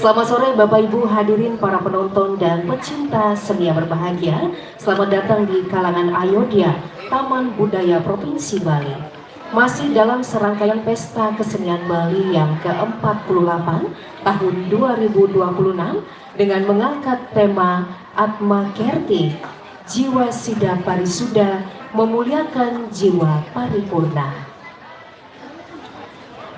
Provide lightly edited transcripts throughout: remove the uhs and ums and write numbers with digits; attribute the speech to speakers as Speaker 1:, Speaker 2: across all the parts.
Speaker 1: Selamat sore Bapak Ibu hadirin para penonton dan pecinta seni yang berbahagia. Selamat datang di kalangan Ayodhya, Taman Budaya Provinsi Bali. Masih dalam serangkaian pesta kesenian Bali yang ke-48 tahun 2026 dengan mengangkat tema Atma Kerti, Jiwa Sida Parisuda Memuliakan Jiwa Paripurna.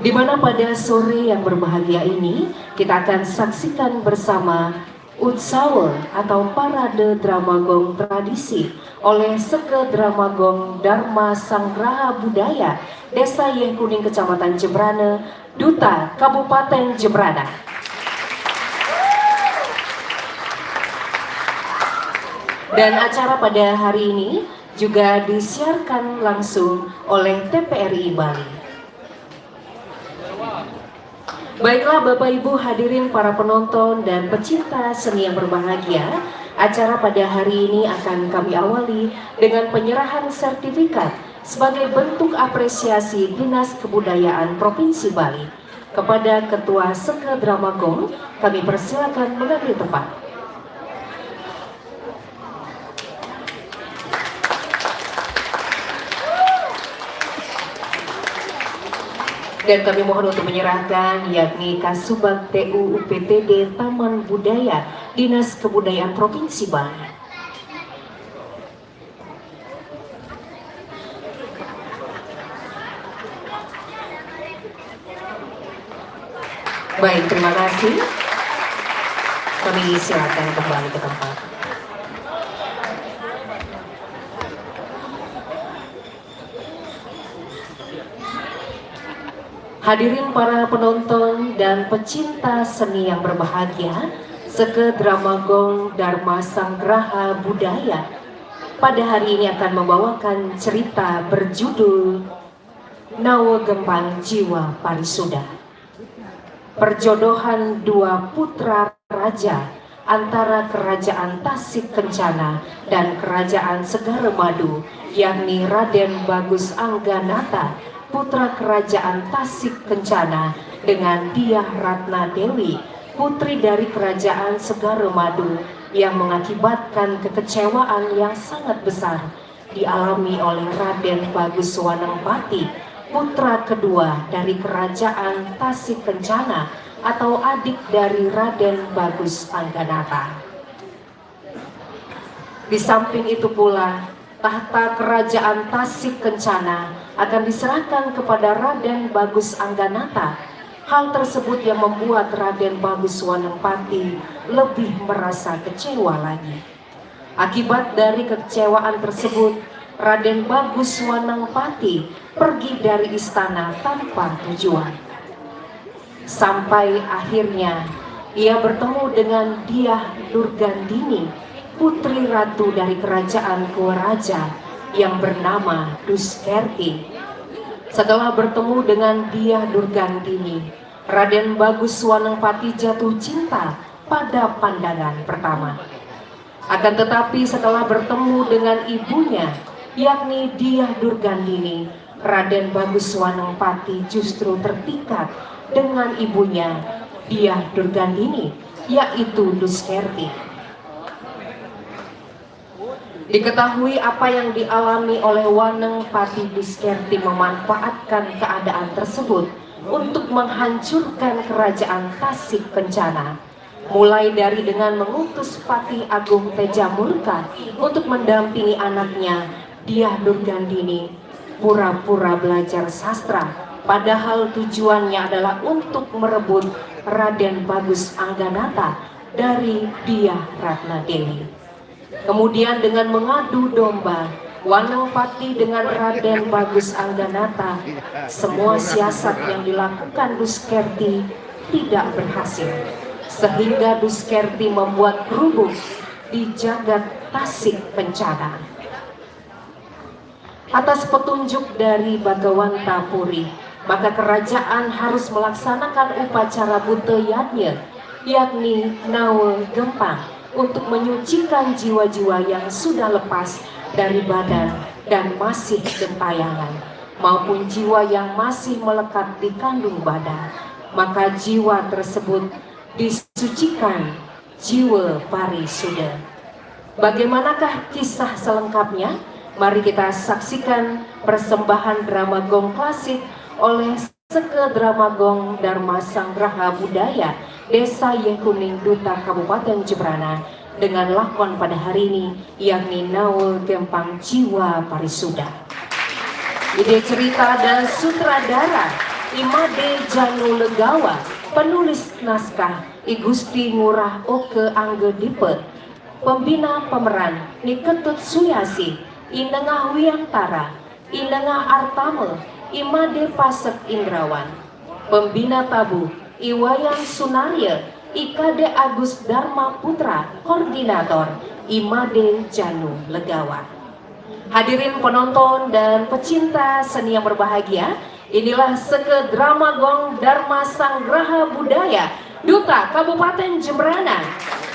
Speaker 1: Di mana pada sore yang berbahagia ini kita akan saksikan bersama Utsawa atau Parade Dramagong Tradisi oleh Seke Dramagong Dharma Sanggraha Budaya Desa Yeh Kuning Kecamatan Jembrana, Duta Kabupaten Jembrana. Dan acara pada hari ini juga disiarkan langsung oleh TPRI Bali. Baiklah Bapak Ibu hadirin para penonton dan pecinta seni yang berbahagia, acara pada hari ini akan kami awali dengan penyerahan sertifikat sebagai bentuk apresiasi Dinas Kebudayaan Provinsi Bali. Kepada Ketua Seke Dramagong, kami persilakan mengambil tempat. Dan kami mohon untuk menyerahkan yakni Kasubag TU UPTD Taman Budaya Dinas Kebudayaan Provinsi Bali. Baik, terima kasih. Kami silakan kembali ke tempat. Hadirin para penonton dan pecinta seni yang berbahagia, Seke Dramagong Dharma Sanggraha Budaya pada hari ini akan membawakan cerita berjudul Nawa Gembang Jiwa Parisuda. Perjodohan dua putra raja antara Kerajaan Tasik Kencana dan Kerajaan Segara Madu, yakni Raden Bagus Angganata, putra Kerajaan Tasik Kencana, dengan Diah Ratna Dewi, putri dari Kerajaan Segara Madu, yang mengakibatkan kekecewaan yang sangat besar dialami oleh Raden Bagus Wanengpati, putra kedua dari Kerajaan Tasik Kencana atau adik dari Raden Bagus Angganata. Di samping itu pula, tahta Kerajaan Tasik Kencana akan diserahkan kepada Raden Bagus Angganata. Hal tersebut yang membuat Raden Bagus Wanengpati lebih merasa kecewa lagi. Akibat dari kekecewaan tersebut, Raden Bagus Wanengpati pergi dari istana tanpa tujuan. Sampai akhirnya ia bertemu dengan Diah Durgandini, putri ratu dari Kerajaan Kuaraja yang bernama Duskerti. Setelah bertemu dengan Diah Durgandini, Raden Bagus Wanengpati jatuh cinta pada pandangan pertama. Akan tetapi setelah bertemu dengan ibunya, yakni Diah Durgandini, Raden Bagus Wanengpati justru terpikat dengan ibunya, Diah Durgandini, yaitu Duskerti. Diketahui apa yang dialami oleh Wanengpati, Duskerti memanfaatkan keadaan tersebut untuk menghancurkan Kerajaan Tasik Kencana. Mulai dari dengan mengutus Patih Agung Tejamurka untuk mendampingi anaknya Diah Durgandini pura-pura belajar sastra, padahal tujuannya adalah untuk merebut Raden Bagus Angganata dari Diah Ratna Dewi. Kemudian dengan mengadu domba, Wanengpati dengan Raden Bagus Angganata, semua siasat yang dilakukan Duskerti tidak berhasil, sehingga Duskerti membuat kerubuh di jagat Tasik Kencana. Atas petunjuk dari Bhagawanta Puri, maka kerajaan harus melaksanakan upacara Buta Yadnya, yakni Nawa Gembang, untuk menyucikan jiwa-jiwa yang sudah lepas dari badan dan masih gentayangan, maupun jiwa yang masih melekat di kandung badan. Maka jiwa tersebut disucikan sucikan jiwa parisuda. Bagaimanakah kisah selengkapnya? Mari kita saksikan persembahan drama gong klasik oleh Seke Drama Gong Dharma Sanggraha Budaya Desa Yekuning Duta Kabupaten Jembrana dengan lakon pada hari ini yakni Naul Gempang Jiwa Parisuda. Ide cerita dan sutradara Imade Janu Legawa, penulis naskah I Gusti Ngurah Oke Angge Dipe, pembina pemeran Niketut Suyasi, Inengah Wiantara, Inengah Artame, Imade Pasek Indrawan, pembina tabu Iwayan Sunarya, Ikade Agus Dharma Putra, koordinator Imade Janu Legawa. Hadirin penonton dan pecinta seni yang berbahagia, inilah Seke Drama Gong Dharma Sanggraha Budaya Duta Kabupaten Jembrana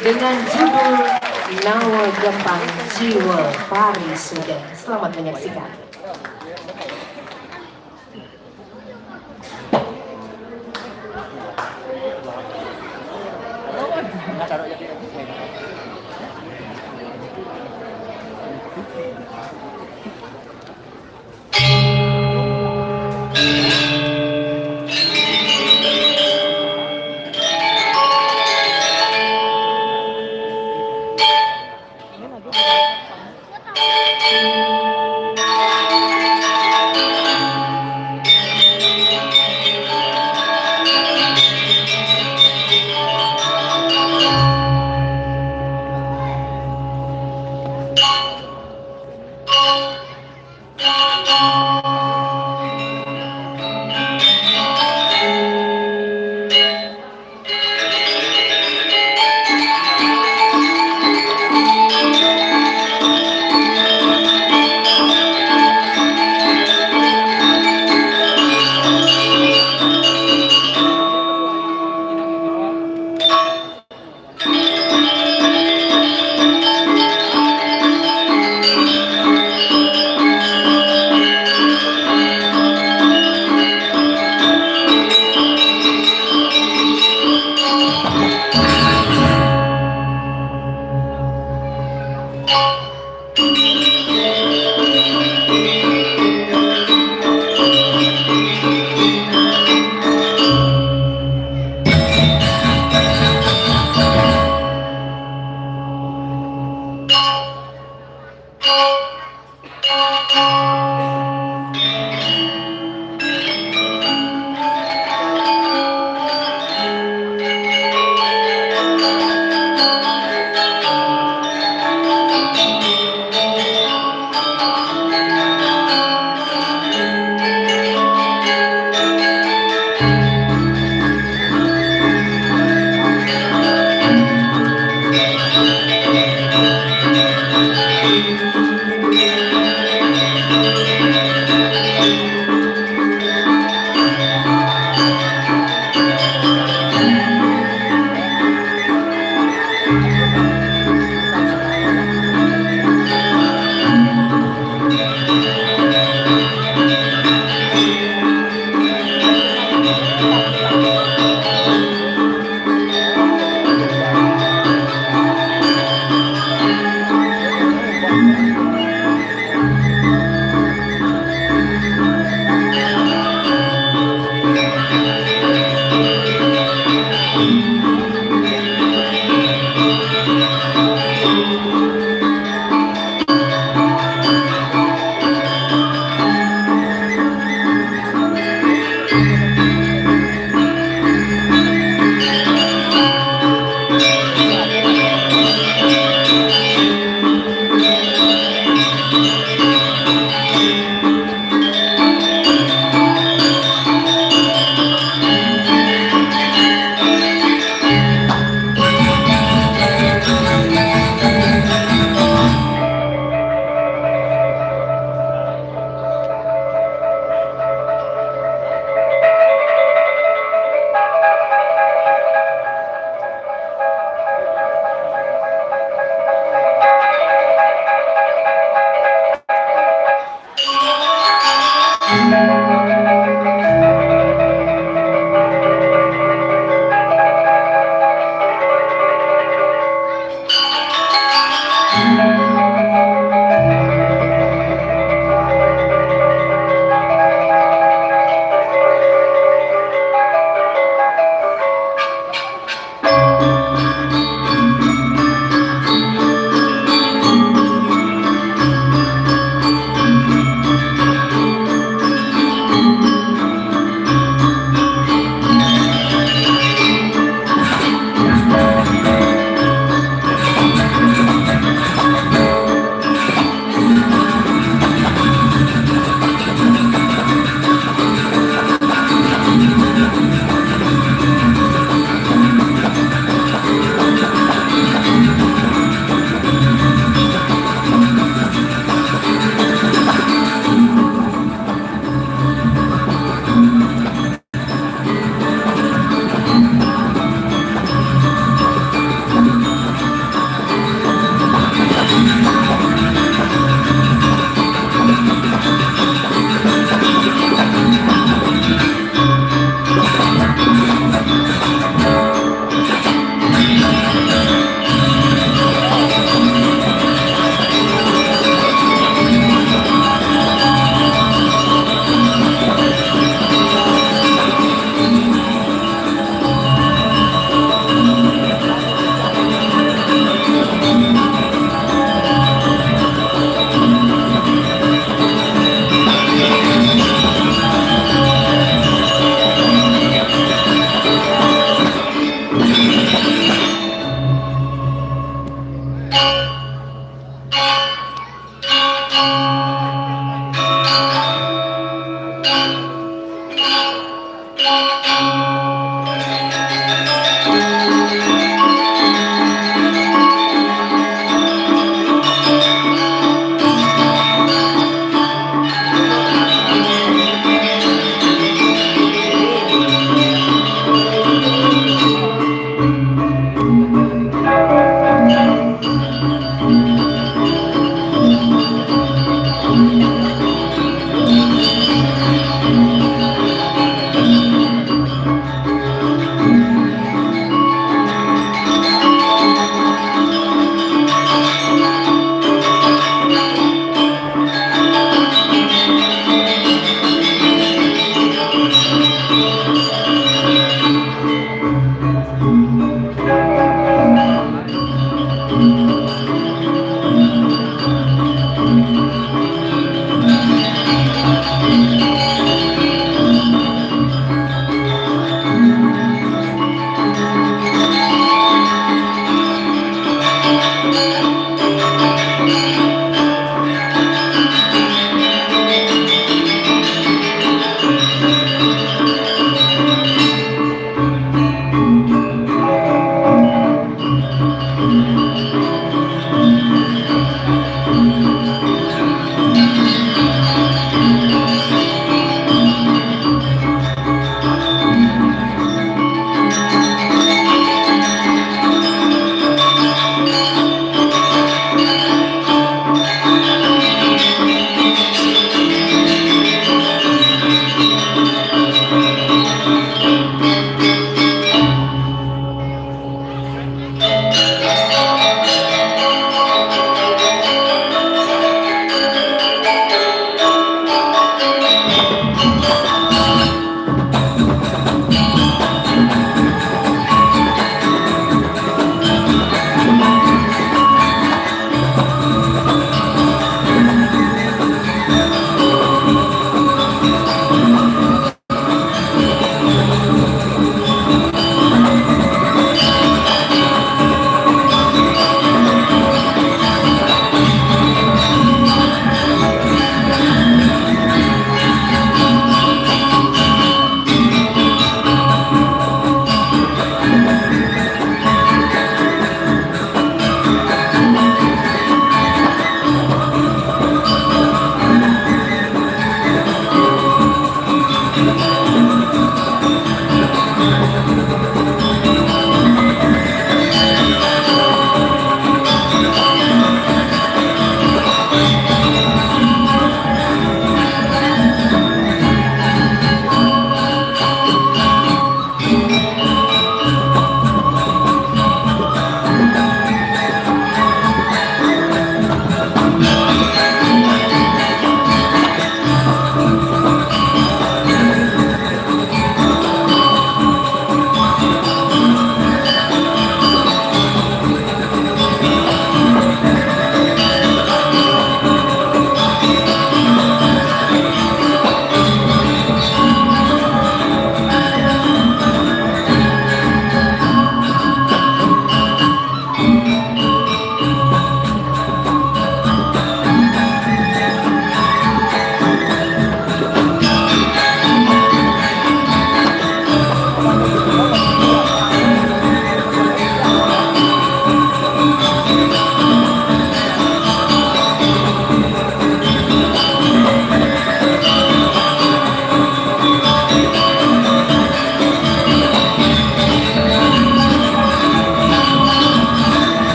Speaker 1: dengan judul Nawa Gempang Jiwa Parisuda. Selamat menyaksikan.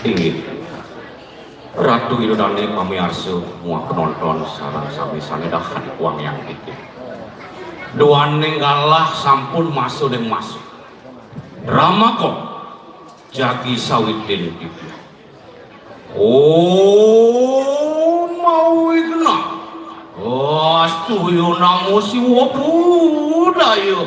Speaker 2: Inggih Ratu Idodane pamiarsa muah penonton sareng sami sanedahan uang yang titip. Duaning kalah sampun masuk deng masuk. Drama kok jagi sawitin tipi. Oh mau ikna. Oh astuyo namo si wapuda yo.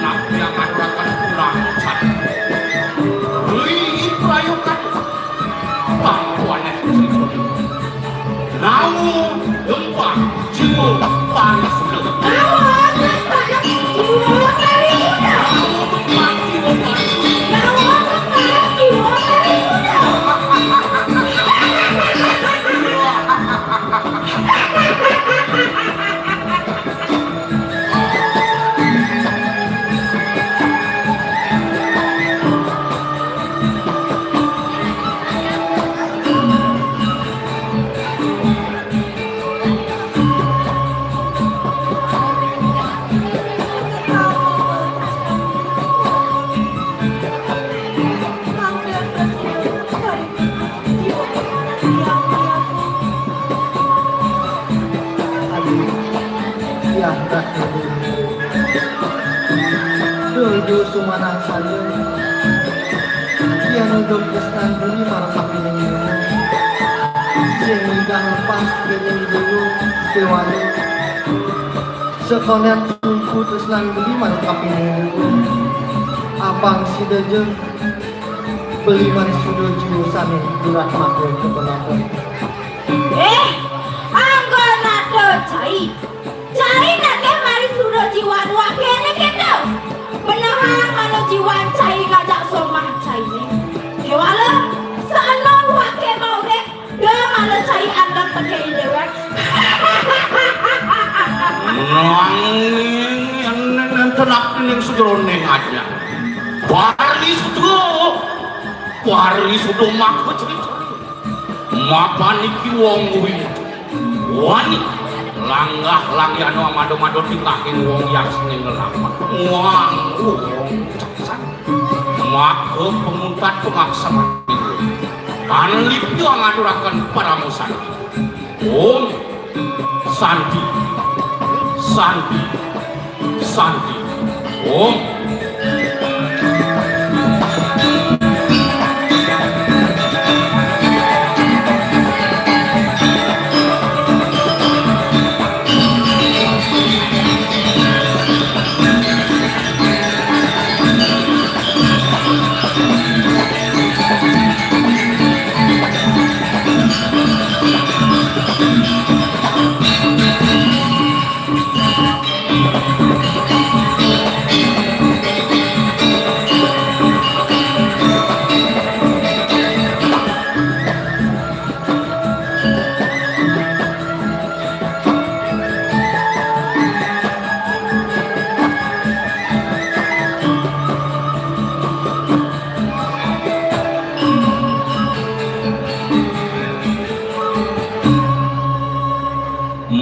Speaker 2: aku yang ngaturakan pulang cat. Wih, prayokan bantuannya Sri. Namun, gempa, jiwa, panas,
Speaker 3: Dojo sumanang saya yang hidup kesan bumi marah kapiling ini sehingga lepas piling dulu kewalu sekolah tungku kesan bumi marah kapiling dulu abang sidaje beli man sudah jurusan durat makhluk kebenaran
Speaker 4: anggona to cai nake mari sudah jiwa dua kene gitu penahan mana jiwa cai ngajak somah cai kewala sana wake mau deh dia malah cai anda pakai dewek
Speaker 2: yang tenak yang sejeroneng aja Pari sudah mak cerita mapaniki wong wani langgah langiano amado-mado dikakin wong yang seneng ngelamat wang caksan maka pemuntat pemaksa mati anlip yang ngadurakan para musanti om santi om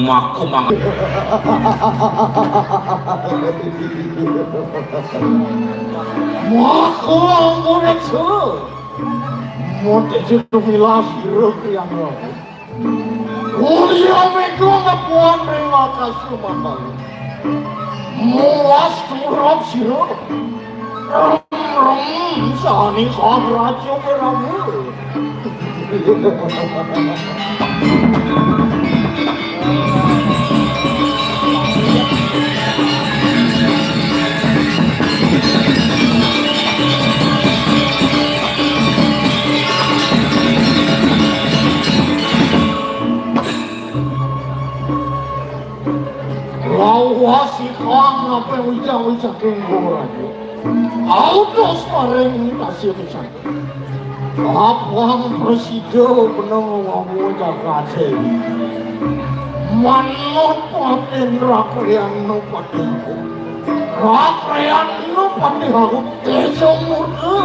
Speaker 2: maka mangan
Speaker 3: maka anggur itu mau jadi milas yang lalu Ulia meko ngapuan terima kasih mantan muas turap siro sani kabrajo beramu Lawasi kang apa ujang-ujang kenggoran autos pareng kasih pesan Apang presiden benang wamu jakate manot paten rakrian no patiku rakrian no patiku teso muda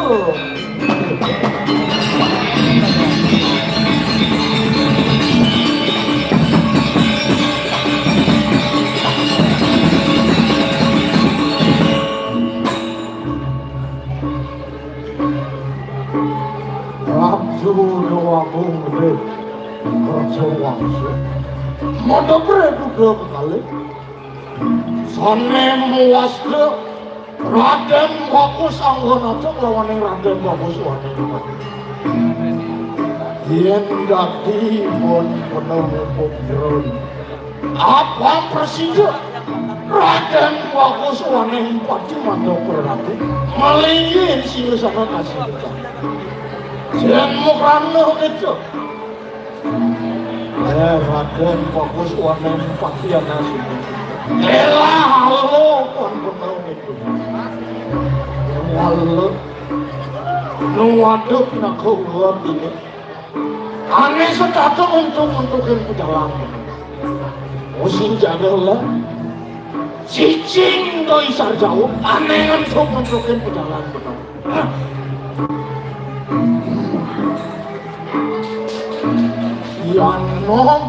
Speaker 3: doa bungde kerjawangsu mada berduga kali sane muasde Raden Bagus anggona cok lawan Raden Bagus wane yen dadi mon penuh putron apa presiden
Speaker 5: Raden Bagus waneng pati mandok berlaku melingin singesana kasih kita jangan mukrano itu Raden Bagus waneng pati anasi elah halo pon benar itu halo nuwaduk nak keluar ini aneh setatu untukin perjalanan musim jagalah cicing doi sarjau aneh untukin perjalanan benar Yano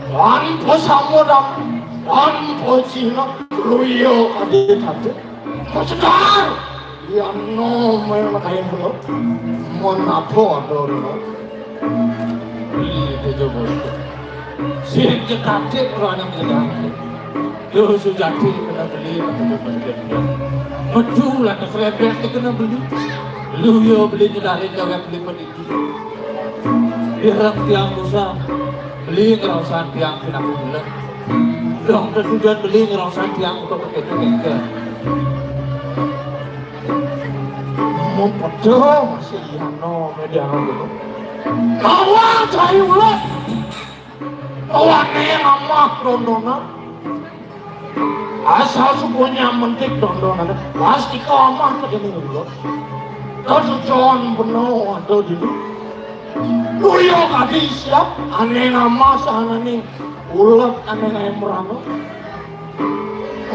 Speaker 5: Wanpo samudang Wanpo cina Luyo kadit hati Masedar Yano memang kain belum Monapo adorno Itu coba Sirik jekati Kurang menjelang Lu sujati kena beli Maju lah kerebet kena beli Lu yo beli nyerahin Jawab beli peniti Biarlah tiang musa beli ngerausan tiang pinang bulan dong tujuan beli ngerausan tiang untuk begitu kengke mau pedoh masih Yano media dulu awal cahaya ulat awannya amah dondona asal sukunya mentik dondona pasti kau amah begini ulat kau sujon benar atau dulu Luyo kaki siap, aneh nama sana nih ulet aneh merano.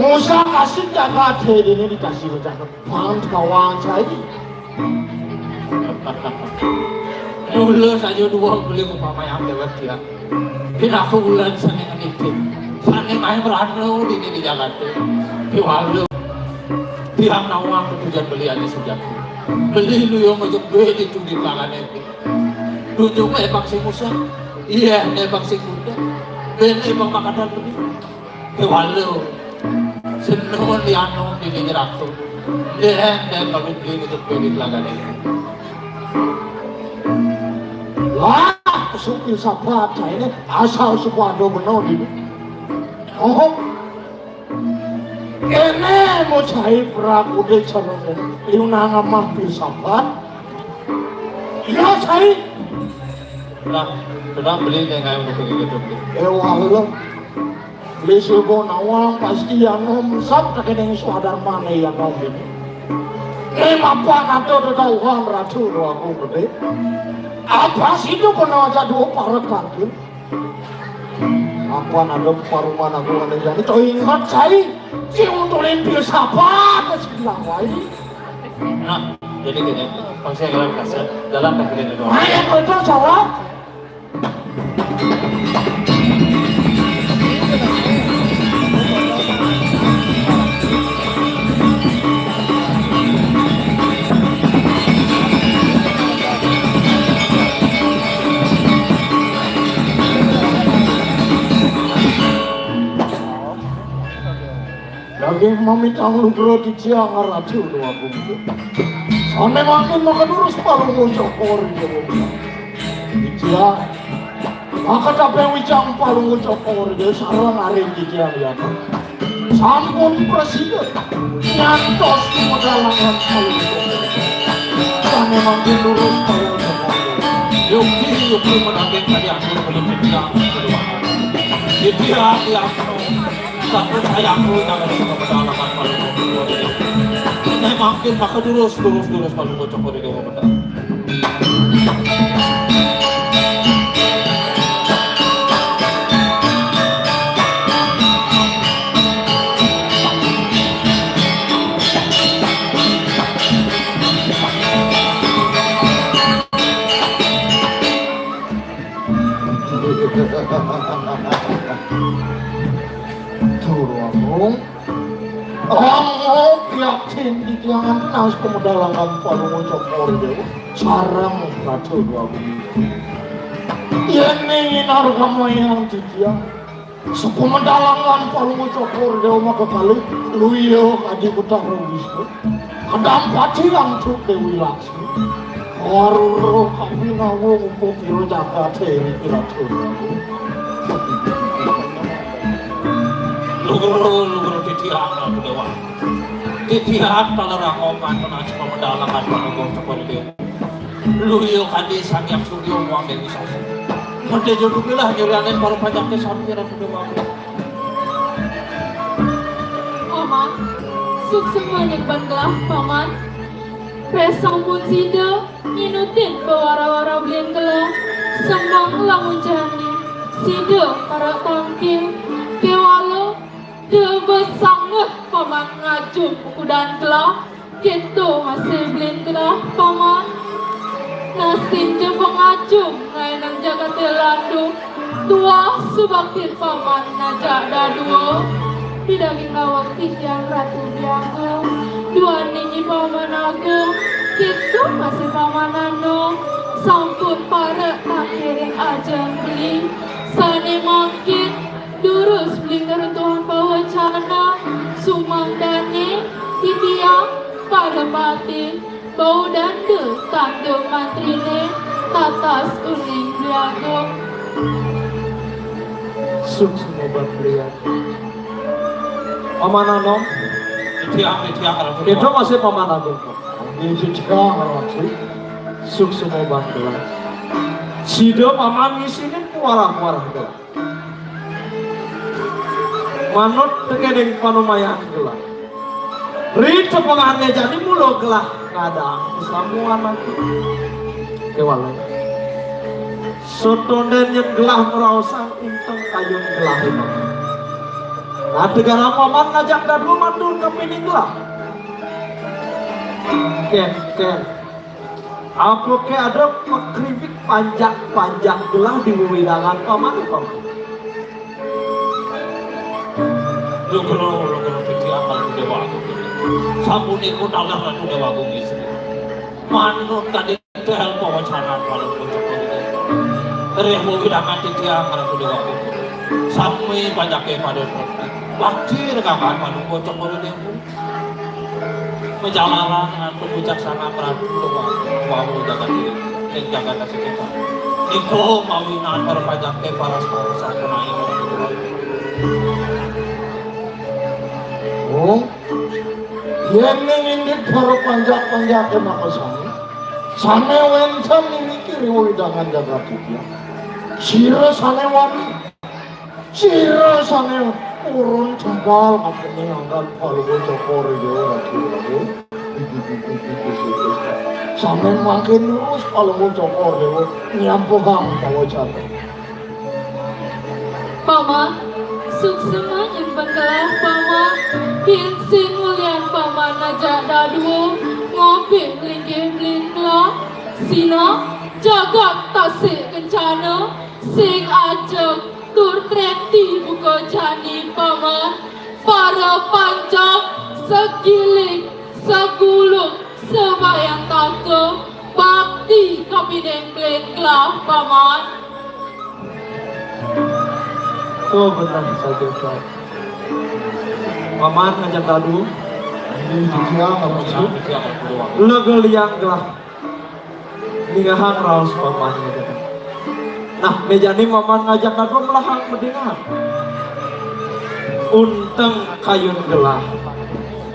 Speaker 5: Musa kasih jaga tadi ini dikasih jaga pan kawan saya. Ulet saja dua beli umpama yang lewat dia. Tidak aku ulet sana itu, sana main merano di ini jaga tu. Diwalu, tiang nawang tujuan beli aja sudah. Beli luyo macam duit itu di belakang itu. Tunjuk ebang si Musa, iya ebang si Kuda, dan ebang makanan ini. Kewalu, senun liano di ratu, dan kami beli untuk beli belakang ini. Wah, suki sahabat ini asal sebuah benar ini. Oh, ini mau cari peraku de calon ini, iunang amah sahabat. Ya cari. Sudah beli dengan untuk begitu. Wah, beli sebuah nawang pasti yang nomsap terkena suadar mana yang nom ini. Apa nanti ada uang ratu doang gede. Apa sih itu pernah aja dua parat kantin. Apa nanti paruh mana gua nih jadi tuh ingat saya. Cium tuh limpir siapa masih bilang ini. Nah, jadi gini, fungsi dalam kasar dalam bagian itu. Ayah betul jawab. Lagi meminta lu di ciang ratu dua bumbu. Sampai makin makan urus paling ngocokor di ciang. Maka capek wijang paling ngocokor dia sarang hari di ciang ya. Sampun presiden nyantos di pedalangan paling ngocokor. Sampai makin urus paling ngocokor. Yuki menangin kalian dulu belum bilang kedua. Dia Sampai sayangku jangan suka pedalaman paling ngocokor ini. Saya makin maka terus paling ngocokor ini benar. Yakin di jangan nas pemedalangan paling ngocokor itu sarang ratu dua bumbu. Ini harga yang dia sepemedalangan paling ngocokor dia maka kali luyo kadi kutang wisnu ada empat yang tuh Dewi Laksmi waru kami nawang untuk kiro jaga teri ratu Lugro titiak na dewa. Titiak talarang oman na sa pamadalangan panugong sa pamilya. Luyo kadi sangyang suryo mo ang isa. Magdejo dumilah nyurianin para pajak ke sampiran dewa.
Speaker 6: Paman, suksemanyak banglah paman. Pesang pun sida, inutin pewara-wara belian gelah. Sembang lamun jani, sida para tangkil. Kewala, deba sangat paman ngajum ukudan gelah. Gitu masih belian gelah paman. Nasin je pengajum, ngainang jaga telandu. Tua subakir paman najak dadua. Bidaging lawak tiang ratu biago. Dua nini paman aku, gitu masih paman anu. Sampun para akhirin ajan beli. Sane mangkit, durus beli ngerutuhan bawacana. Sumang dani, titiang pada batin. Bau dande, tanda mantrine. Tatas kuning biago.
Speaker 5: Sukses obat belian. Paman Anom, titiak kalau itu masih paman Anom. Ini juga orang sukses obat belian. Sida paman ngisinin kuarah-kuarah gelah. Manut tekedeng panumayan gelah. Rita pengannya jadi mulu gelah kadang semua nanti kewalai. Sotonden yang gelah merausan inteng kayun gelah itu. Nah tegara paman ngajak dadu mandur ke pining gelah. Ken. Aku ke ada pekribik panjang gelah di wewidangan paman. Lugro pikir akal dewa aku. Sabun iku dalam ratu dewa aku istri. Manut tadi tel pawacana paling puncak ini. Reh wewidangan tiang ratu dewa aku. Sampai banyaknya pada bakti rekaman panu bocok ini. Menjalanan dengan bijaksana Prabu mau jaga diri dan jaga kasih kita. Niko mawinan para pajak ke para sponsor penaik. Oh, yang ingin para panjak ke makasani. Sane wenten ini kiri widangan jaga diri. Sira sane wani. Sira sane urun jempol kapene angkat palu cokor yo lagi. Sampeyan makin lurus palu cokor yo nyampogang pawacana.
Speaker 6: Paman, suksemanyak banglah paman. Hinsin mulian paman najak dadu. Ngopi linggih blinglah. Sina jagat tasik kencana. Sing ajak tur treti buka jani paman. Para pancak segiling segulung sebayang taka. Bakti kapideng blenglah paman.
Speaker 5: Oh benar saja Pak. Paman ngajak dadu. Ini dia maksud. Legel yang gelah. Ningahan raus paman ngajak. Nah, meja ini paman ngajak dadu melahang medingan. Unteng kayun gelah.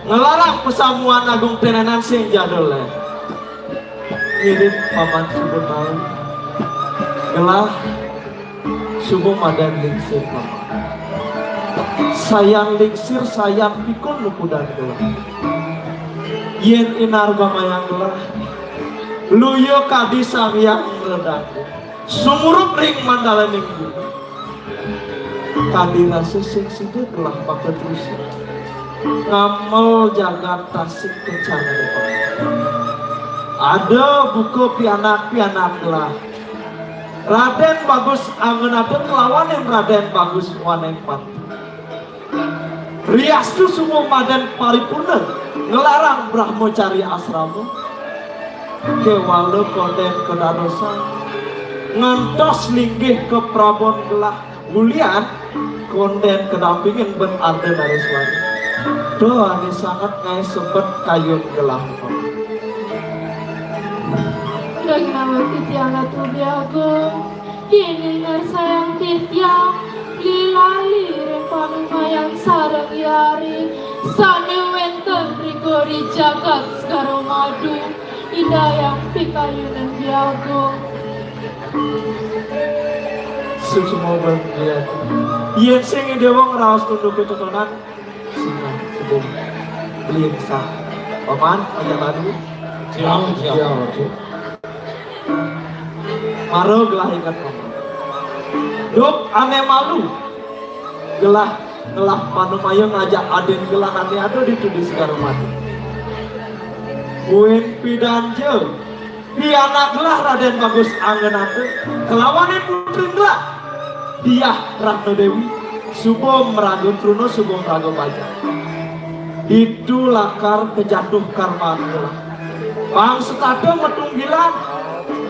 Speaker 5: Ngelarang pesamuan agung tenanan sing jadul. Ngirit paman subuh tahu. Gelah subuh madan lingsir paman. Sayang lingsir sayang pikun lupudan gelah. Yen inar bamayang gelah. Luyo kadi samyang redaku. Sumurup ring mandala minggu. Kadi rasa sing sidet gelah pakai terus. Ngamel jagat tasik kencana depan. Ada buku pianak lah. Raden bagus angenaken kelawan yang Raden bagus waneng pati. Rias tu semua madan paripurna ngelarang brahmacari asrama. Kewala konden kedadosa ngantos linggih ke Prabon gelah bulian konden kedampingin ben Arden Ariswani. Doa ini sangat ngai sebet kayun gelah.
Speaker 6: Kenapa titiang ratu biago? Kini ngar sayang titiang lilali ren panumayan sareng yari sane wenten rigori jagat segara madu idayang pikayunan biago.
Speaker 5: Semua berlihat. Yen sing dewa ngeraos tunduk ketutunan singa sebelum beli sah. Paman aja baru. Siap. Maro gelah ingat paman. Duk ane malu. Gelah panumayan ngajak aden gelah ane ado ditulis segala mati. Buen pidanje. Piana gelah Raden Bagus Anggenate kelawanin putri gelah dia Ratno Dewi Subom Meragun Truno Subom Rago Baja itu lakar kejatuh karma gelah bang setado metunggilan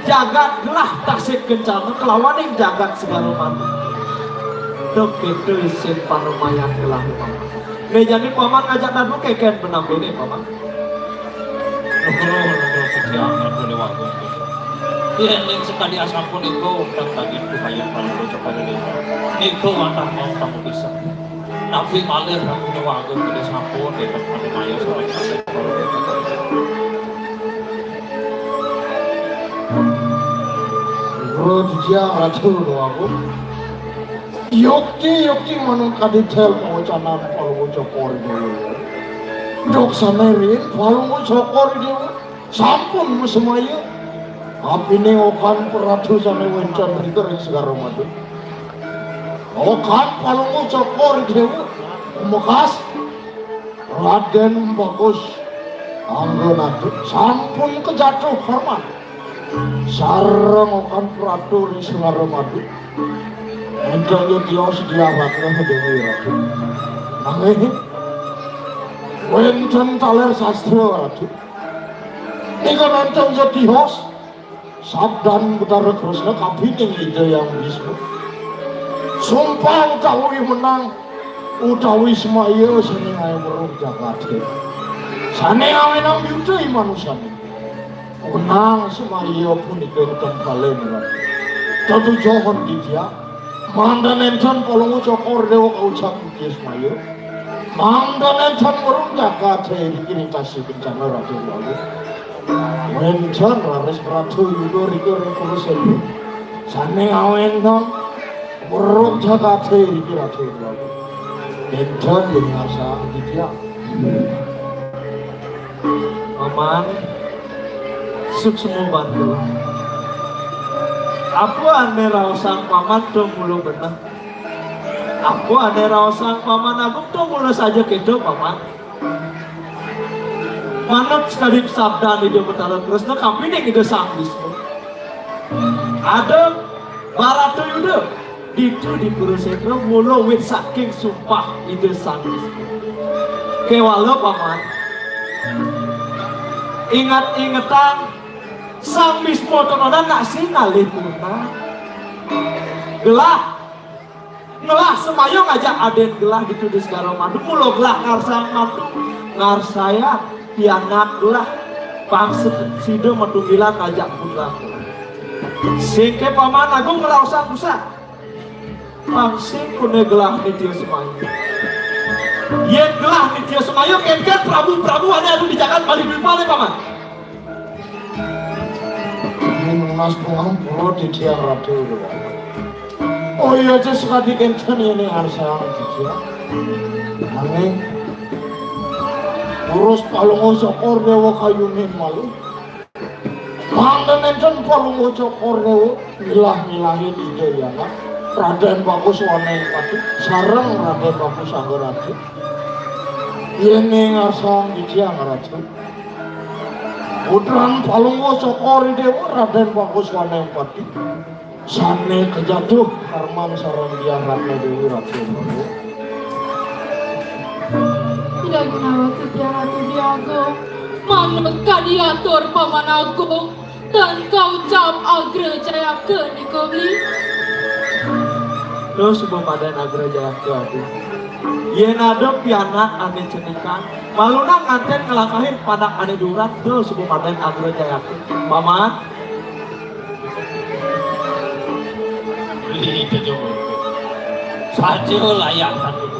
Speaker 5: jagat gelah tasik kencana kelawanin jagat segala mati dok itu isin panumayan gelah jadi paman ngajak dadu keken penampilan paman.
Speaker 7: Ning sekali asampun iku utang bagi kuhayan paling coba dulu. Niku wantah mau kamu bisa. Tapi malir aku nyewagu gede sampun di tempat mayo soal kasih.
Speaker 5: Bro dia racun aku. Yokti manung kadidel pengucapan kalau cokor dulu. Dok sanerin kalau cokor dulu. Sampun semaya. Api ini okan peratu sana wencan rikar segala madu. Okan palungu cokor dewa mekas Raden Bagus Anggenate sampun kejatuh karma. Sareng okan peratu di segala madu. Entahnya dia sediaratnya dewi ratu. Nangih wencan taler sastra ratu. Ika nantang jadi host. Sabdan Betara Krishna kapiting ide yang bisa. Sumpah utawi menang, utawi semaya seni ayam beruh Jakarta. Sani awe nang yudai manusia ni. Menang semaya pun ikut kembali ni. Tentu johon dia. Mandan encan polongu cokor dewa kaucap dia semaya. Mandan encan beruh Jakarta ini kasih bencana raja lalu. Wencan raris pratu yudo riko riko selu. Sane awen dong beruk jaga te riko ratu lalu. Wencan yang asa dia. Aman suksemu bantu. Apa ane rausang paman tu mulu benang. Apa ane rausang paman agung tu mulu saja kedo paman. Manap sekali sabda di Betara Krishna kami ini ide sang Wisnu. Ada Barata Yuda itu di Kurusetra mulu wit saking sumpah ide sang Wisnu. Kewala paman. Ingat-ingatan sang Wisnu tonodan nak singalih punah. Gelah semayong ngajak aden gelah gitu di segala madu mulu gelah ngarsang madu ngarsaya pianak gelah pangsit sido metunggilan ngajak putra singke paman agung ngerausang pusat pangsit kune gelah nitya semayu yen gelah nitya semayu kenkan prabu ada di jagat balik bilpale paman ini mas puang pulau di tiang ratu oh iya aja sekali kencan ini arsang dia nanging urus palungo cokor dewa kayunin malu mandan enten palungo cokor dewa milah-milahin ide ya nak Raden Bagus Waneng pati sareng Raden Bagus Anggenate ini ngasang dijiang ratu udran palungo cokor dewa Raden Bagus Waneng pati sane kejatuh karman sareng dia Ratno Dewi Ratu Malu
Speaker 6: Tidak gunawati tiaratu diago manut kadiatur paman agung dan kau cap agra jaya ke nikobli.
Speaker 5: Lo sebelum ada agra jaya ke aku. Yen ada pianak ane cenikan maluna nganten ngelangkahin panak ane durat tuh sebelum ada agra jaya ke. Paman.
Speaker 7: Beli itu juga. Saja layak kan itu.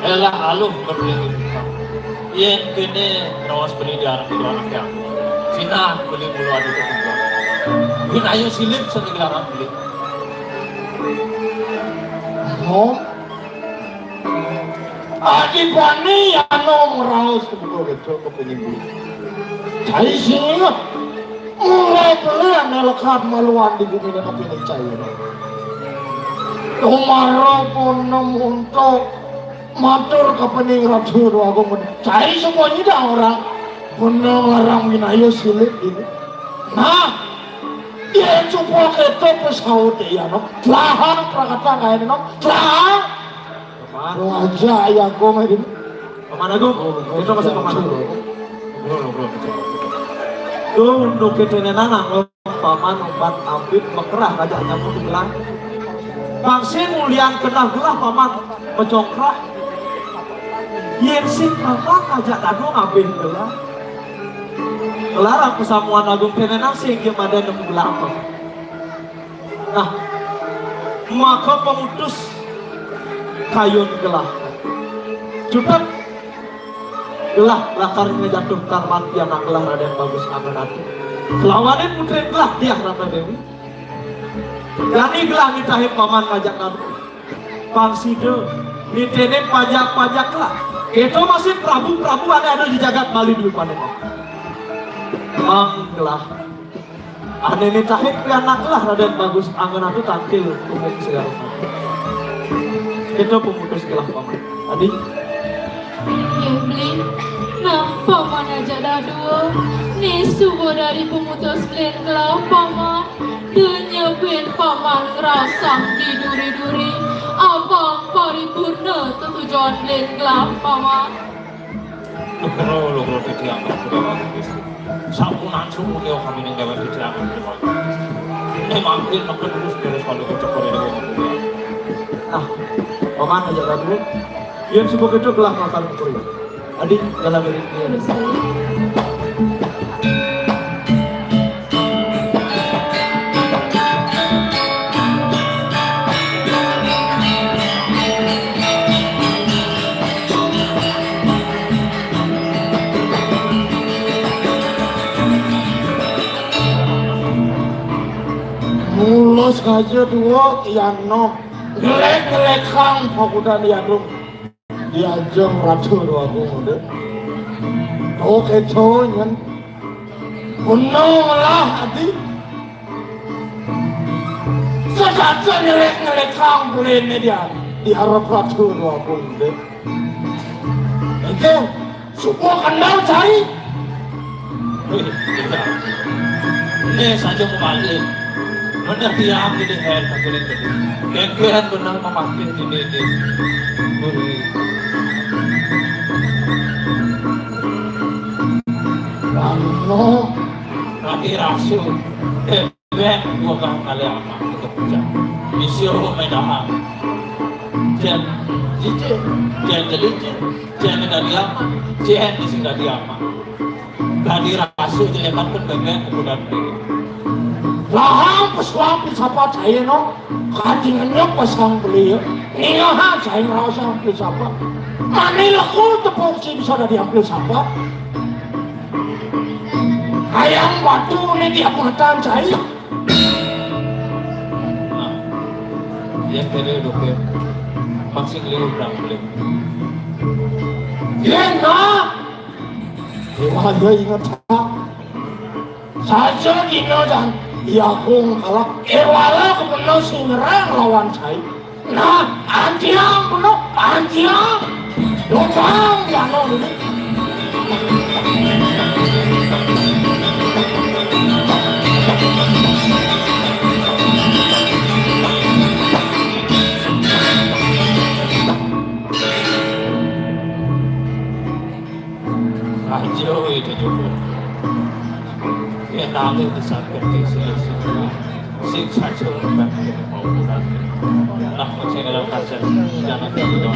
Speaker 7: Elah aluh berbeli yen kene rawas beli di anak itu anak yang Sina beli bulu adu ke tiga bin ayo silip senegara beli
Speaker 5: No. Adi pani ano meraus kebuka gitu kepingin beli. Cai sini lah. Mulai beli ane lekat maluan di bumi dan kepingin cair. Umaro ponom untuk matur kepening ratu aku cai semuanya dah orang ponom larang winayo silip ini. Nah, dia coba kita pesawat ya no. Lahang prakata kayak no. Lahang. Raja ya kau main.
Speaker 7: Paman Agung, itu masih Paman Agung. Tuh untuk ketenenan nang paman obat abid mekerah raja nyamuk bilang. Bangsi mulian kenal gelah paman mencongkrah. Yen sing paman ajak dadu ngabih gelah. Kelarang pesamuan Agung ketenenan sing gimana nemu gelah. Nah, maka pemutus kayun gelah cukup gelah lakarnya jatuh karman pianak gelah Raden Bagus Angganati kelawanin putri gelah dia Rama Dewi yani gelah nitahim paman pajak nabi pangside nitene pajak-pajak lah itu masih Prabu-Prabu ada di jagat Bali dulu panen mang gelah ane nitahim pianak gelah Raden Bagus Angganati tampil umum segala itu pemutus gelah paman. Adik.
Speaker 6: Ya beli. Nah paman aja dah dua. Nih subuh dari pemutus beli gelah paman. Denyebin paman ngerasang di duri-duri. Abang paripurna tujuan beli gelah paman.
Speaker 7: Lo titi angkat sudah bagus. Sampunan sumu dia kami yang dapat titi angkat sudah bagus. Ini mampir makan terus beres kalau kocok dari dia. Nah, paman aja dah dulu. Yang sebut itu gelah makan kuri. Adik dalam diri dia.
Speaker 5: Mulus aja dua yang no. Gelek-gelek kang pakudan diadung diajeng ratu aku udah oke coyan unong lah hati sesaja gelek-gelek kang bolehnya dia diharap ratu aku udah itu semua kendal cari
Speaker 7: Ini saja membalik. Benar dia ambil di hand pakai ini. Kekehan benar memakai ini. Buri.
Speaker 5: Ano?
Speaker 7: Nanti rasul. Ben dua kali apa untuk kerja. Disuruh medahan. Jangan jadi jangan dari apa? Jangan di sini dari apa? Tadi rasul jelekan pun bebek kemudian ini.
Speaker 5: Lahang peswang pisapa cahaya no, kacingannya pasang beli. Ingat cahaya rasa ambil siapa? Manilah kau tepung sih bisa dari ambil siapa? Ayam batu ini dia pengetahuan cahaya.
Speaker 7: Nah, yang tadi dokter masih liur berang beli.
Speaker 5: Ya nak, wahai ingat tak? Saja kino dan ya kong kalah. Ewala kebenar singerang lawan saya. Nah, antiang benar, antiang. Dokang ya no.
Speaker 7: Ajo itu juga. Ya nanti disampaikan di sini sing saja orang mau bukan. Nah masih dalam kajian jangan terlalu.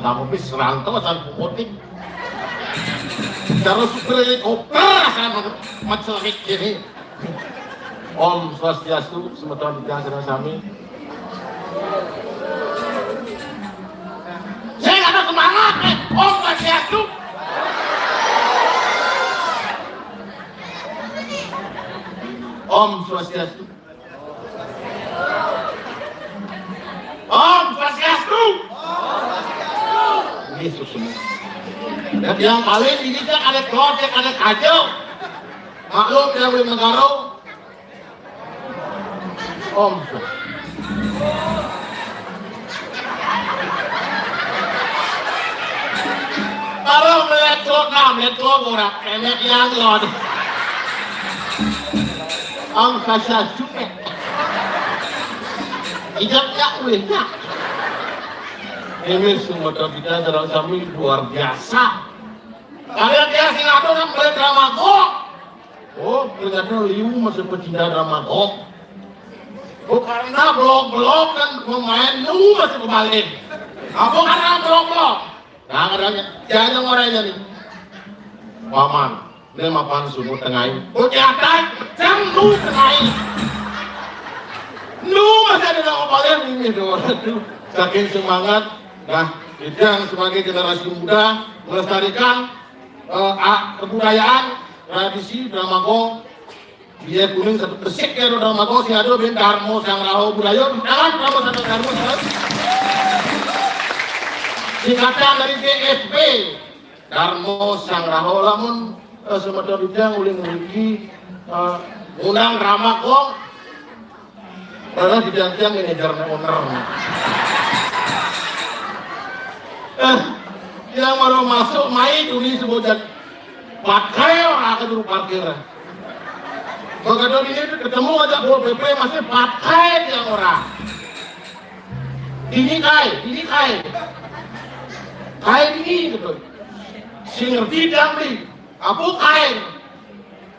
Speaker 5: kamu bis serantau asal puting. Cara supir helikopter asal macet gini. Om Swastiastu, semeton dijang sedang sami. Saya nggak ada semangat, Om Swastiastu. Om Swastiastu. Om Swastiastu. Yesus semua. Dan yang paling ini kan ada projek, ada kacau. Maklum yang boleh negara. Om Swastiastu. Kalau melihat orang, enak yang lor. Om Swastiastu. Ijabnya ulihnya. Ini semua kita dalam kami luar biasa. Kalian dia Singapura kan boleh drama kok. Oh, ternyata liu masih pecinta drama kok. Oh, karena blog-blog kan pemain lu masih kembali. Apa karena blog-blog? Nah, katanya, jangan orangnya nih. Paman, ini mapan sumur tengah. Oh, jangan, jangan lu tengah. Lu masih ada nama kalian ini doang. Saking semangat. Nah, itu yang sebagai generasi muda melestarikan kebudayaan, tradisi Dramago. Biar kuning satu pesik ya Dramago si ado ben Darmo sang raho budaya. Jangan Darmo sang Darmo. Singkatan dari DSB. Darmo sang raho lamun semedo bidang uling-ulingi undang Dramago. Karena bidang-bidang ini jarang owner. Yang baru masuk main ini sebutan pakai orang ke dulu parkir. Begitu ini ketemu aja Pol PP masih pakai yang orang. Ini kai ini gitu. Si ngerti beli. Apa kai?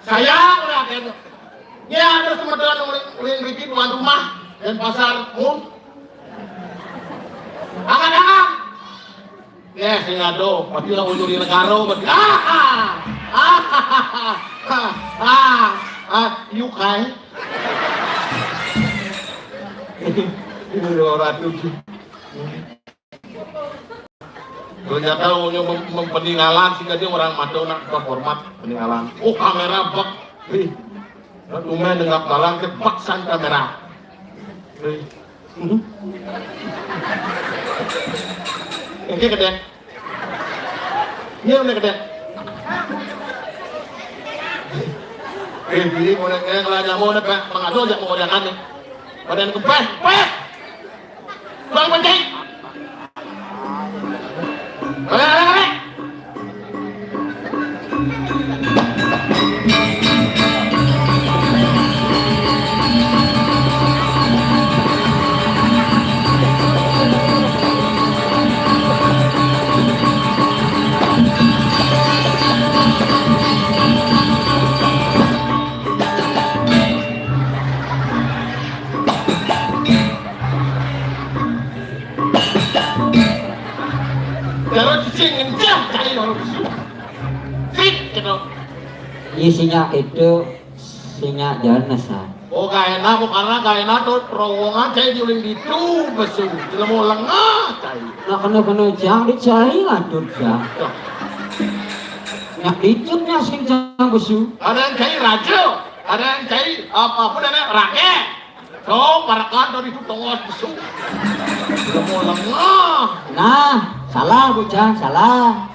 Speaker 5: Saya orang kan. Ya ada semedoran ulin bikin tuan rumah dan pasar Angan-angan. Ya, saya ngado, pasti lah ujung di negara, berarti yukai. Ini orang tujuh. Ternyata peninggalan sehingga dia orang Madonna terhormat peninggalan. Oh kamera bak, lumayan dengan balang kepaksan kamera. Ini gede. Ini udah gede. Ini mau kayak kalau mau nih pengadu aja mau kodekan nih. Kodekan kempes. Bang pencing. Boleh.
Speaker 8: Isinya itu singa janasa.
Speaker 5: Oh gak enak, karena gak enak tuh terowongan cai diuling itu besu, tidak mau lengah cai.
Speaker 8: Nah kena jang dicari ngatur jang. Yang dicutnya sing jang besu.
Speaker 5: Ada yang cai raja, ada yang cai apapun ada rakyat. So para kantor itu tongos besu, tidak mau lengah.
Speaker 8: Nah salah bujang salah.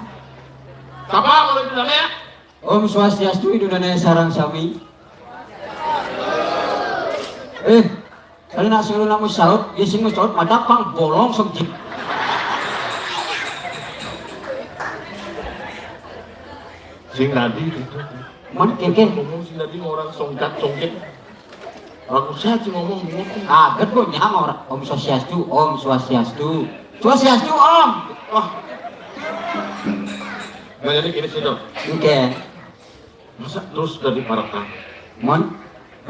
Speaker 5: Siapa mulai bilangnya?
Speaker 8: Om Swastiastu Idunana sarang sami. Kali nak suruh nak musaut, ya sing musaut madapang bolong sengji.
Speaker 5: Sing tadi itu.
Speaker 8: Man keke.
Speaker 5: Ngomong sing tadi orang songkat. Aku saja ngomong gitu.
Speaker 8: Aget kok nyang orang. Om Swastiastu. Swastiastu Om.
Speaker 5: Wah. Gak jadi gini sih dong.
Speaker 8: Oke.
Speaker 5: Masa terus dari Parakan?
Speaker 8: Mon.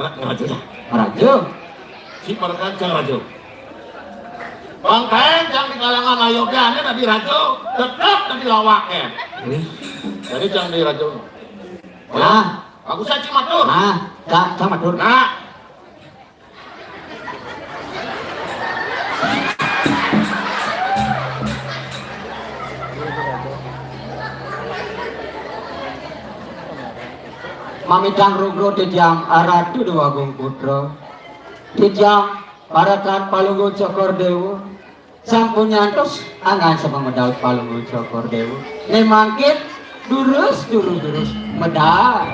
Speaker 5: Ngerajo dah.
Speaker 8: Rajo.
Speaker 5: Si Parakan jangan rajo.
Speaker 2: Bangkain jangan di kalangan ayogiannya tadi rajo, tetap tadi lawaknya. Jadi jangan di rajo.
Speaker 8: Nah,
Speaker 2: Aku saya cimatur.
Speaker 8: nah, sama dur.
Speaker 2: Nah,
Speaker 8: Mamidang rugro dijang aradu dua agung putra. Dijang parakan palunggu cokor dewa. Sampun nyantos angan sama medal palunggu cokor dewa. Nemangkit durus medal.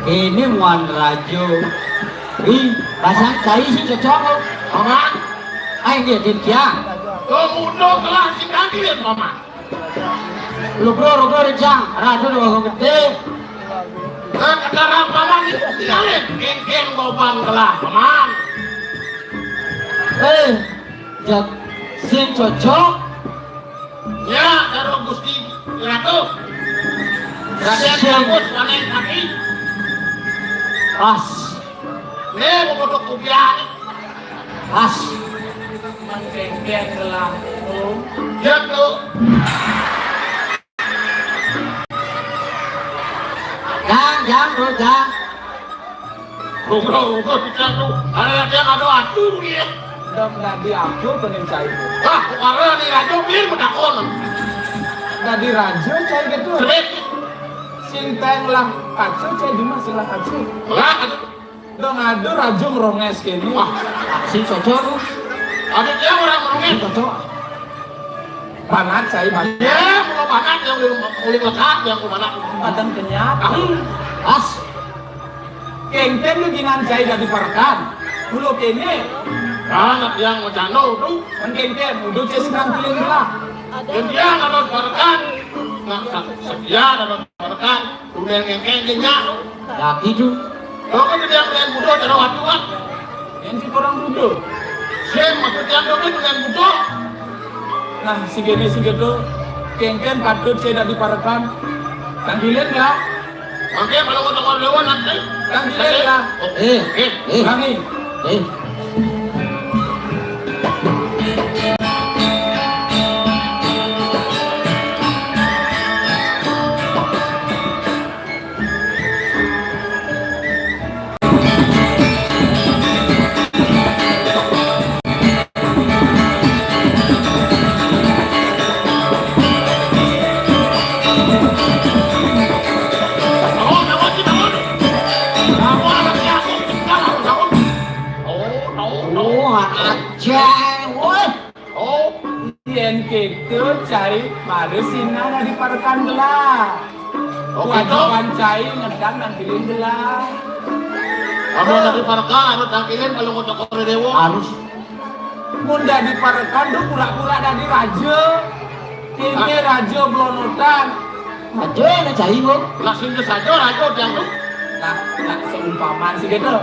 Speaker 8: Ini muan rajo. Ih, pasang cai sih cocok.
Speaker 2: Mama,
Speaker 8: Ayo dia dijang.
Speaker 2: kemudian kelas si kandidat Mama.
Speaker 8: Rugro dijang aradu dua agung gede.
Speaker 2: Kan ada rampalan itu tinggalin. Ken gobang kelas Mama.
Speaker 8: Jak sing cocok.
Speaker 2: Ya, karo Gusti Ratu. Raden Bagus panen kaki.
Speaker 8: Pas,
Speaker 2: Mau kodok kupiah.
Speaker 8: pas.
Speaker 7: Mengkengkeng gelang.
Speaker 2: Ya tuh.
Speaker 8: Jang, jang.
Speaker 2: Rugro bicara tuh. Ada yang ada atur dia.
Speaker 5: Dam nadi aku pengen cai.
Speaker 2: Wah, karena nih rajo bir menakon.
Speaker 5: Nadi rajo cai gitu.
Speaker 2: Seret.
Speaker 5: Sinteng lah kacu cai di mas lah kacu.
Speaker 2: Lah, aduh.
Speaker 5: Dong ada rajo ngeronges kini.
Speaker 2: Wah,
Speaker 8: Sing cocok.
Speaker 2: ada dia orang
Speaker 8: Sing
Speaker 2: ngomongin.
Speaker 8: cocok.
Speaker 5: Banget cai banget.
Speaker 2: Ya, kalau banget yang uling lekat yang kemana?
Speaker 5: Badan kenyat.
Speaker 8: Pas.
Speaker 5: Kengkeng lu ginan cai dari perkan. Dulu kene.
Speaker 2: Anak yang ngejano tuh.
Speaker 5: Kengkeng udah cai sedang pilih lah.
Speaker 2: Dan dia nggak harus perkan. Nggak setia harus perkan. Udah yang kengkengnya.
Speaker 8: Lagi tuh.
Speaker 2: Kalau kan dia yang budo cara waktu kan.
Speaker 5: Yang si orang duduk.
Speaker 2: Sen maksudnya dong itu yang budo.
Speaker 5: Nah, si gitu. Kengkeng patut cai dari perkan. Dan pilih lah.
Speaker 2: Makanya kalau mau tekan lewat nanti.
Speaker 5: Dan pilih lah. Ulangi. Yang gitu cai mari sina ada di parkan gelah. Kewajiban cai ngedang dan pilih gelah.
Speaker 2: Kamu dari parka harus tangkilin kalau mau cokor dewo.
Speaker 8: Harus.
Speaker 5: Munda di parkan tuh pula-pula dari raja. Kini raja blonotan.
Speaker 8: Aja na cai mo.
Speaker 2: Langsung ke saja rajo jangan.
Speaker 5: Nah, seumpamaan sih gitu.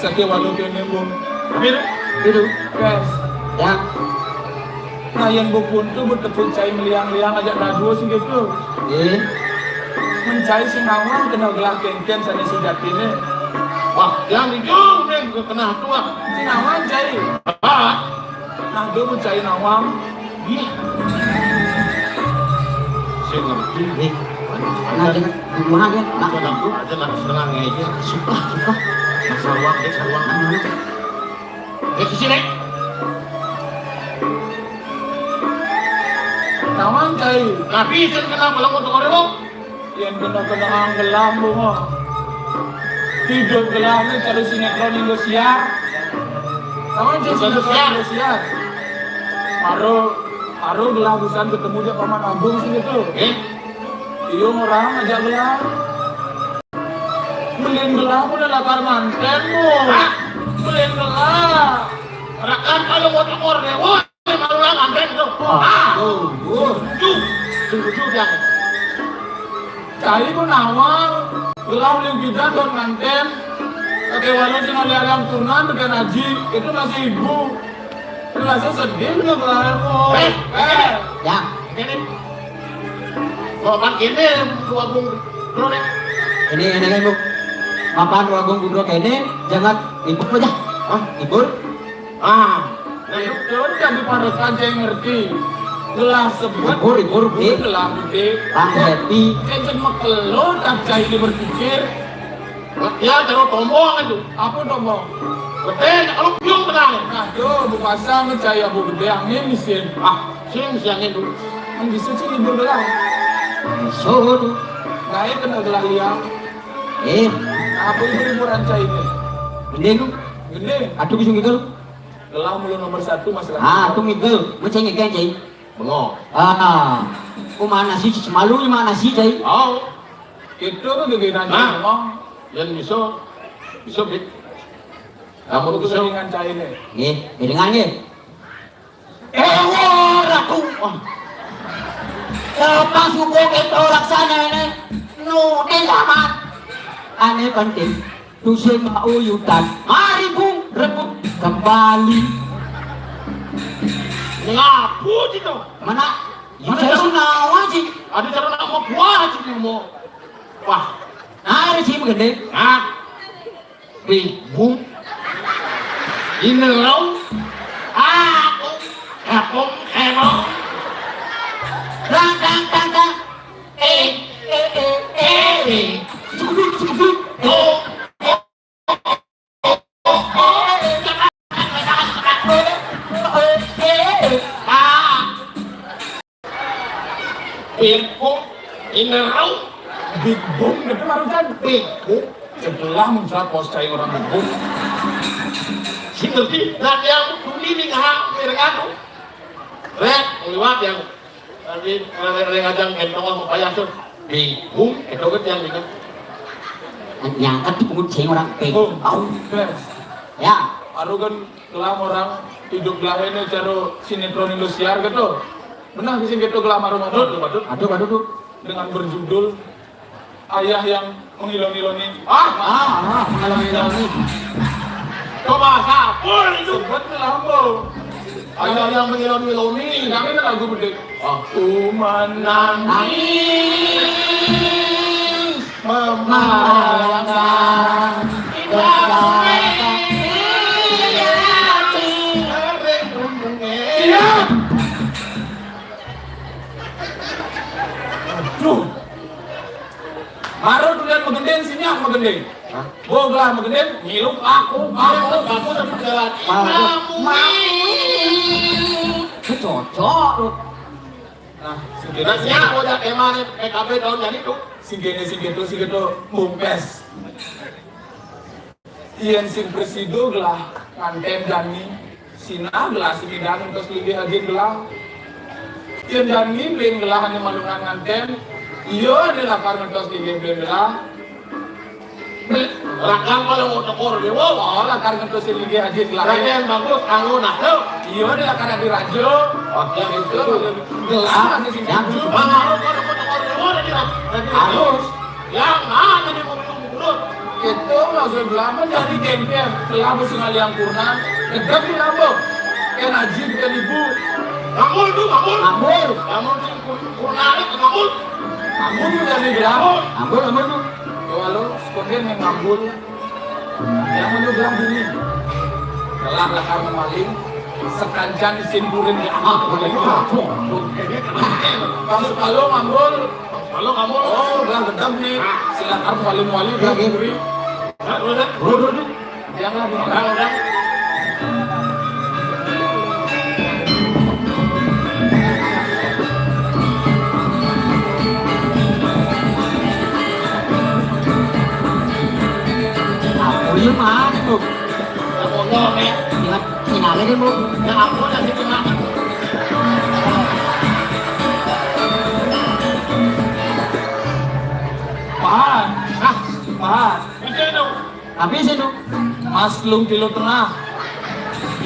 Speaker 5: Sakit walau kene bung.
Speaker 8: Itu.
Speaker 5: Guys,
Speaker 8: Yang
Speaker 5: nah yang bukun tuh bertepuk cai meliang-liang ajak radio sih gitu. Mencai si nawang kena gelah kengken sana sejati ini.
Speaker 2: Wah, yang hijau nih kena tua.
Speaker 5: Si nawang cai.
Speaker 2: Ah,
Speaker 5: Nah dia mencai nawang.
Speaker 2: iya. Saya ngerti.
Speaker 8: na dengan rumah dia. Nak
Speaker 2: Aku aja nak setengah aja.
Speaker 8: suka.
Speaker 2: Sarwang, sarwang. Ke sini.
Speaker 5: Nawang cai.
Speaker 2: Tapi sen kena kalau mau cokor dewo.
Speaker 5: Yang kena anggelam bunga. Tidur gelamnya cari sinetron Indonesia. Nawang cai sinetron Indonesia. Maru gelah busan ketemu dia paman Agung sih gitu. Iya orang ajak gelah. Beliin gelang udah lakar mantenmu.
Speaker 2: Hah?
Speaker 5: Beliin gelang.
Speaker 2: Rakan kalau mau tekor dewa, malu lah nganten tuh. Tuh jangan.
Speaker 5: Cai pun awal. Gelang yang kita don manten. Kedewanan sih ngali ayam tunan dengan Haji itu masih ibu. Rasa sedih nggak gelangmu?
Speaker 8: Ya,
Speaker 2: Ini. Kok kan ini dua bung bro deh.
Speaker 8: ini kan bu. Mapan wagung gudro kene jangan ibu aja. Ah, ibu.
Speaker 5: Nah, itu kan dipadatkan saya ngerti. Gelang sebut.
Speaker 8: Ibur, Bi.
Speaker 5: Gelang gede.
Speaker 8: Bang happy.
Speaker 5: Kecil makelo tak cai ini berpikir.
Speaker 2: Ya cara tombol kan tuh.
Speaker 5: Apa ngomong?
Speaker 2: Gede, kalau piung tenang.
Speaker 5: Nah, tuh bu pasang cai abu gede angin mesin.
Speaker 2: Sing siangin tuh.
Speaker 5: Kan bisa sih ibu gelang.
Speaker 8: So,
Speaker 5: Naik kena gelang liang. Apa ibu rancai ini?
Speaker 8: gede lu.
Speaker 5: Gede.
Speaker 8: Atuh bisa ngigel.
Speaker 5: Gelang mulu nomor 1 masalah.
Speaker 8: Atuh ngigel. Macam ngigel cai.
Speaker 2: Bengok.
Speaker 8: Kumana sih semalu mana sih cai?
Speaker 2: Oh,
Speaker 5: Itu kan gede nanti
Speaker 2: Nah.
Speaker 5: ngomong.
Speaker 2: yang bisa bit.
Speaker 5: Kamu
Speaker 2: Kamu
Speaker 5: tuh
Speaker 2: bisa.
Speaker 5: dengan cai ini.
Speaker 8: Dengan nge. Aku. Lepas subuh itu laksana ini. Nude zaman. Aneh penting. Tusen mauyutan. Mari bung rebut kembali.
Speaker 2: Ngapu itu.
Speaker 8: Mana? Saya sunawa sih.
Speaker 2: Ada cara nama buah sih mau. Wah,
Speaker 8: Ada sih begede.
Speaker 2: bingung. Ini lo. Aku, emang.
Speaker 8: Rang. Cukup.
Speaker 2: Oh, bingung. Ini lo.
Speaker 5: Big Boom itu baru kan.
Speaker 2: Bingung.
Speaker 5: Sebelah muncul pos cai orang Big Boom.
Speaker 2: Si ngerti. Dan yang ini nggak mereka. Rek, lewat yang tadi ngajang entong mau payah tuh. Bingung. Itu kan yang ini.
Speaker 8: Nyangkat pungut ceng orang peng.
Speaker 5: Oh, bes.
Speaker 8: Ya.
Speaker 5: Aru kan gelam orang hidup lahirnya cara sinetron Indosiar gitu. Benar sih gitu gelam aru ngomong.
Speaker 8: Aduh.
Speaker 5: Dengan berjudul Ayah yang mengiloni-iloni.
Speaker 8: Mengalami.
Speaker 2: Coba sapul itu.
Speaker 5: Sebut gelam bu.
Speaker 2: Ayah yang mengiloni-iloni.
Speaker 5: Kami kan lagu gede. Aku menangis
Speaker 8: Membayangkan
Speaker 5: Siap. Aduh. Baru tulian megenden sini aku megenden. Boga megenden ngiluk aku
Speaker 2: tapi jalan.
Speaker 8: cocok lu.
Speaker 5: Nah,
Speaker 2: Nasinya mau jadi emang PKB tahun jadi tuh.
Speaker 5: Sigeto mumpes. Iyan sin presido gelah ngantem dani sina gelah simidang terus lebih lagi gelah. Iyan dani beli gelah hanya malungan ngantem. Iya adalah karena terus lebih beli gelah.
Speaker 2: Rakam kalau mau tekor dia,
Speaker 5: Oh, lah karena terus lebih lagi gelah.
Speaker 2: Rakyat bagus, anggun nah tuh.
Speaker 5: Iya adalah karena dirajo.
Speaker 2: Yang itu
Speaker 5: Gelah hanya sin presido.
Speaker 2: kalau mau tekor dia,
Speaker 5: Harus.
Speaker 2: yang mana nih mau turun?
Speaker 5: Itu langsung belama jadi geng-geng Kelama sekali yang kurang Gedek di lambo Kan Haji bukan ibu
Speaker 2: Ngambul tuh, ngambul.
Speaker 8: Ambul.
Speaker 2: Ngambul sih, kurnarik, ngambul.
Speaker 5: Ngambul juga di belakang
Speaker 8: Ambul tuh.
Speaker 5: Coba lo, sekolah yang ngambul Yang menugang bumi Gelah lekar memaling Sekancan disimpurin di amat Masuk kalau ngambul
Speaker 2: Kalau ngambul,
Speaker 5: Oh, gelah gedek nih Silakan wali-wali gelah buri
Speaker 2: udah,
Speaker 5: Jangan
Speaker 2: udah.
Speaker 8: Aku iya mana tuh?
Speaker 2: Ngomong ya,
Speaker 8: Ingat sinale deh bu.
Speaker 2: yang aku nanti kena.
Speaker 5: Pahan Pahan
Speaker 8: Habis itu.
Speaker 7: Mas Lung kilo tengah.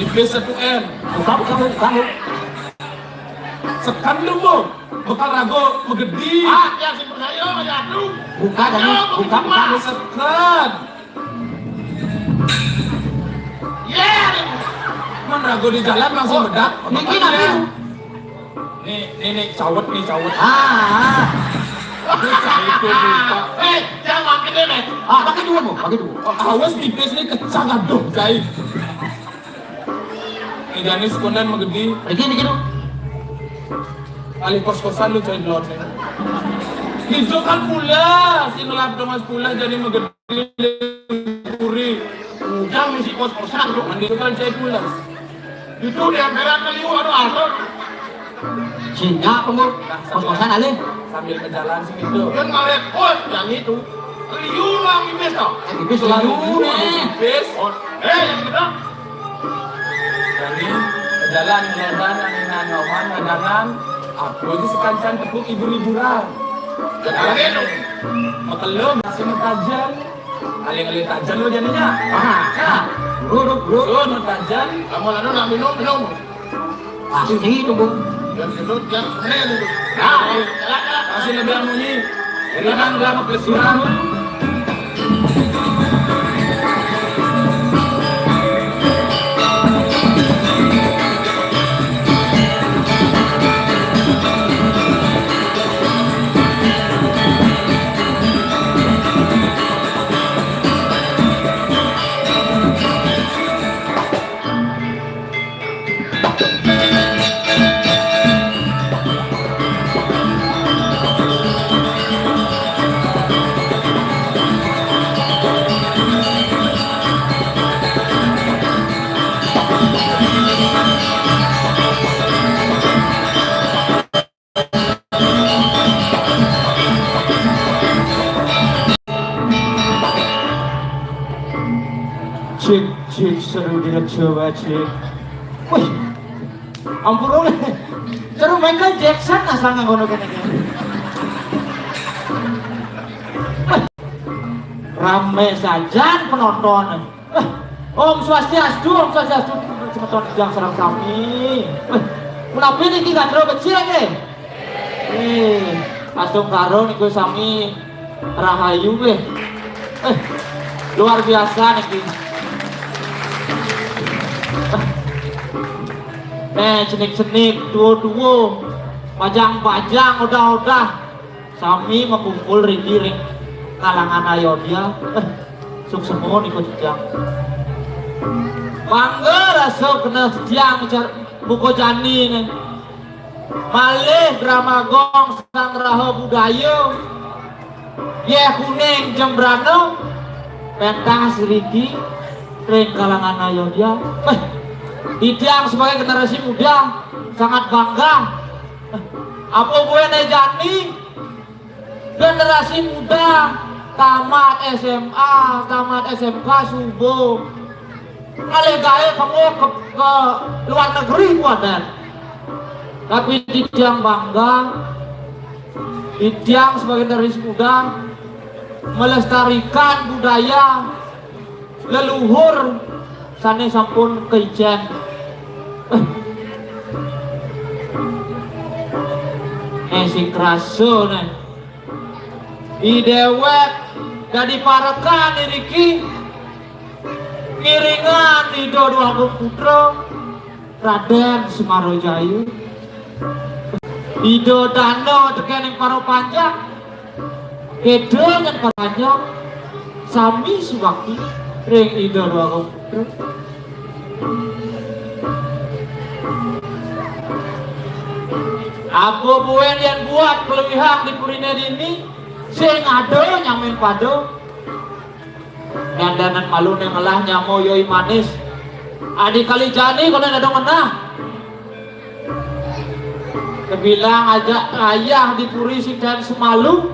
Speaker 7: Iblis 1M.
Speaker 8: Buka.
Speaker 7: Sekan lu mo. Bekal rago megedi.
Speaker 2: Ya si percaya ya tuh.
Speaker 8: Buka tadi. Buka.
Speaker 7: Sekan.
Speaker 2: Yeah.
Speaker 7: Man rago di jalan langsung bedak.
Speaker 8: Niki nabi itu.
Speaker 7: Nih cawet nih cawet. Itu buka.
Speaker 2: Jangan gede deh.
Speaker 8: Pakai dua mo.
Speaker 7: Awas iblis ini kecang aduh guys. Ini Janis konen megedi.
Speaker 8: Begini gitu.
Speaker 7: Kali kos-kosan lu coy blon. Hijau kan pula, si ngelap mas pula jadi megedi puri.
Speaker 2: Jangan mesti kos-kosan lu.
Speaker 7: Mandi kan coy pula.
Speaker 2: Itu dia merah kali aduh.
Speaker 8: Singa pengurus. Kos-kosan alih.
Speaker 7: Sambil berjalan sini tuh.
Speaker 2: Kan ngalet kos yang itu. Liu lah iblis toh.
Speaker 8: Iblis selalu nih.
Speaker 7: Bis.
Speaker 2: Yang kita.
Speaker 7: Jadi berjalan ngelodan anginan noman ngadangan. Aku aja sekancan tepuk ibu-iburan.
Speaker 2: Jangan itu.
Speaker 7: Makelo masih mentajan. Aling-aling tajan lo jadinya.
Speaker 8: Bro.
Speaker 7: Mentajan.
Speaker 2: Kamu lalu nak minum.
Speaker 8: Pasti tunggu.
Speaker 2: Yang itu yang keren itu.
Speaker 7: Masih lebih amunyi. Iriman gak kesuran.
Speaker 8: Cik seru di Jawa cik. Wih, ampun oleh. Seru Michael Jackson asal ngono kene. Rame saja penonton. Om Swastiastu, cepetan jang serang kami. Kenapa ini gak terlalu kecil ya? Astung karo niku sami rahayu weh. Luar biasa niki. Cenik-cenik, duo-duo, pajang-pajang, udah sami mengumpul ring kalangan Ayodhya. Sukses mohon ikut jang. Bangga rasa kena jang buko jani nih. Malih drama gong sang raha budaya. Ye kuning jembrano, pentas riki ring kalangan Ayodhya. Idang sebagai generasi muda sangat bangga. Apa gue Jani generasi muda tamat SMA, tamat SMK subuh kali-kali kamu ke luar negeri kuadan. Tapi Idang bangga, Idang sebagai generasi muda melestarikan budaya leluhur sane sampun keijen. Si kraso nih idewek jadi parekan iriki ngiringan di dua putra Raden Sumarojayu Ido Dano tekan yang paro panjang Kedo yang panjang sami suwakti ring Ido dua putra. Apa buen yang buat peluihan di purine dini sing ado nyamin pado ngandanan malu nengelah nyamo yoi manis adi kali jani kono ada menah kebilang ajak ayah di puri dan semalu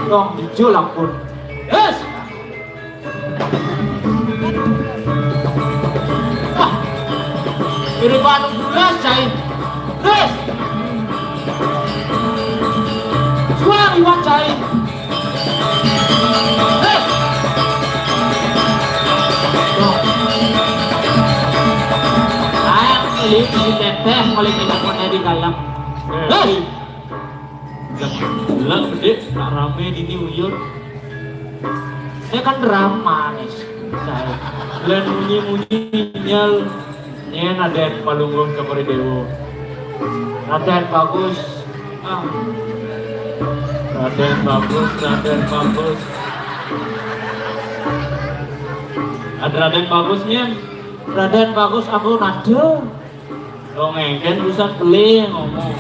Speaker 8: dong dijo lampun Iriban bulas cai. Suara iwan cai.
Speaker 7: beli isi teteh paling enak di dalam. Hei, lah gede, tak rame di New York. Saya kan drama nih, saya. Lain munyi nyel, nyen ada yang palunggung ke Dewo. Raden bagus, Raden bagus. Ada Raden bagusnya, Raden bagus aku nado. Lo ngengken busan beli ngomong.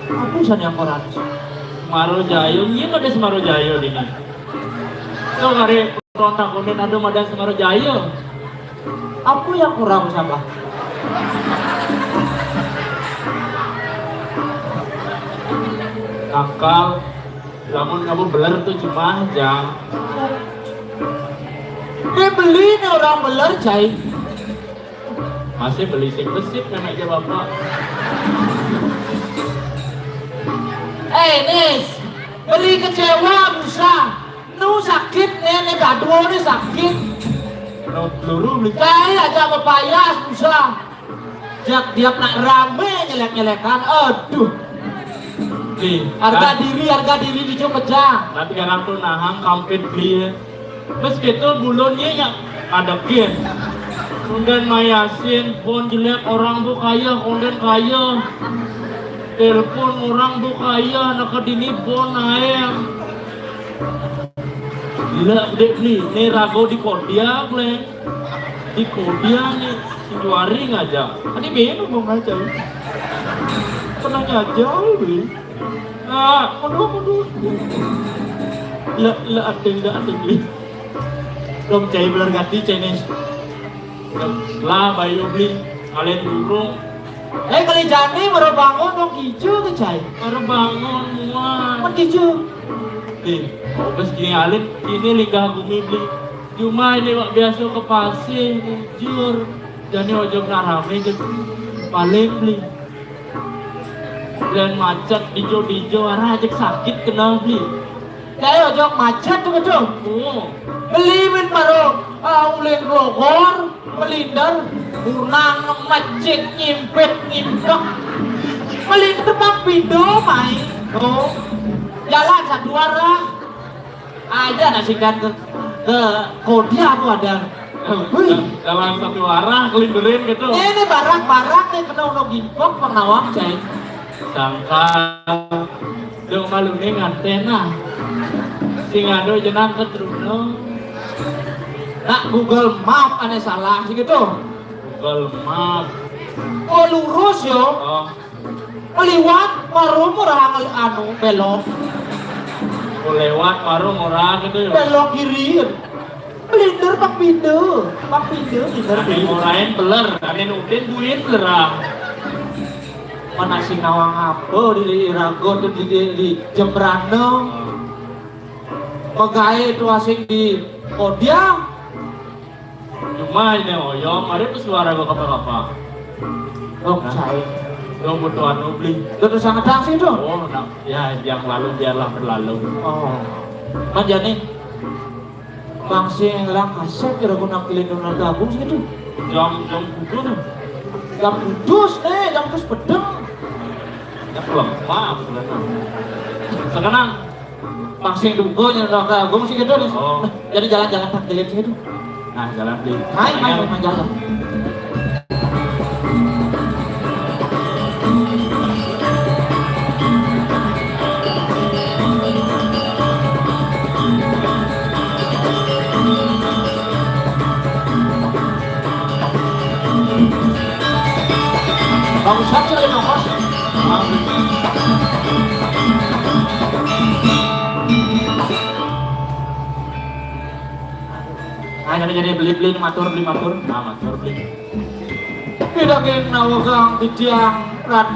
Speaker 7: Aku busan yang koran. Semaro Jayo, iya ada Semaro Jayo di sini. Tuh kari kontak kunin ada madan Semaro Jayo. Aku yang kurang sampah. Akal, namun kamu beler tuh cuma aja. Beli nih orang beler cai. Masih beli sing besip kan aja bapak. Nis, beli kecewa bisa. Nu sakit nih gaduh nih sakit. Nu peluru beli cai aja kepayas bisa. Jak dia nak rame nyelek-nyelekan, aduh. Harga diri dicoba pecah. Nanti kan tuh nahang kampit beli. Meski itu bulunnya yang ada gen. Kemudian mayasin, pun jelek orang bu kaya, kemudian kaya. Telepon orang bu kaya, nak dini pun naik. Gila gede beli, nih rago di Kodia ble. Di Kodia nih, Sinjuari ngajak. Ini minum mau ngajak. Pernah ngajak beli. Nah, mundur. Lah ada beli. Dong cai beler ganti Chinese. Lah bayu beli kalian durung. Kali jani baru bangun dong hijau ke cai. Baru bangun muat. Kan hijau. Bes gini alin ini liga bumi beli. Cuma ini wak biasa ke pasir jujur. Jadi ojo narame ke paling beli. Dan macet dijo arah aja sakit kena beli. Kayak ojo macet tuh betul. Beli min baru ulin rogor melindar unang macet nyimpet nyimpek beli ke depan pintu main jalan satu arah aja nasi kan ke Kodia aku ada jalan satu arah kelinderin gitu ini barak nih kena udah gimpok pernawak cai sangka dong malu nih ngantena singado jenang ketruno. Nak Google Map aneh salah sih gitu. Google Map. Oh lurus yo. Oh. Lewat warung murah anu belok. Oh lewat warung murah gitu ya. Belok kiri. Blinder pak pintu. Blinder. Ane lain beler, ane udin duit belerang. Mana sing nawang apa di Rago tuh di Jembrano. Pegawai itu asing di Kodia. Cuma ini oyong, ada tuh suara gua apa-apa. Oh, saya. Lo butuh anu beli. Terus sangat sih tuh. Oh, nah, ya yang lalu biarlah berlalu. Oh, mana nih? Bangsi yang hilang kaset kira guna pilih donor gabung gitu. Jam kudus nih. Jam kudus pedeng. Ya lemah sebenarnya. Sekarang Bangsi yang dugo yang donor gabung sih gitu nih. Oh. Jadi jalan-jalan tak dilihat gitu. Nah, jalan beli. Hai, jalan. Bagus saja ya, Mas. Jadi beli matur. Nah, matur beli. Tidak geng nawagang di tiang rat.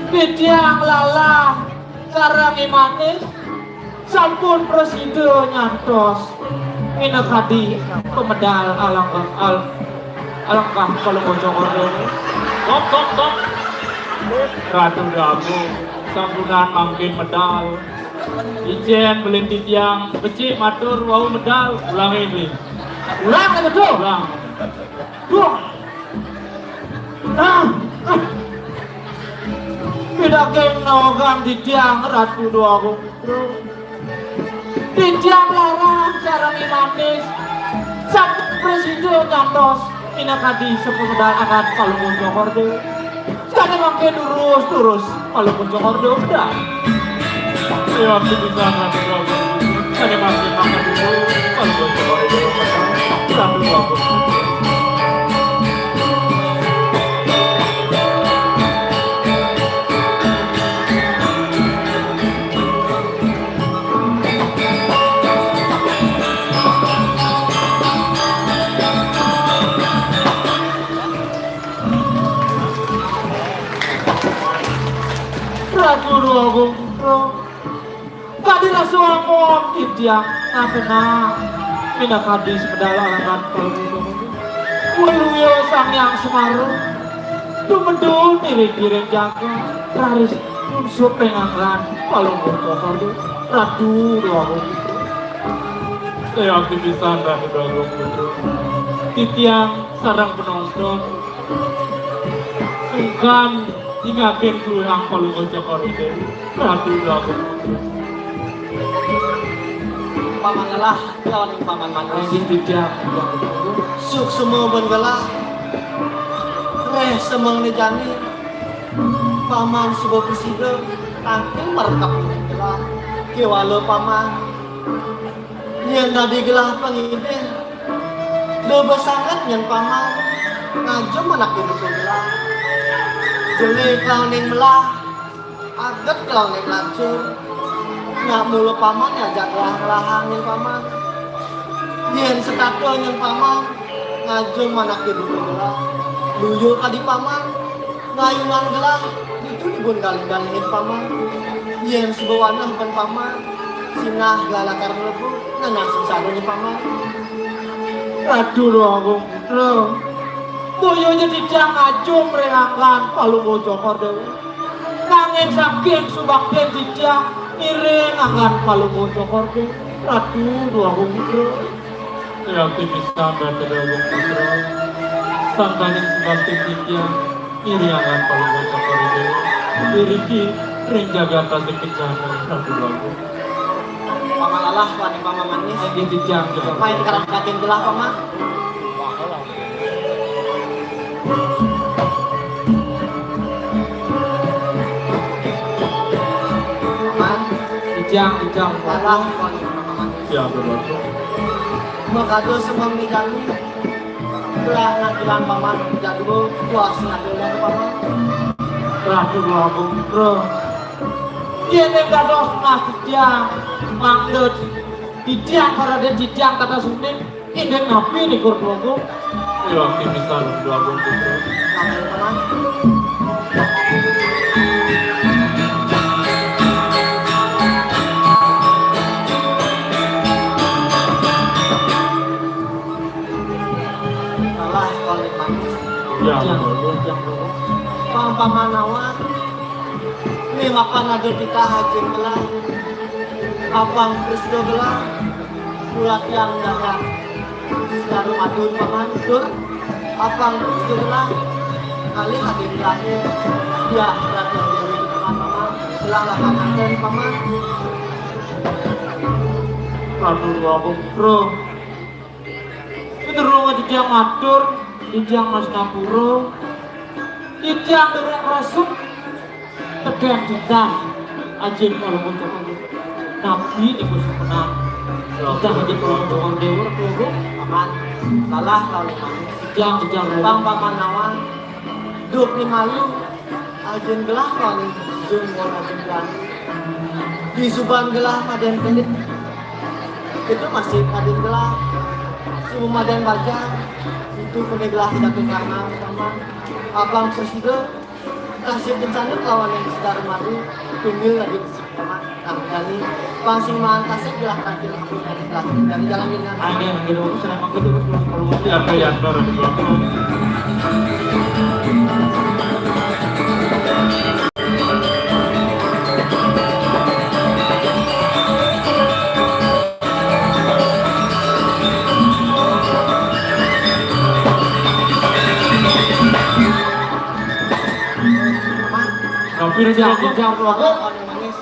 Speaker 7: Di tiang lala sarang manis. Sampun presiden nyantos. Ina kadi pemedal alangkah kalau bocor ini. Top. Ratu Dabu sambunan mangkin medal. Ijen belin tiang becik matur wau medal ulangi beli.
Speaker 5: Ulang lagi tuh.
Speaker 7: Ulang.
Speaker 5: Tuh. Nah. Tidak kenal di tiang ratu doa bro. Di tiang larang sarang manis. Satu presiden nyantos inakadi sepedal akan kalau muncul horde. Sekarang makin terus kalau muncul horde udah.
Speaker 7: Saya waktu di sana berdoa. Saya masih makan dulu. Kalau muncul horde. Ratu doa.
Speaker 5: Ratu doa bro. Tadi langsung ngomong dia kena inakadi sepedal akan kalau muncul. Waluyo sang yang semaru tumedul diri jaga raris unsur pengangan kalau berkotor ratu doa
Speaker 7: Saya waktu di sana berdoa. Di tiang sarang penonton. Bukan ingatin tulang kalau ngocok itu. Ratu doa.
Speaker 3: Paman lelah lawan paman manis.
Speaker 5: di tiang
Speaker 3: Suk semua bengelah. Reh semang nejani. Paman sebuah presiden. Angkin merekap bengelah. Kewala paman. Yang tadi gelah pengidin. Doba sangat yang paman. Ngajam anak itu gelah. Jeli klauning melah. Agat klauning lancur. Nggak mulu paman ngajak lah yang paman. Yen setato yang paman ngajeng anak itu gelah. Luyo kadi paman ngayungan gelah itu dibun galing-galingin paman. Yen sebawana bukan paman sinah galakar melebu nanang sengsaranya paman.
Speaker 5: Aduh doa bro. Boyonya di tiang ngajung merengangkan palu ngocok dewe. Nangin saking subakten di tiang miring angan palu ngocok dewe. Aduh doa bro.
Speaker 7: Saya waktu di sana berdoa. Sangkaning sebatin di tiang. Iriangan kalau ngocok itu. Diriki ring jaga kasih bencana. Ratu doa.
Speaker 3: Paman lelah wani paman manis.
Speaker 5: Di tiang juga.
Speaker 3: Main kerap katin gelah paman. Paman
Speaker 5: Di tiang
Speaker 3: lelah wani paman manis.
Speaker 7: Ya berdoa.
Speaker 3: Makado semang nijani. Belah ngakilan paman jadul puas ngakilan paman.
Speaker 5: Ratu doa bro. Kene gados mas di tiang mangdet di tiang karena dia di tiang kata sunin ini ngapi nih kurdogo.
Speaker 7: Saya waktu di sana berdoa.
Speaker 3: Ngakilan paman. Lelah wani manis.
Speaker 7: Ya
Speaker 5: Tiang
Speaker 7: berdoa.
Speaker 5: bro.
Speaker 3: Pampamanawan ini makan ada kita hajing gelah abang Krisdo gelah bulat yang dapat sekarang adun paman dur abang Krisdo gelah kali hadir gelahnya dia berat yang dewi paman gelah lakan ada paman.
Speaker 5: Ratu doa bro. Itu rumah di tiang matur di tiang mas napuro di tiang dereng resuk tegang kita anjing kalau muncul nabi di kursi menang kita hanya perempuan dewa bro.
Speaker 3: Paman lalah lalu manis
Speaker 5: Jang
Speaker 3: bang pamanawan duk ni malu ajun gelah kali jun ngon ajun gelah di suban gelah maden kelit itu masih maden gelah si maden bajang itu kene gelah tidak karena paman abang presiden kasih bencana lawan yang sedar madu tumil lagi kesip paman kali pasing man kasih gelah kaki aku dari gelah dari jalan ini
Speaker 5: Ini yang gitu, saya emang gitu kalau muncul
Speaker 7: Ya kayak berdoa. Tapi reja
Speaker 3: Jam keluarga paling manis.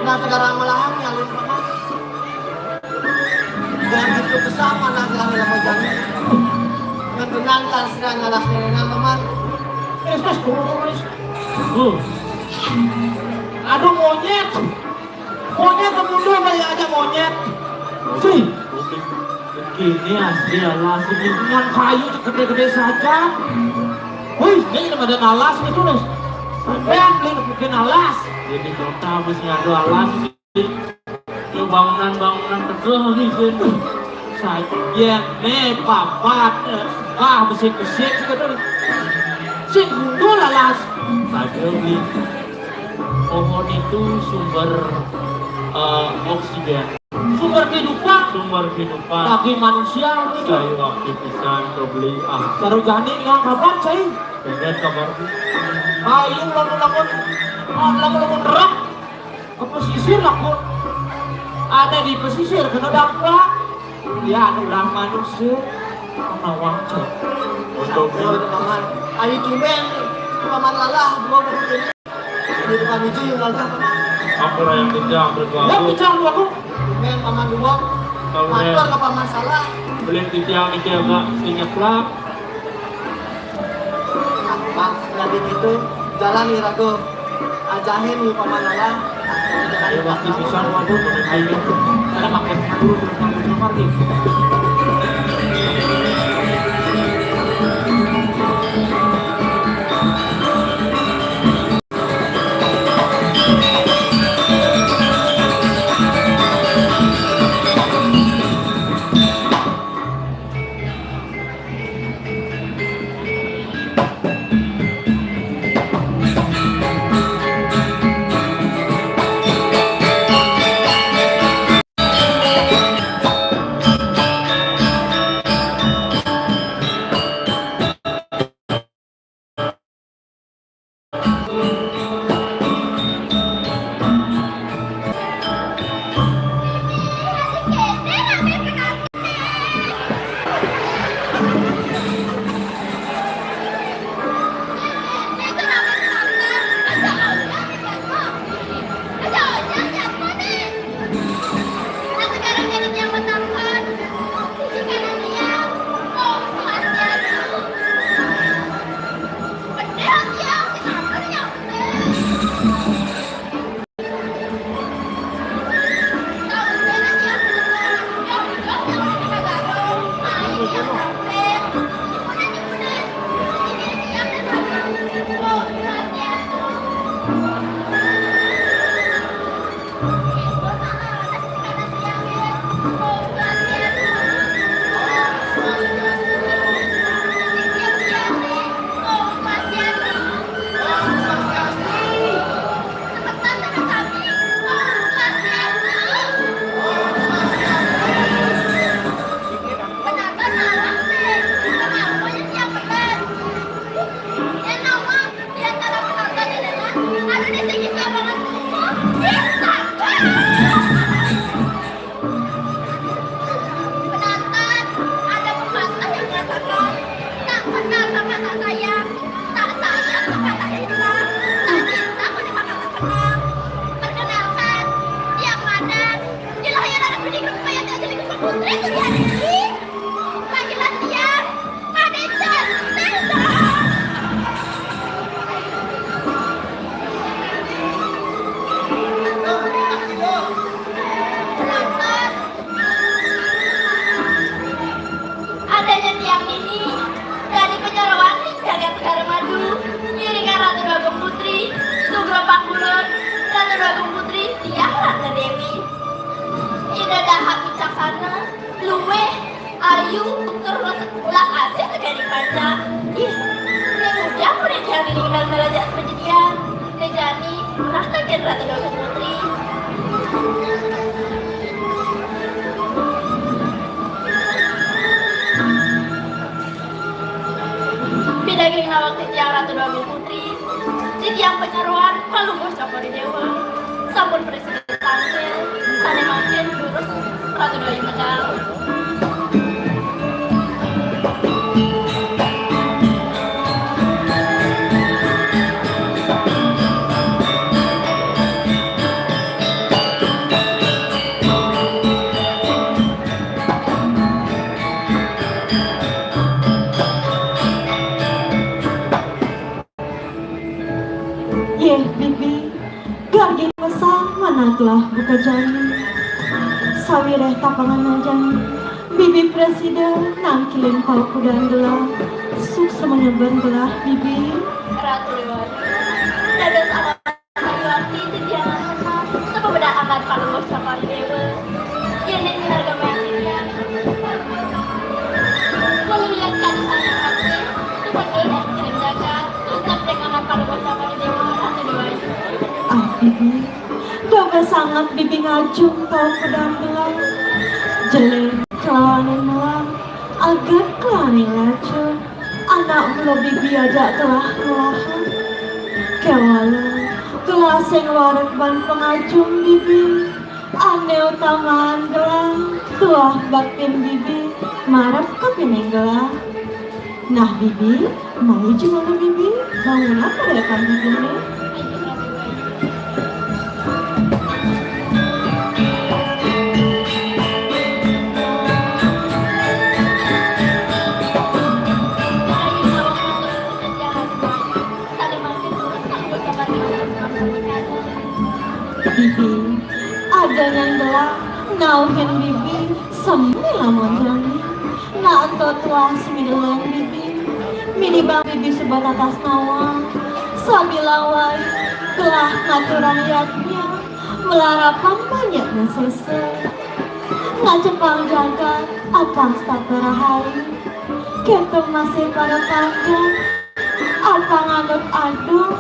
Speaker 3: Nah sekarang malahan ngalin paman. Dan itu bersama nak kelamin lama jani. Ngendenangkan sedang ngalas nenengan paman.
Speaker 5: Terus terus. Aduh monyet. Monyet mundur kayak aja monyet. Sih. Begini asli alas ini dengan kayu gede-gede saja. Wih, ini ada alas itu nih. Sampai bikin alas. Jadi kota mesti ada alas sih. Yang bangunan tegel nih sini. Saya nih papat. Besi-besi gitu. Sing mundur alas. Saya beli. Pohon itu sumber oksigen. Sumber kehidupan bagi manusia. Saya waktu pisan beli baru jani yang kabar saya pengen kabar ayo lamun rak ke pesisir lamun ada di pesisir kena dampak ya udah manusia kena wajah untuk
Speaker 3: paman. Ayo tumben paman lalah dua begini. Di depan itu yang lalah paman.
Speaker 7: aku yang bijak
Speaker 5: ya
Speaker 7: bergabung
Speaker 5: bicara aku
Speaker 3: Tumben paman dua. Matur ke paman salah.
Speaker 7: beli tiang ini agak ingat lah
Speaker 3: Mas, jadi gitu jalan nih ragu. Ajahin nih paman lalah.
Speaker 7: saya waktu bisa waduh ayo saya makan dulu terus ngomong party.
Speaker 4: Bidaging nawag ti tiyang Ratu Dagong Putri, ti tiyang penyeruan palungos sa Dewa, sampun presiden tangsel, sana mangkin jurus Ratu Dagong Medal. Ye bibi, gagi masa managlah buka jani. Sawireh tapangan jani, bibi presiden nangkilin kau kudang gelah, suk semuanya bergelah bibi.
Speaker 6: Ratu Dewa, dados amat sangyuanti titianan menang, sama beda amat palungos cokor dewa. Yang ini harga mesian. Kalau lihat kadis anak hati, tuhan enak kirim jaga, terus sampai amat palungos cokor dewa, Ratu Dewa.
Speaker 4: Ah bibi, doga sangat bibi ngajung kau kudang gelah. Jelek kelawanan melang, agar kelani lacur. Anak mula bibi ajak telah kelahan. Kewala, telah sing waret ban pengajung bibi. Ane utamaan gelang, tuah batin bibi, marap kepining gelang. Nah bibi, mau cuma bibi, bangun apa rekan bibi nih? Bibi, ada yang gelang, nauhin bibi, sembilan monjani. Na ento telah sembilan bibi, mini bang bibi sebat atas nawa. Sabilawai, telah ngaturan yatnya, melarapan banyaknya selesai. Ngacepang jaga, apang staka rahai. Ketung masih pada panjang, apang anggap adung.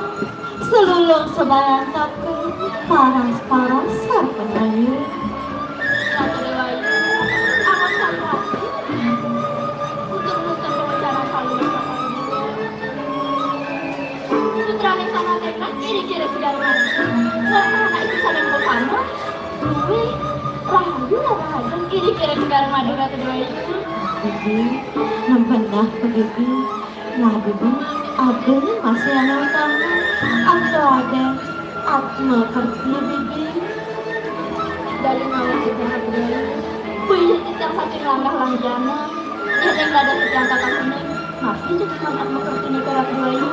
Speaker 4: Selulung sebayan takut, paras-paras sarpenayu.
Speaker 6: Ratu Dewa, amat sangat hati untuk meneruskan pembicaraan palungos cokor dewa. Putrane sangat enak, kiri-kiri segala macam. Anak itu saling berpana, duwe, rahayu lah rahayu, kiri-kiri segala madu Ratu Dewa itu.
Speaker 4: Bibi, nampanah ke bibi. Nah bibi, adanya masih anak utama. Atau ada atma kerti bibi.
Speaker 6: Dari malam itu Ratu Dewa, puisi yang saking langkah-langjana, yang gak ada setiap kata sini, masih juga semangat mengerti nih ke Ratu Dewa.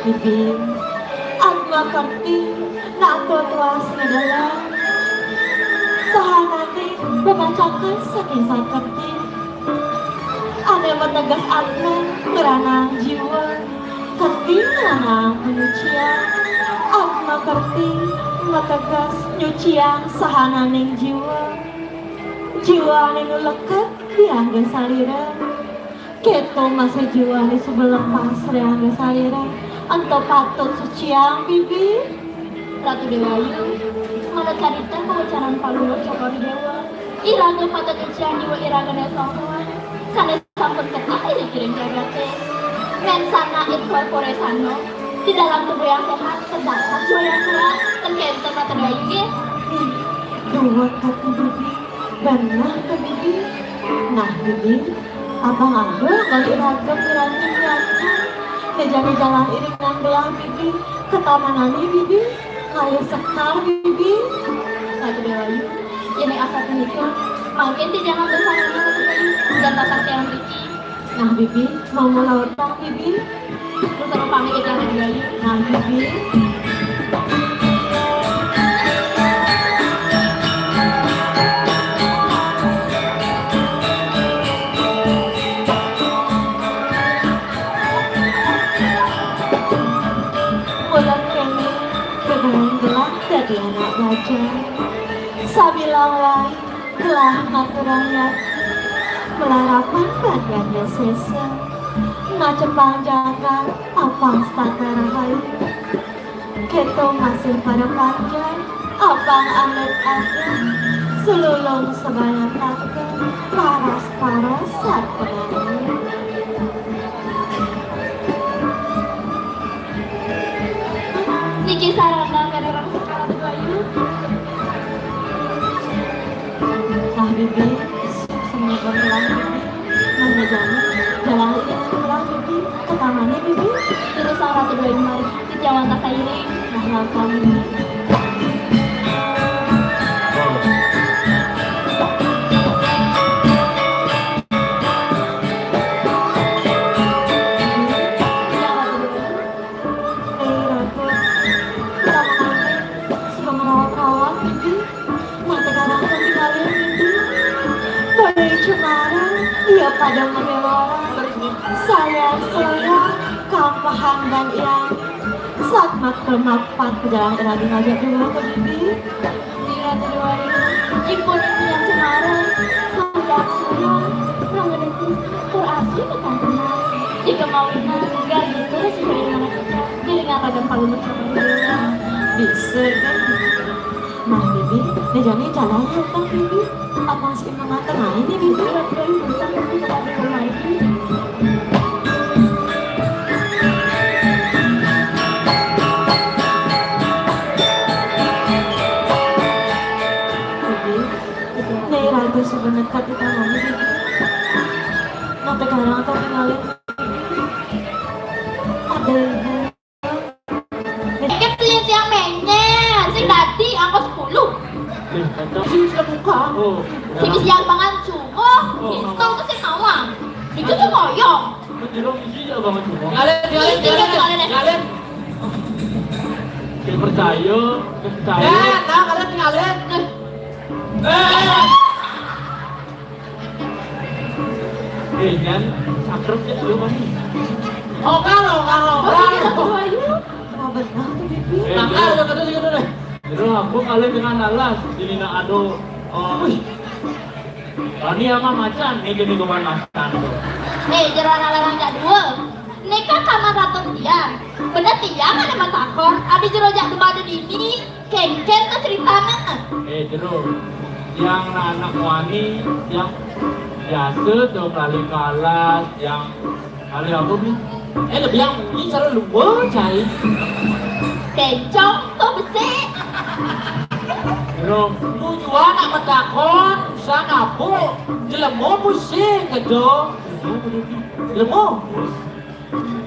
Speaker 4: Bibi, atma kerti. Nak tua-tua adalah sahanati membacakan saking sakerti. Ada menegas atma meranang jiwa. Kerti meranang penyucian. Atma kerti metegas nyucian sahananing jiwa. Jiwa ning leket diangge salira. Keto masih jiwa di sebelah pas reangge salira. Ento patut suciang bibi.
Speaker 6: Ratu Dewayu, mana carita pembicaraan palungos cokor dewa. Irangga patut ucian jiwa irangga nesongsoan. Sana sampun ketah ini kirim jagate. Mensana incorpore sano. Di dalam tubuh yang sehat terdapat jiwa yang kuat. Terkenter Ratu Dewayu.
Speaker 4: Dua kaki bibi, benar ke bibi. Nah bibi, abang ada kali ragam piranti piranti. Menjadi jalan iringan belah bibi, ke taman ini bibi, kayu sekar bibi.
Speaker 6: Ratu Dewayu, ini asal menikah. Makin di jangan bersama Ratu Dewayu dan pasang tiang suci.
Speaker 4: Nah bibi, mau melaut bang bibi.
Speaker 6: Terus aku pamit ke Ratu Dewayu.
Speaker 4: Nah bibi, bulan kene kegelang gelah jadi anak raja. Sabilang lain telah ngaturan yati, melarapan bagiannya sesa. Ngacepang jaga apang staka rahayu. Keto masih pada panjang, apang anet ada. Selulung sebanyak taka, paras-paras saat penangannya.
Speaker 6: Niki sarana dari orang Ratu Dewayu.
Speaker 4: Nah bibi, semua bergelang bibi. Nanya jalan ini bergelang bibi. Ke tamannya bibi.
Speaker 6: Terus sang Ratu Dewayu mari di jalan tasairing.
Speaker 4: Nah langkah bibi. Raja Mewara, saya Kang Pahang dan Yang saat maklum-maklum perjalanan Raja Raja dulu ke bibi. Iya kedua ibu yang cemara, saya Surya, Rangadetis, Kurasi ketantenan, jika mau gak gitu sih dari mana kita, jadi nggak pada paling bercanda bisa kan? Nah bibi, mejanya jalan ya kan bibi, apa sih mengatakan nah ini bibi dari bisa bibi tidak ada lagi. Nih ragu sebenarnya kata tangannya bibi, nanti kadang atau tinggalin ada ibu.
Speaker 6: Kecil yang mainnya, sing tadi angka 10.
Speaker 5: Sini sudah buka. Oh.
Speaker 6: Sing siang banget cuko, itu tuh sing awang. Itu tuh ngoyong.
Speaker 5: Jeruk isi ya banget semua.
Speaker 2: Ngalen.
Speaker 5: Dia percaya.
Speaker 3: Nah kalian tinggalin.
Speaker 5: Kan sakrep ya lu mami.
Speaker 3: Oh kalau.
Speaker 4: Oh benar tuh bibi.
Speaker 3: Nah kado deh.
Speaker 5: Jeruk aku kali dengan alas. Jadi nak ado. Tani ama macan nih gini kuman macan.
Speaker 6: Jalan larang jadwal. Neka kamar ratu tiang. Bener tiang ada matakon. Ada jero jadwal ada ini. Kengken tuh ceritanya.
Speaker 5: Jeruk. Yang anak wani yang biasa tuh kali kalas yang kali apa bi?
Speaker 3: Lebih yang ini cara lupa cai.
Speaker 6: Kencong tuh besi.
Speaker 5: Jeruk.
Speaker 3: Tujuan nak metakon, usah ngapuk, jelemo pusing kedo. Jelemo.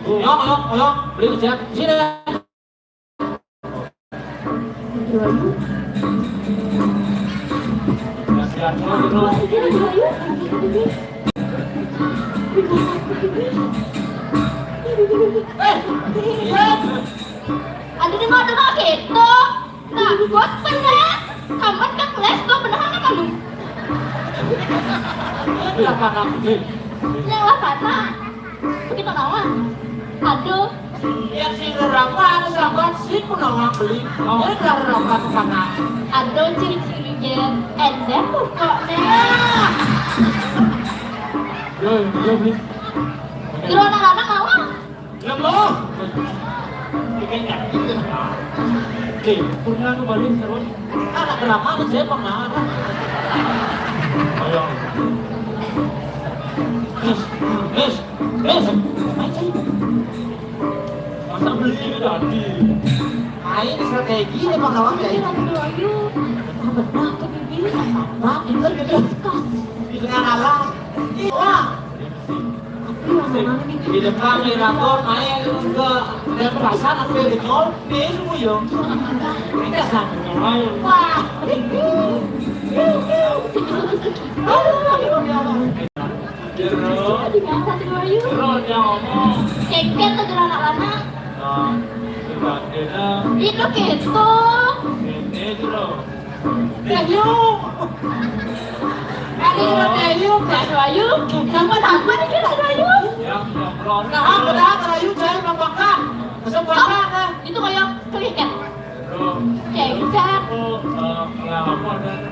Speaker 3: Oyong, beli ujak, sini.
Speaker 5: Kasihan lo jeruk.
Speaker 6: Ada dengar gitu. Nah, buat bener. Kapan kan kelas tuh bener kan kamu?
Speaker 3: Berapa nanti?
Speaker 6: Yang lah kata. Kita lawan. Aduh.
Speaker 3: Yang si rama sahabat sih pun orang beli. Ini dari rama ke sana.
Speaker 6: Aduh ciri-cirinya. Endek pokoknya.
Speaker 5: Yo beli.
Speaker 6: Kira anak-anak lawan.
Speaker 3: Jelemo.
Speaker 5: Bikin kaki. Pernah aku balik seru.
Speaker 3: Anak rama ini saya pernah.
Speaker 5: Ayo.
Speaker 3: Miss.
Speaker 5: Masa beli ini tadi?
Speaker 3: Nah ini strategi ini Bang Nawang ya.
Speaker 4: Benar tuh bibi.
Speaker 3: Nah, pinter gitu. Dengan alam. Wah. Di depan mirator main ke dan perasaan aku di nol. Dia semua yo. Kita sama. Wah.
Speaker 5: Jeruk.
Speaker 6: Biasa dua yuk.
Speaker 5: Jeruk yang ngomong.
Speaker 6: Keket tuh jalan anak-anak.
Speaker 5: Nah, sebagainya.
Speaker 6: Itu gitu.
Speaker 5: Ini jeruk.
Speaker 3: Yuk.
Speaker 6: Yuk, dua yuk. Kamu apa nih kita dua yuk?
Speaker 5: Yang ron.
Speaker 3: Nah, padahal terayu saya Bang Bakar. Kesempatan nah.
Speaker 6: Itu kayak keket.
Speaker 5: Jeruk.
Speaker 6: Keket.
Speaker 5: Apa dan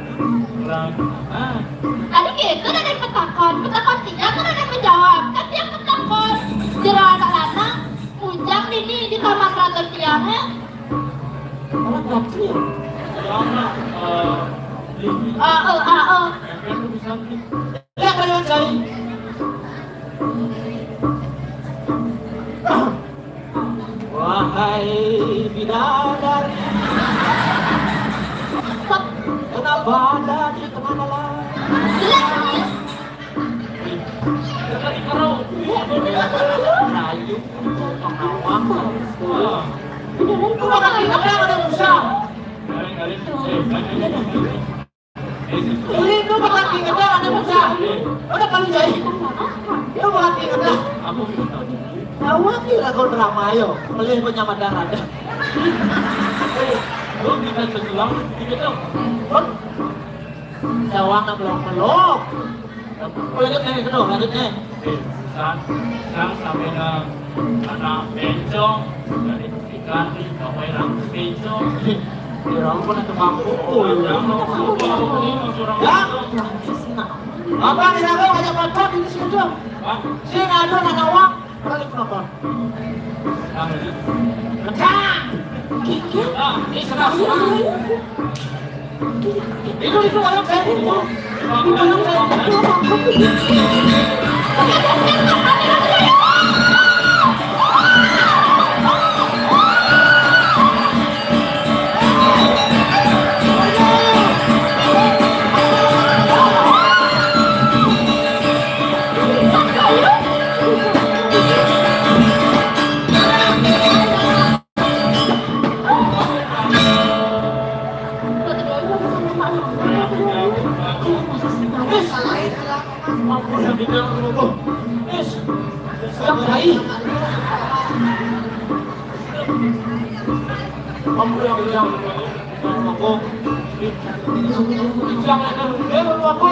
Speaker 6: Ada gitu ada yang petakon tiang kan ada yang menjawab. Kan tiang petakon. Jero anak-anak ujang di kamar ratu tiangnya.
Speaker 3: Orang berarti ya.
Speaker 5: Jangan. Ini. Kan lu bisa beli.
Speaker 3: Lihat kalian cari. Wahai bidadari, kenapa ada di tengah malam?
Speaker 5: Jangan dikerau.
Speaker 3: Rayu, pengawang,
Speaker 5: Wah.
Speaker 3: lu makan tinggalnya ada musang. Ini lu makan tinggalnya ada musang. Udah paling jahit. Lu makan tinggalnya. Awak kira kau drama yo, melih penyaman darat.
Speaker 5: Lu bisa segelang gitu.
Speaker 3: Jawang belum.
Speaker 7: lanjutnya kedua lanjutnya kan sampai ke anak bencong dari ikan sampai anak bencong orang pun itu mampu
Speaker 3: Ya. Apa nih naga ngajak nonton ini semuanya? Si ngadu nanya uang, balik nonton. Kencang.
Speaker 7: ini serah
Speaker 3: Itu ayo saya. Itu ayo saya.
Speaker 7: Siap bayi. Kamu yang bilang aku jangan dulu aku.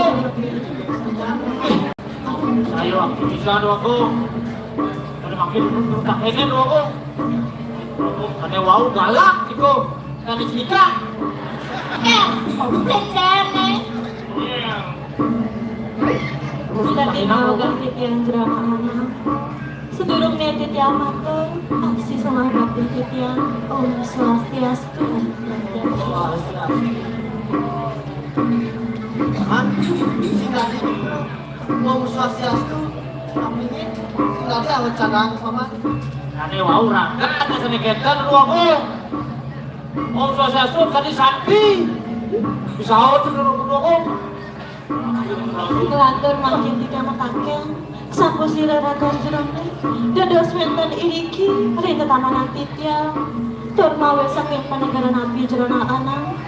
Speaker 7: Ayo aku bisa dulu aku. Ada makin tak pengen dulu aku. Ada wow galak itu. Nanti nikah.
Speaker 4: Sudah tinggal ganti tiang drama anak. Sedurung netit yang mateng, aksi semangat netit yang Om Swastiastu.
Speaker 3: Man, si Nadi mau Swastiastu, aminin si Nadi awet cagang paman.
Speaker 7: Ada wow raga, ada seniketan dulu aku. Om Swastiastu tadi sakti. Bisa awet dulu aku.
Speaker 4: Ngelantur makin tiga mataken, sapu sirarakan jerone, dados wenten iriki, rita tamanan titya, tur mawe saking panegara nabi jerona anak.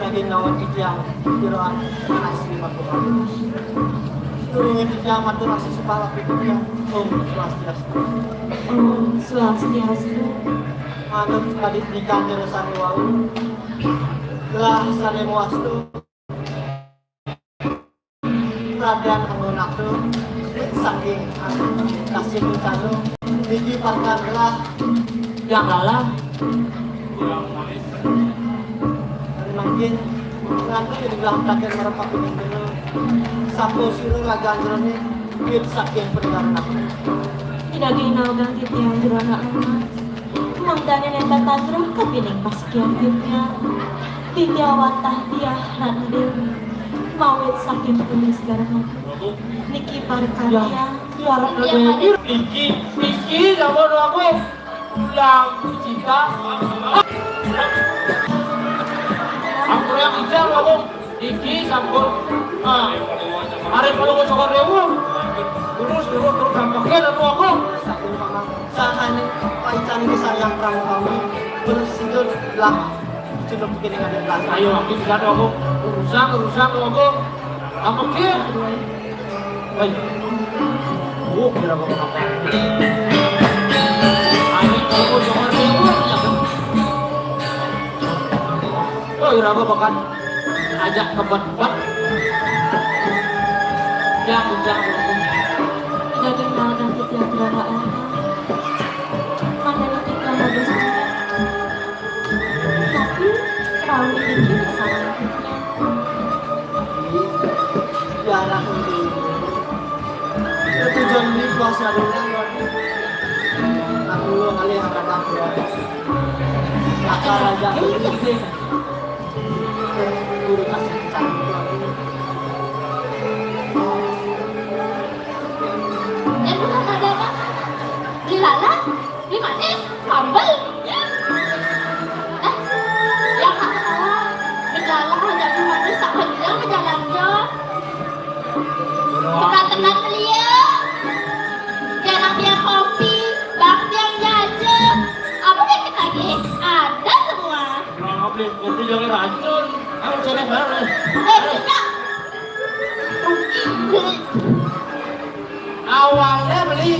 Speaker 3: Lagi nawan titiang, jeroan asli matur. Turunnya titiang matur asli sepala pitutnya, Om Swastiastu.
Speaker 4: Om Swastiastu.
Speaker 3: Manut sekali nikah jerosan wau, gelah sane muastu. Raden anggonaktu saking kasih bencana niki parkan gelah
Speaker 7: Yang lalah.
Speaker 3: mungkin nanti jadi gelah takir merepak ini dulu sapu siru laga anjrone biar saking pendengaran aku
Speaker 4: Tidak ginau ganti tiang jerona anak. Mangdane neta tandro kapining pas kian fitnya. Titya watah dia nan dewi. Mawit sakit tulis garang Niki Parkarya
Speaker 7: Juara Niki sama aku yang cinta. Aku yang hijau aku Niki sampun. Hari kalau mau cokor dewu terus dampaknya dan aku.
Speaker 3: saking paman sahane paican ini sayang pramu kami bersidut lah cukup bikin dengan dia
Speaker 7: Ayo aku bisa aku urusan aku. Aku kira. Hei. Kira aku kenapa? Ini kalau cokor dewu. Oh, Iraga bahkan ajak ke tempat jangan
Speaker 4: Tidak ginau ganti tiang jerona anak. Mandane tinggal bagus tapi perahu ini kesalahan fitnya.
Speaker 3: diarah ini tujuan ini puasa dulu aku lu kali yang kata aku akar aja guru kasih cantik
Speaker 6: Dan bukan ada apa? Dilalat, dimanis, sambal. Yang tak tahu, dilalat hanya dimanis tak panjang jalannya. Tekan-tekan beliau. Jangan biar kopi, bakti yang jajan. Apa yang kita lagi? Ada semua.
Speaker 7: Kalau beli kopi jangan racun. Aku cari barang.
Speaker 6: Sudah.
Speaker 7: Awalnya beli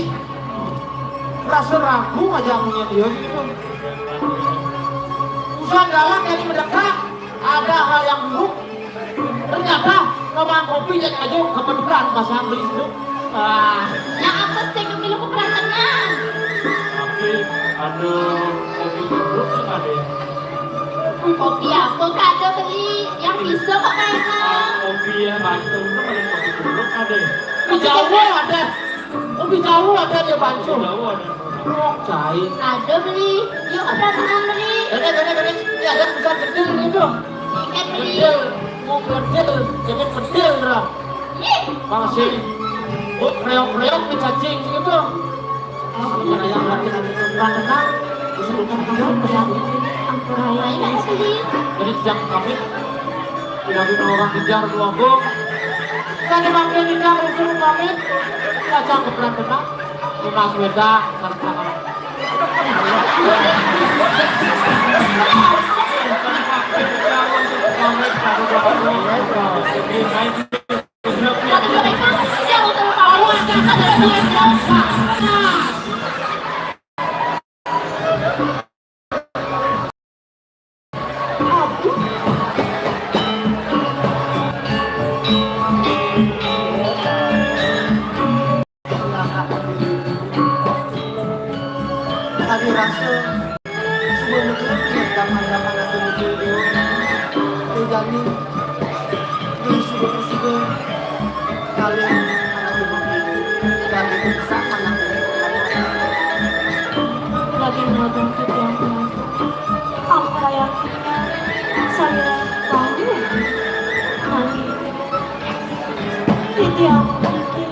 Speaker 7: rasa ragu aja punya dia gitu. Usaha galak yang mendekat ada hal yang buruk. Ternyata
Speaker 5: ngomong kopi ya aja kebetulan pasang beli itu.
Speaker 4: Yang apa sih kemilu keberantanan?
Speaker 7: Tapi ada kopi dulu ada.
Speaker 4: Kopi apa kado beli? Yang bisa kok enak.
Speaker 7: Kopi yang Bantul itu paling kopi dulu ada.
Speaker 5: Di Jawa ada. Oh di Jawa ada dia bantu.
Speaker 7: Jawa ada.
Speaker 5: Cai.
Speaker 4: Ada beli. Yuk keberantanan beli.
Speaker 5: Gede. Ini ada besar kecil itu.
Speaker 4: Ikan beli.
Speaker 5: Kecil. Mau kecil. Jadi kecil dah.
Speaker 4: Ih,
Speaker 5: Masih. Oh reok di cacing gitu. Yang hati tenang. Disebutkan kamu yang
Speaker 4: lain aku beli.
Speaker 5: jadi sejak kami tidak ada orang kejar dua gong. Kan dipakai nikah disuruh pamit. Kacang keberan tenang. Mas Weda serta
Speaker 4: Tapi mereka jauh dari kamu. Ada dua jauh.
Speaker 3: Tadi rasa semua negeri yang zaman-zaman aku betul dia. Jadi dari sudah presiden kalian anak ibu dan itu bisa anak
Speaker 6: lagi menonton yang apa yang saya tahu kali ini yang mungkin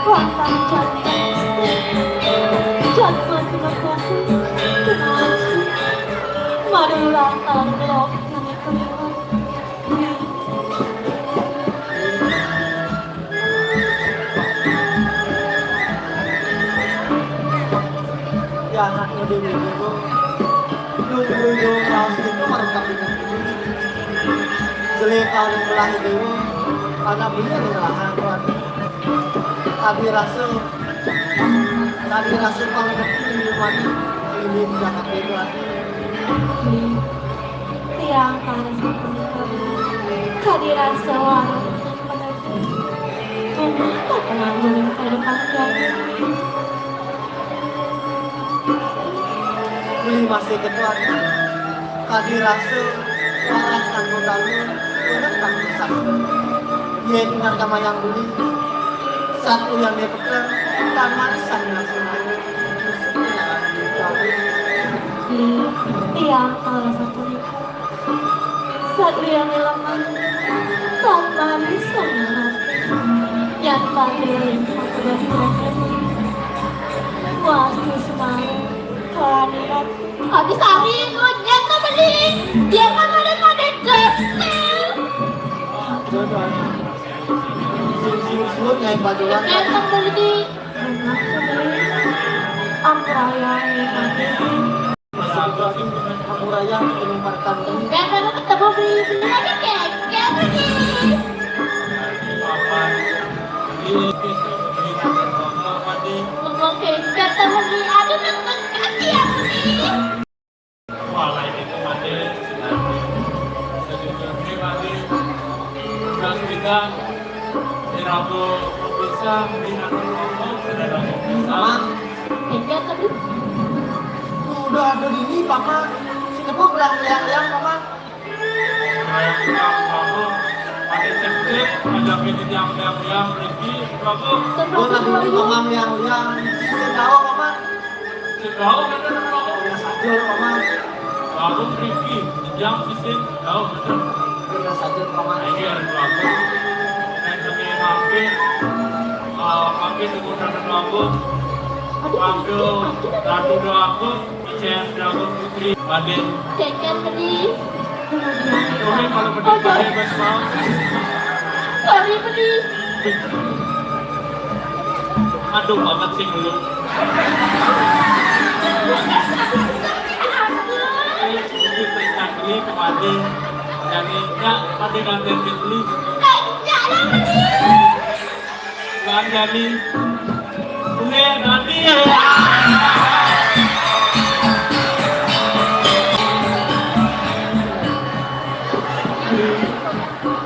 Speaker 6: kuantan jangan melakukan kenal marilah tangglok yang kelihatan
Speaker 3: ya anaknya dewi itu dulu harus itu mereka punya jelek kalau melahir dewi anak punya kelahan tuan tapi rasa kalau ini mati ini jangan beda lagi
Speaker 6: tiang kali kehadiran seorang tak pernah boleh ke depan kami
Speaker 3: beli masih ketuan tadi rasa waras anggotamu benar tak bisa dia dengan sama yang beli satu yang dia pegang taman sana sendiri
Speaker 6: tiang kali satu satu yang lemah tanpa bisa yang paling sudah terjadi waktu semalam kehadiran
Speaker 4: Hati sari ngonyet tak beli. Dia kan ada pada kecil.
Speaker 3: Sing yang bajuan
Speaker 4: Datang beli.
Speaker 6: Amraya yang
Speaker 3: aku raya menempatkan ini
Speaker 4: Datang ketemu beli lagi kek beli. Ngomong kek beli. Aduh nonton kaki yang beli.
Speaker 7: Walai itu mati sejujurnya mati beras kita dirabu bisa binatang ngomong sedang
Speaker 3: Paman
Speaker 4: Kek tadi.
Speaker 3: udah ada di sini paman sini pun yang paman
Speaker 7: kayak kita kamu pakai cek ada pintu yang pergi kamu
Speaker 3: gua lagi di paman yang sini tahu paman
Speaker 7: sejauh ada kamu
Speaker 3: yang sajur paman
Speaker 7: kamu pergi yang sisi jauh betul
Speaker 3: yang sajur paman
Speaker 7: ini ada kamu dan kami mampir mampir di kota kamu ambil ratu doaku Ijen Dago Putri Baden
Speaker 4: Kek beli.
Speaker 7: Oke kalau berdua bebas mau
Speaker 4: Sorry beli.
Speaker 7: aduh banget sih dulu ini perintah beli kemadi jadi enggak pada ngantin beli kan jadi beli nanti ya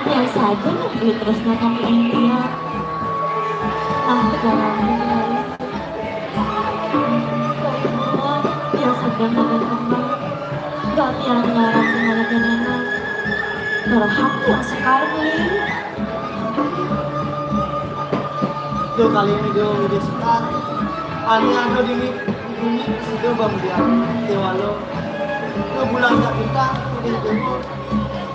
Speaker 6: biasa aja nih
Speaker 4: duit tresna kami India. Ah, tegaramu hari. Yang sedang ada kembang. Gak tiang ngarang kemana nenek. Berhak yang sekali.
Speaker 3: Do kali ini do udah sekar. Ani ando di bumi sido bang dia. Tewalo. Do bulan tak kita udah demo.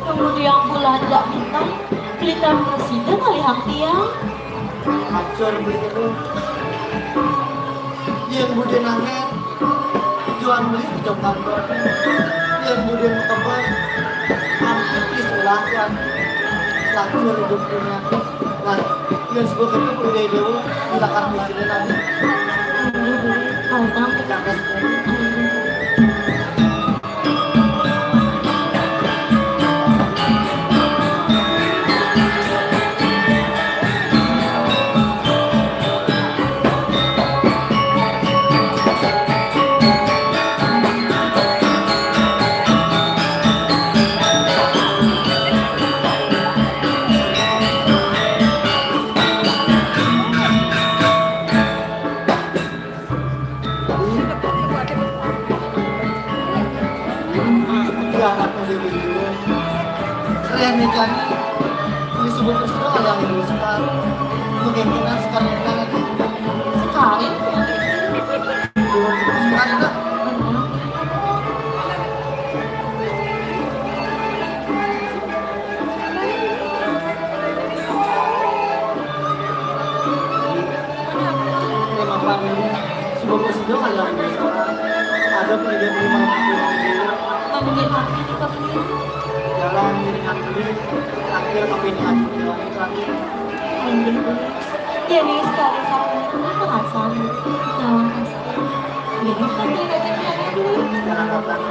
Speaker 4: Kemudian bulan jak bintang. Pelita presiden kali hak tiang.
Speaker 3: Acor beli itu. Yang bude nangen. Jual beli di jam kantor. Yang bude ketemu. Hampir di sebelah kan. Lacur hidupnya. Nah, yang sebuah ketemu udah dewa. Kita kan di sini nanti.
Speaker 4: Kalau tahu
Speaker 3: Kita kan keren nih Jani ini sebuah peristiwa yang dulu sekarang kemungkinan sekarang kita lagi
Speaker 4: sekali.
Speaker 3: sekarang itu memang Pak sebuah peristiwa yang dulu sekarang ada pendidikan lima
Speaker 4: Mengenai hati di kami.
Speaker 3: dalam miringan beli akhir kami dengan terakhir
Speaker 4: Ya nih sekali sama itu pengasan. Jangan kasih. Ini kami aja dulu.
Speaker 3: sekarang datang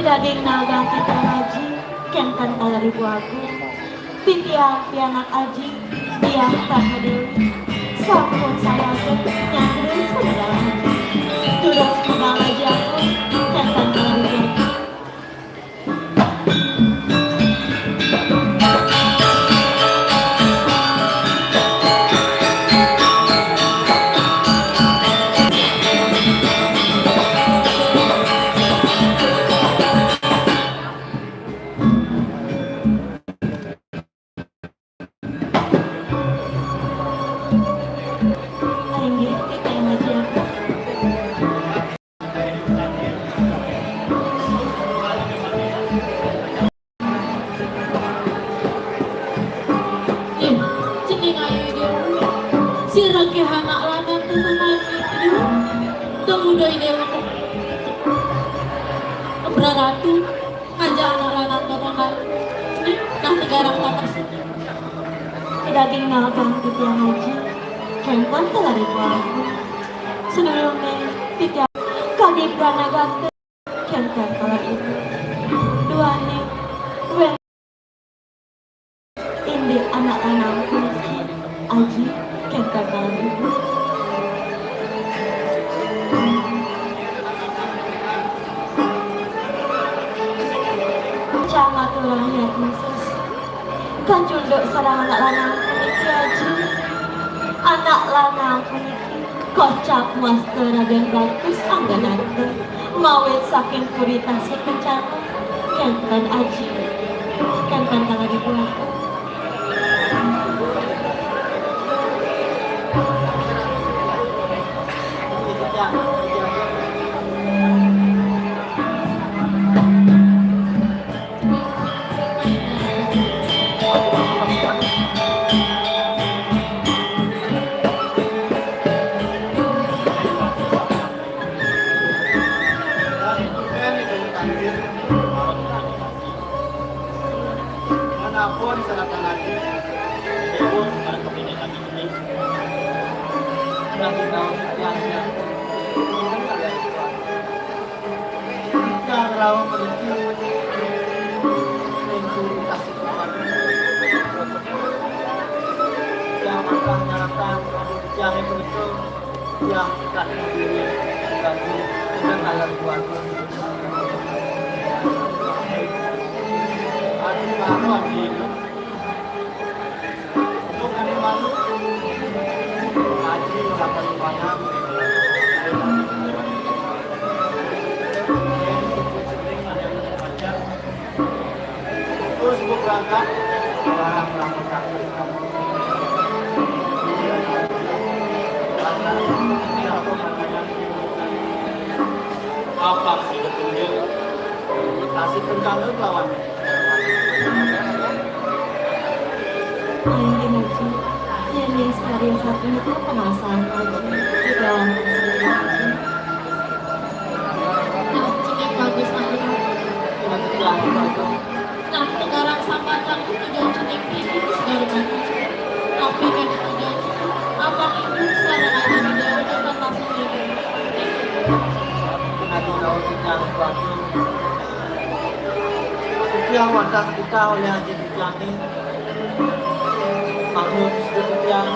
Speaker 4: Daging nagang kita ngaji, kentan kala ribu aku. Pitian pianak aji, dia karena dewi. Sampun saya pun yang terus pada haji. Terus kembang aja aku, kentan kala ribu aku. Tinggi kita yang ngaji aku.
Speaker 6: Ih, cening ayu dia. Si rake anak lanang tuh menangi dia. Temuda ini aku. Beraratu ngajak anak lanang ke tengah. Nah negara panas.
Speaker 4: Daging nagang kita yang ngaji, kentan kala ribu aku. Sebelumnya kita kali pranaga kentan kala itu. Dua nih, wen ini anak-anak kunci aji kentan kala itu. Jangan tulang ya princess. Kan junduk sarang anak lanang kuniki aji. Anak lanang kuniki kocak master Raden Bagus angganante. Mawet saking purita si kencana. Kentan aji. Kentan tangan ibu aku.
Speaker 3: Manapun sana tangan
Speaker 7: Dewa pada kepinginan ini
Speaker 3: nanti tahu yang yang rawat berhenti itu kasih kepada yang akan nyalakan yang itu yang tak diri lagi dengan alam keluarga ada baru ada itu untuk ada malu haji dapat banyak terus berangkat barang-barang apa sih betulnya kasih pencana lawan
Speaker 6: Ingin haji, yang sekali satu itu pengasahan haji di dalam tersebut haji. Nah, jika bagus nanti. Nah, sekarang sama aku tujuan cilik ini segala bagus. Tapi kan tujuan apa itu sarana yang jauh dapat langsung dari
Speaker 3: ada lawan yang bagus itu yang wadah kita oleh Haji Dijani makhluk sedikit yang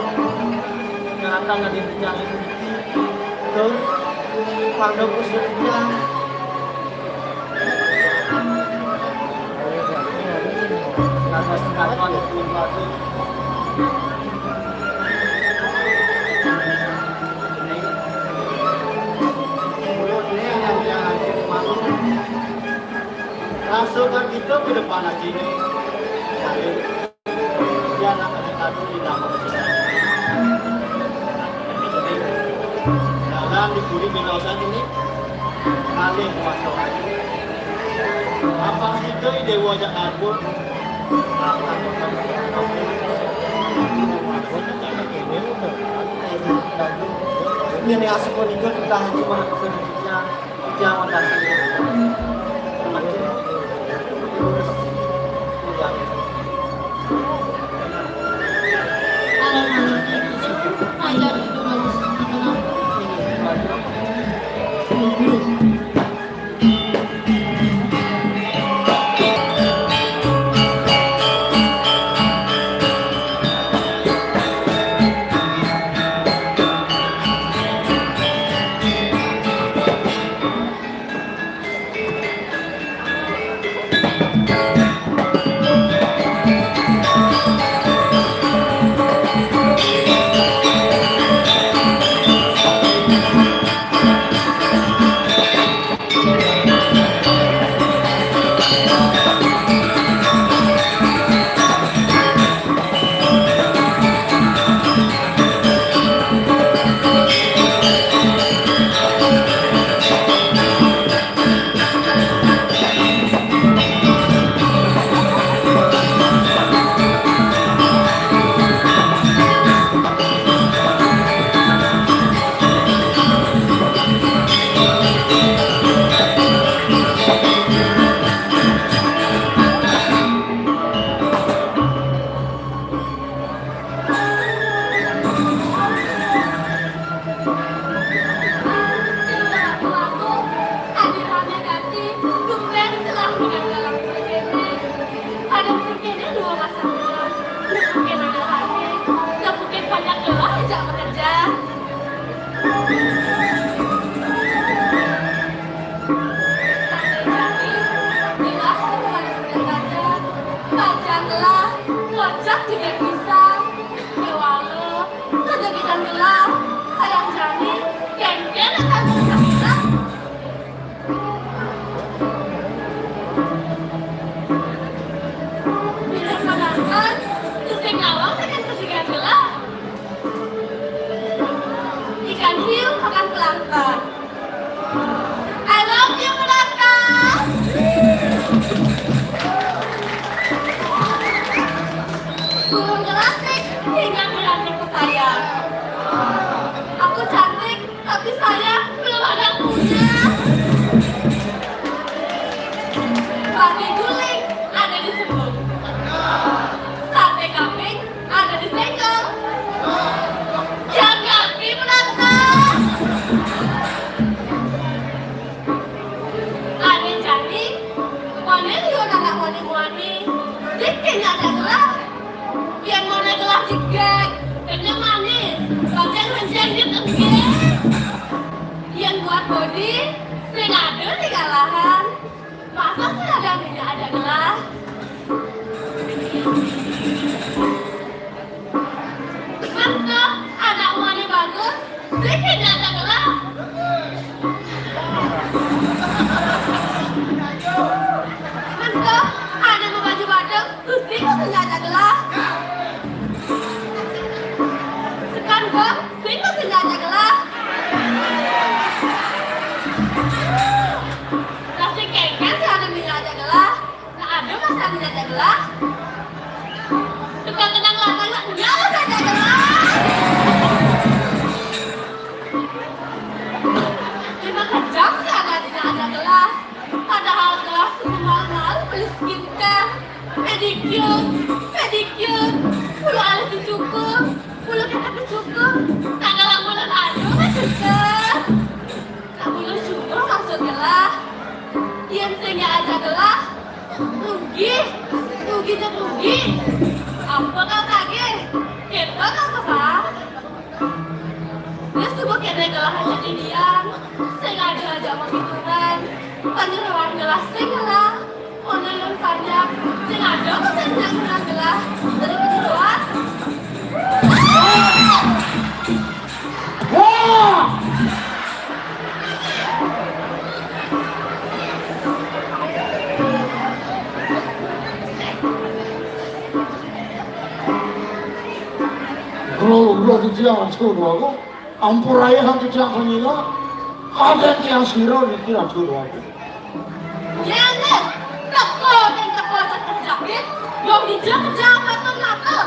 Speaker 3: datang Haji Dijani betul makhluk sedikit yang karena sekarang itu bagus masukkan kita ke depan lagi ini dia nak satu di dalam dalam di kuri binausan ini alih masuk apa itu dewa Jakarta ini asal itu kita cuma kerja jangan kasih
Speaker 6: ajar itu bagus. Ikan hiu makan plankton. I love you, plankton. Burung gelatik hingga melantik ke saya. Aku cantik, tapi saya belum ada yang punya. Sate guling ada di sebelum. Sate kambing ada di segel. Yang ganti menantang.
Speaker 4: tidak ada gelas. Yang mana gelas jegek, yang manis, bagian renceng dia tenggek. Yang buat body, sing ada di kalahan. Masa sih ada tidak ada gelas? Mantap, ada uangnya bagus, sing tidak ada gelas. Mantap, ada mau baju badeng, sing tidak ada gelas. Sekarang bang, sing tidak ada gelas. Nasi kengkeng sih ada minyak ada gelas. Nggak ada masa minyak ada gelas. Tukang tenang latang nggak nyala saja gelas. Lima kejam sih ada tidak ada gelas. Padahal gelas itu mahal beli skincare, pedicure, bulu alis dicukur, bulu kata dicukur. Tak kalah bulan aduh kan cukur. Tak bulu syukur maksud gelas. Yang sehingga ada gelas, rugi dan rugi. Apa kau kaget? Kita kau kebang. Dia subuh kena gelas aja didiam. Sehingga ada aja menghitungkan. Penyerahan gelas sehingga online panjang. Sehingga ada menyenangkan gelas dari kejuruan.
Speaker 5: Wah! Kalau di tiang sekolah aku, ampuraya hantu tiang penyilah, ada tiang siro di tiang sekolah aku.
Speaker 4: Jangan, teko terjepit, yang dijam-jam mata-mata,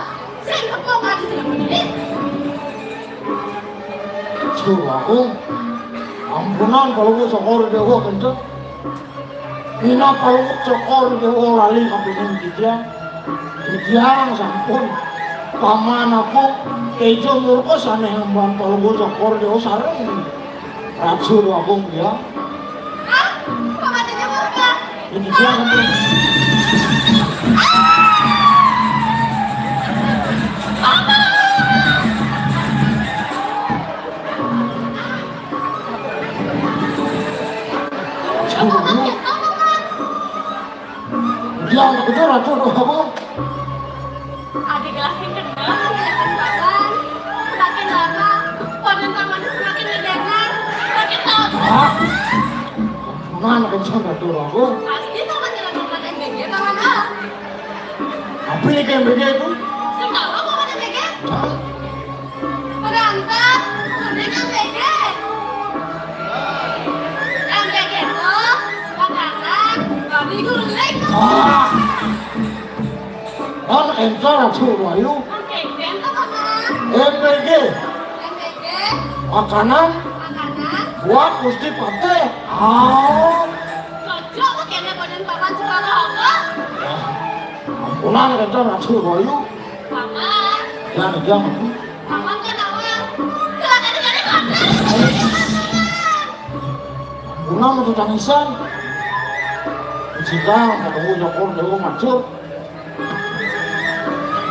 Speaker 4: sing teko nggak dijepit.
Speaker 5: Sekolah aku, ampunan kalau gue sokor dewa kenceng, ina kalau gue sokor dewa lali kapingin di tiang sampun. Paman aku kejo murko sana yang bantu gue cokor dia sareng racu aku dia
Speaker 4: Hah? Paman aja murka?
Speaker 5: ini dia kan dia itu racu aku
Speaker 4: Adik gelas yang kenal, ngeliatin paman. Semakin lama, paman pamannya semakin ngedengar, semakin tahu.
Speaker 5: mana kencang racu aku
Speaker 4: Pasti paman jalan-jalan MBG paman ah.
Speaker 5: apa ini kayak begitu
Speaker 4: Semalam paman MBG. Berangkat, kuning MBG. MBG tuh makanan, babi guling.
Speaker 5: entar racu ayu
Speaker 4: Oke, bento paman.
Speaker 5: MPG
Speaker 4: MBG,
Speaker 5: makanan
Speaker 4: makanan.
Speaker 5: buat mesti pakai
Speaker 4: Cocok kok kayaknya badan paman sekolah apa?
Speaker 5: ampunan entar racu ayu
Speaker 4: Paman,
Speaker 5: jangan jangan
Speaker 4: paman kan awal. Silakan dengerin konten.
Speaker 5: Una mau tangisan. Jika ketemu cokor dewa macet.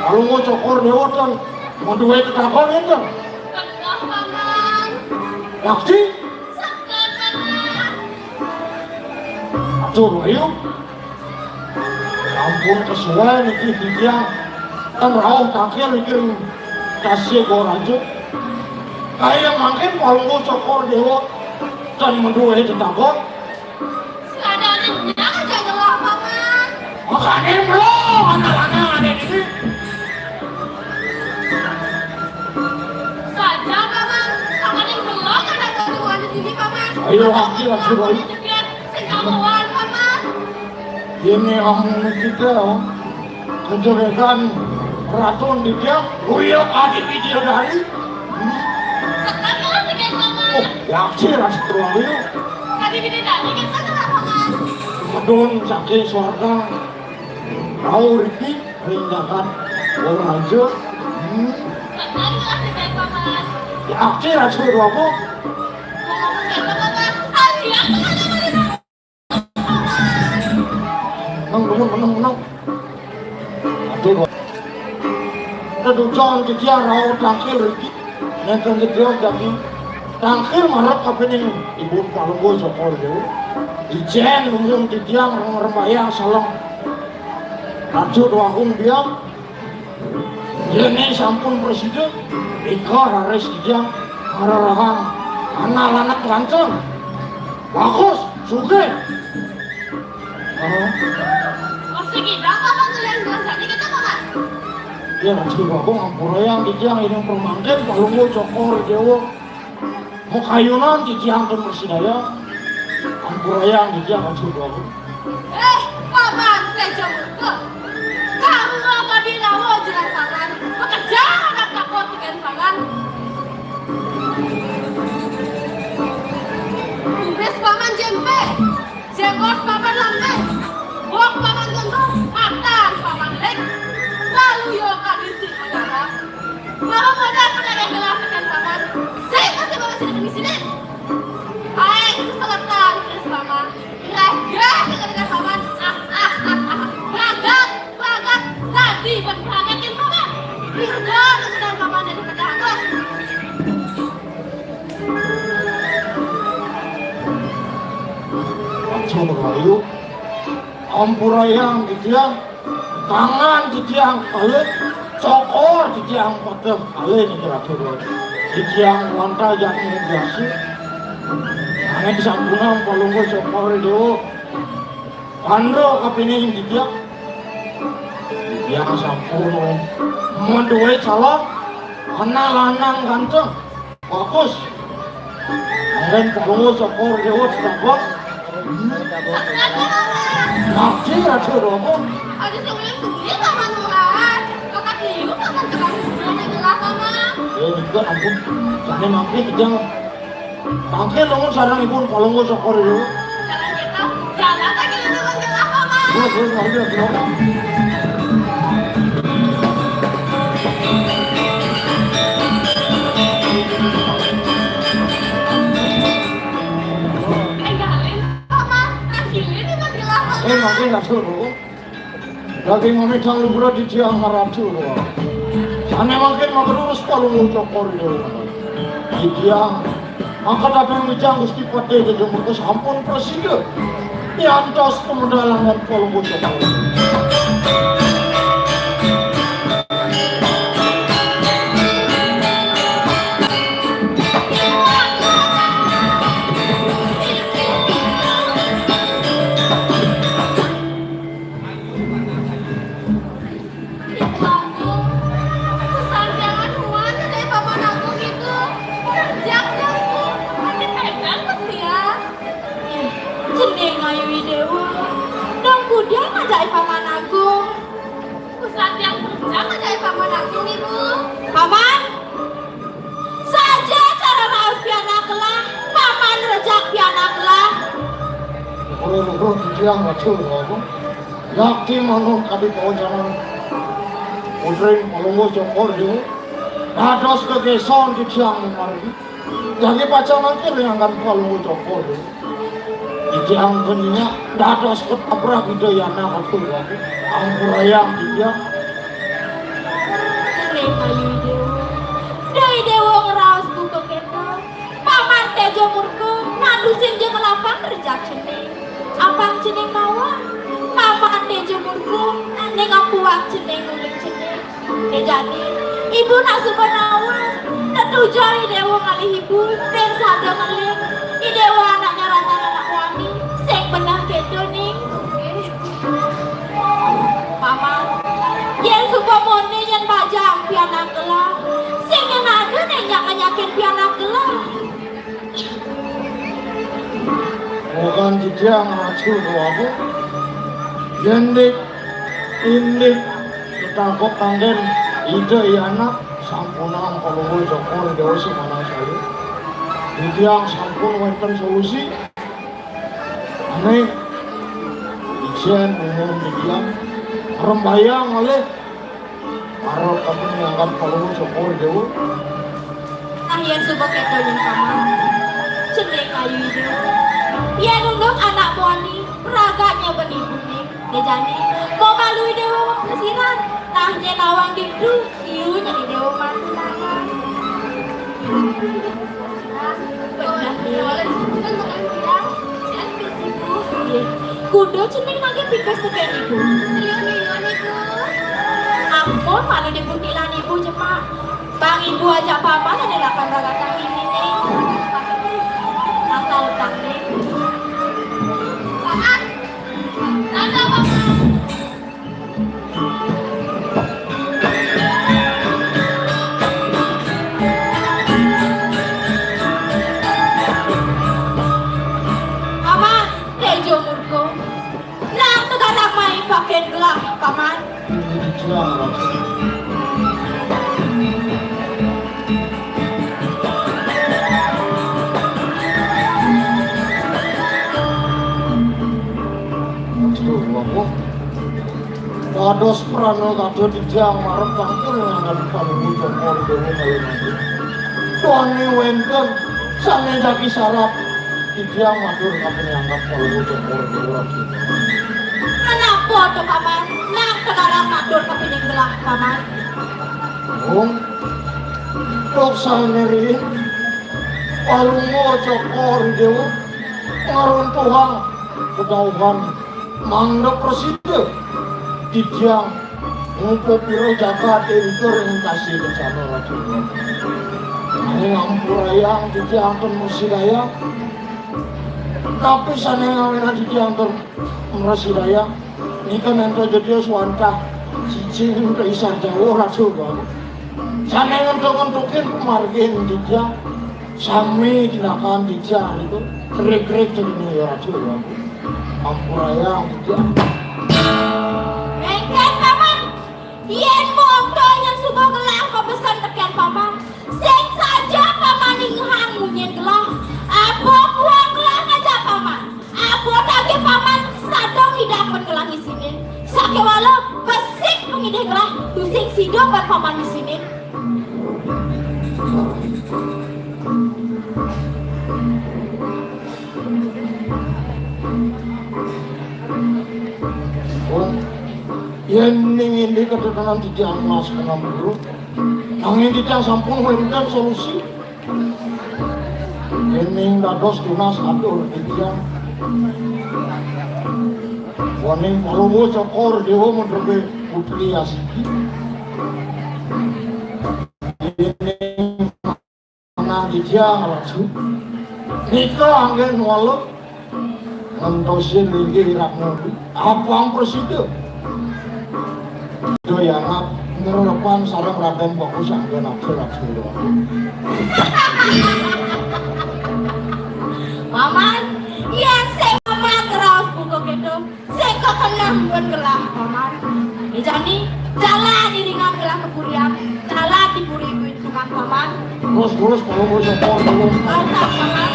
Speaker 5: Kalau mau cokor dewa kan mau duit takon itu.
Speaker 4: Enggak, paman.
Speaker 5: Yaksi?
Speaker 4: Sekar, paman.
Speaker 5: Atur ayo. Ampun kesuai niki dia. Kan rau takir niki kasih gorajo. Kayak makin kalau mau cokor dewa kan mau duit takon.
Speaker 4: Seadanya aja gelah, paman.
Speaker 5: Makanya belum anak-anak ada ini.
Speaker 4: Saja, paman. Paman yang belum ada keluar di sini, paman.
Speaker 5: Ayo, haki lah, suruh ayo.
Speaker 4: Sekaluan, paman.
Speaker 5: Ini orang kita, kejerekan racun di dia, uyuk adik video dari.
Speaker 4: Sekar gelas tiga, paman.
Speaker 5: Oh, yaksi lah setelah itu.
Speaker 4: Tadi gini tadi kan sekar, paman.
Speaker 5: Medun sakit suarga. Kau Riki, rindakan orang aja.
Speaker 4: Sekar gelas tiga, paman.
Speaker 5: Yaksi lah setelah aku.
Speaker 4: Ngomong gitu, paman. Alias, paman.
Speaker 5: Menang. atur. Kedujon kejar rawat tangkil riki, nenteng kejar jadi tangkil marah kapening ibu palunggo sokor dewa. Ijen lumung tidiang rembayang salam. Acu doang biang. Ini sampun presiden. Ika haris tidiang hararahang anak-anak lanceng. Bagus, suge.
Speaker 4: Masih kita apa kalian bilang tadi kita makan?
Speaker 5: Ya nanti aku ngampurayang tidiang ini permangkin palunggo cokor dewa. Mau kayunan tidiang dan bersidaya. Ngampurayang tidiang nanti aku.
Speaker 4: Paman Tejomurko, kamu apa dilawo jalan paman? Bekerja anak takut dengan paman. Kumis paman jempe, jenggot paman lambe, bok paman gendong, makan paman lek. Lalu yo kadisi menara. Mau benar-benar yang gelas dengan paman. Saya pasti paman sini di sini. Ayo selatan terus paman. Raga dengan paman. Ragat, tadi berperagakin paman. Biar dengan paman dari pedangkan.
Speaker 5: Langsung merayu ampurayang tidiang tangan tidiang kali cokor tidiang pada kali ini kira-kira tidiang wanita yang ini biasa hanya disampungan palunggo cokor dewa pandro kapining tidiang sampun menduwe calon anak lanang ganteng bagus dan palunggo cokor dewa sedang Nakti rasa romo.
Speaker 4: Ada sulit paman murah. Kakak liu paman terlalu mudah yang gelas paman.
Speaker 5: Juga ampun, jangan mampir jangan. Bangke longon sarang ibu kalau nggak sokor itu.
Speaker 4: Jalan kita, jalan lagi dengan gelas paman.
Speaker 5: Boleh aja. Makin nggak suruh. Lagi ngomong sang libur di Ciang Harap suruh. Sana makin urus palung cokor itu. Di Ciang, angkat apa yang dijang gusti pate ke jemur ke sampun presiden. Diantos kemendalangan palung cokor.
Speaker 4: Paman, saja cara raos piana kelah, paman rejak piana kelah.
Speaker 5: Kalau di Ciang nggak suruh. Yakin manut kadi pawajanan. Udring palunggo cokor itu. Dados kegeson di Ciang kemarin. Jadi pacaran kiri yang kan palunggo cokor itu. Di Ciang beninya dados ketabrak idayana betul lagi. Ampurayang dia.
Speaker 4: Dari dewa ngeraos buku kita. Paman Tejomurko ngadusin jeung lapang rejak cening. Apang cening mawa? Paman Tejomurko ning apuang cening nguling cening. Jadi ibu nasuba nawa. Tetujari dewa ngalih ibu dan sada ngeling. I dewa anaknya anak wani. Sing benah kedo ning. Paman yen supamone yen bajang piana kelah. Sing ada nek nyakin piana kelah.
Speaker 5: Bukan dia ngacu aku. Yendik indik kita kok tanggen ide anak sampunang palunggo cokor dewa semana saya. Dia sampun wonten solusi. Ane ijen umum didiam rembayang oleh para kami menganggap palunggo cokor dewa.
Speaker 4: Yen subak keto yang paman cening ayu dewa. Yen undang anak wani raganya benih-benih. Dejani mau malui dewa wong kesiran Nah nawang gitu, iu jadi dewa mantunangan. Benar nih. Kudo ceneng lagi pipes teken ibu. Ampun malu dibutilan ibu cepat. Bang ibu aja papa dan dilakukan ragatan ini nih. Asal utang nih. Nada papa. Paman, tejo murko. Nak teganak main pakai gelah, paman.
Speaker 5: Ini dijual Ratu. Aku kados prana kado dijang marep kangkul nang paling jokor dewe kali nanti. Tuane wenten sane daki sarap dijang matur kabeh anggap kalau jokor dewe lagi.
Speaker 4: Kenapa tuh paman? Nak teganak matur kepiting gelah, paman.
Speaker 5: Tok saneri palungo jokor dewe ngaruntuhan kedauhan mangga presiden dijang ngumpul piro jaga editor yang kasih ke sana Rasulullah. Ini ngampurayang dijang ton musidayang tapi sana ngawina dijang ton musidayang ini kan ento jadi swanta cicing ke isah jauh Rasulullah. Sana ngentuk-ngentukin pemargin dijang sami dinakan dijang itu krik-krik jadi ya Rasulullah. Ampurayang dijang
Speaker 4: Rengken paman, yen mongko yang suka gelah pepesan tekan paman. Sing saja paman inghang munyen gelah. Apa buang gelah aja paman. Apa dage paman sadong hidapan gelah di sini. Sake walau besik mengideh gelah tusing sido buat paman di sini.
Speaker 5: Yen ning ini keterangan dijang mas kenam dulu nangin dijang sampun wenten solusi yen ning dados tunas atur dijang waning palungo cokor dewa menrebe putri asiki yen ning nang dijang langsung nikah angin walau ngentosin lagi rakna apang presiden doyangat ngerepan sarang Raden Bagus anggen akhir-akhir
Speaker 4: Paman, yang saya paman keras buka gitu. Saya kok kenang buat gelah paman. Jadi jalan iringan gelah kepurian, jalan diburi duit tukang paman.
Speaker 5: terus kalau mau sokor dulu
Speaker 4: Mantap paman.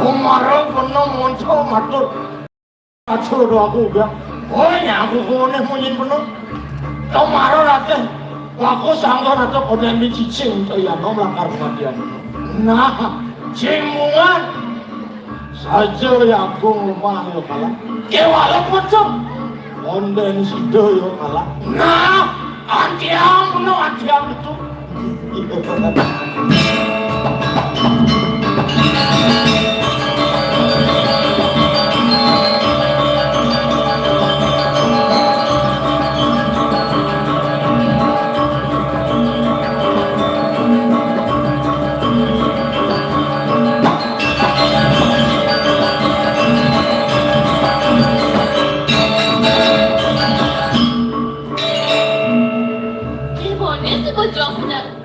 Speaker 5: Umarang penuh muncul matur atur aku bilang oh ya aku kone munyin penuh Tomaro rate aku sangka rate koden di cicing itu ya nom langkar kematian nah cimungan saja ya aku ngomong yo kalah kewala pocong konden sido yo kalah nah antiang penuh antiang itu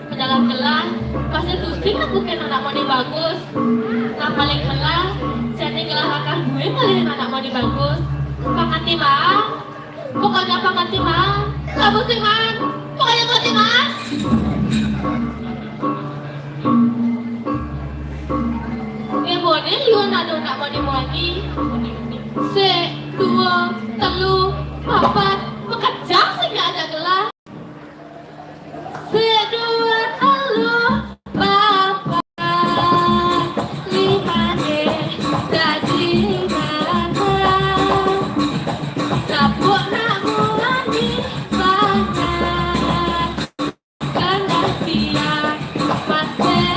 Speaker 6: Penjaga gelah, pasti tusing aku kena anak moni bagus. Nah paling gelah, jadi gelah akar gue kali anak moni bagus. Panganti mang, pokoknya panganti mang, kamu sih mang, pokoknya panganti mang. Ya boleh liu anak moni moni. Se dua dua, telu, papat, bekejang sih nggak ada gelas. Sedua, telu, papat, lima deh, jadi mana? Dapur nak mulai banyak, karena dia masih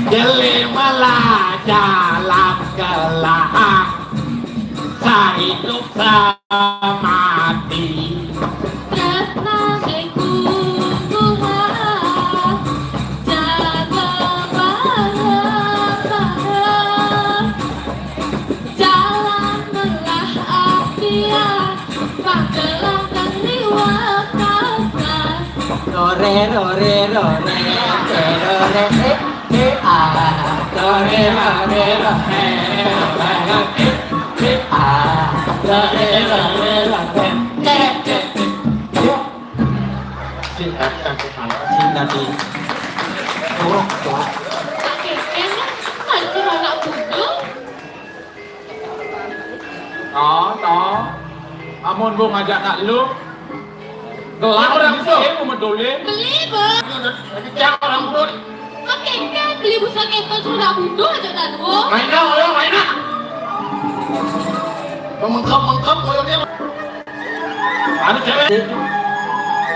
Speaker 2: Jelimalah dalam gelap, sehidup semati.
Speaker 6: tresna kukuhan, jaga bareng-bareng, jalan melah apian, panggilan dan liwat kasar.
Speaker 8: Rore rore rore rore rore rore
Speaker 7: Amun gua ngajak nak lu, gelap orang tu, mau medolin.
Speaker 6: Beli bang,
Speaker 2: Jangan orang pun.
Speaker 6: oke kan beli busa keto sudah butuh aja dan wo.
Speaker 2: Mainnya, ayo mainnya. Mengkap, koyoknya. Ada cewek.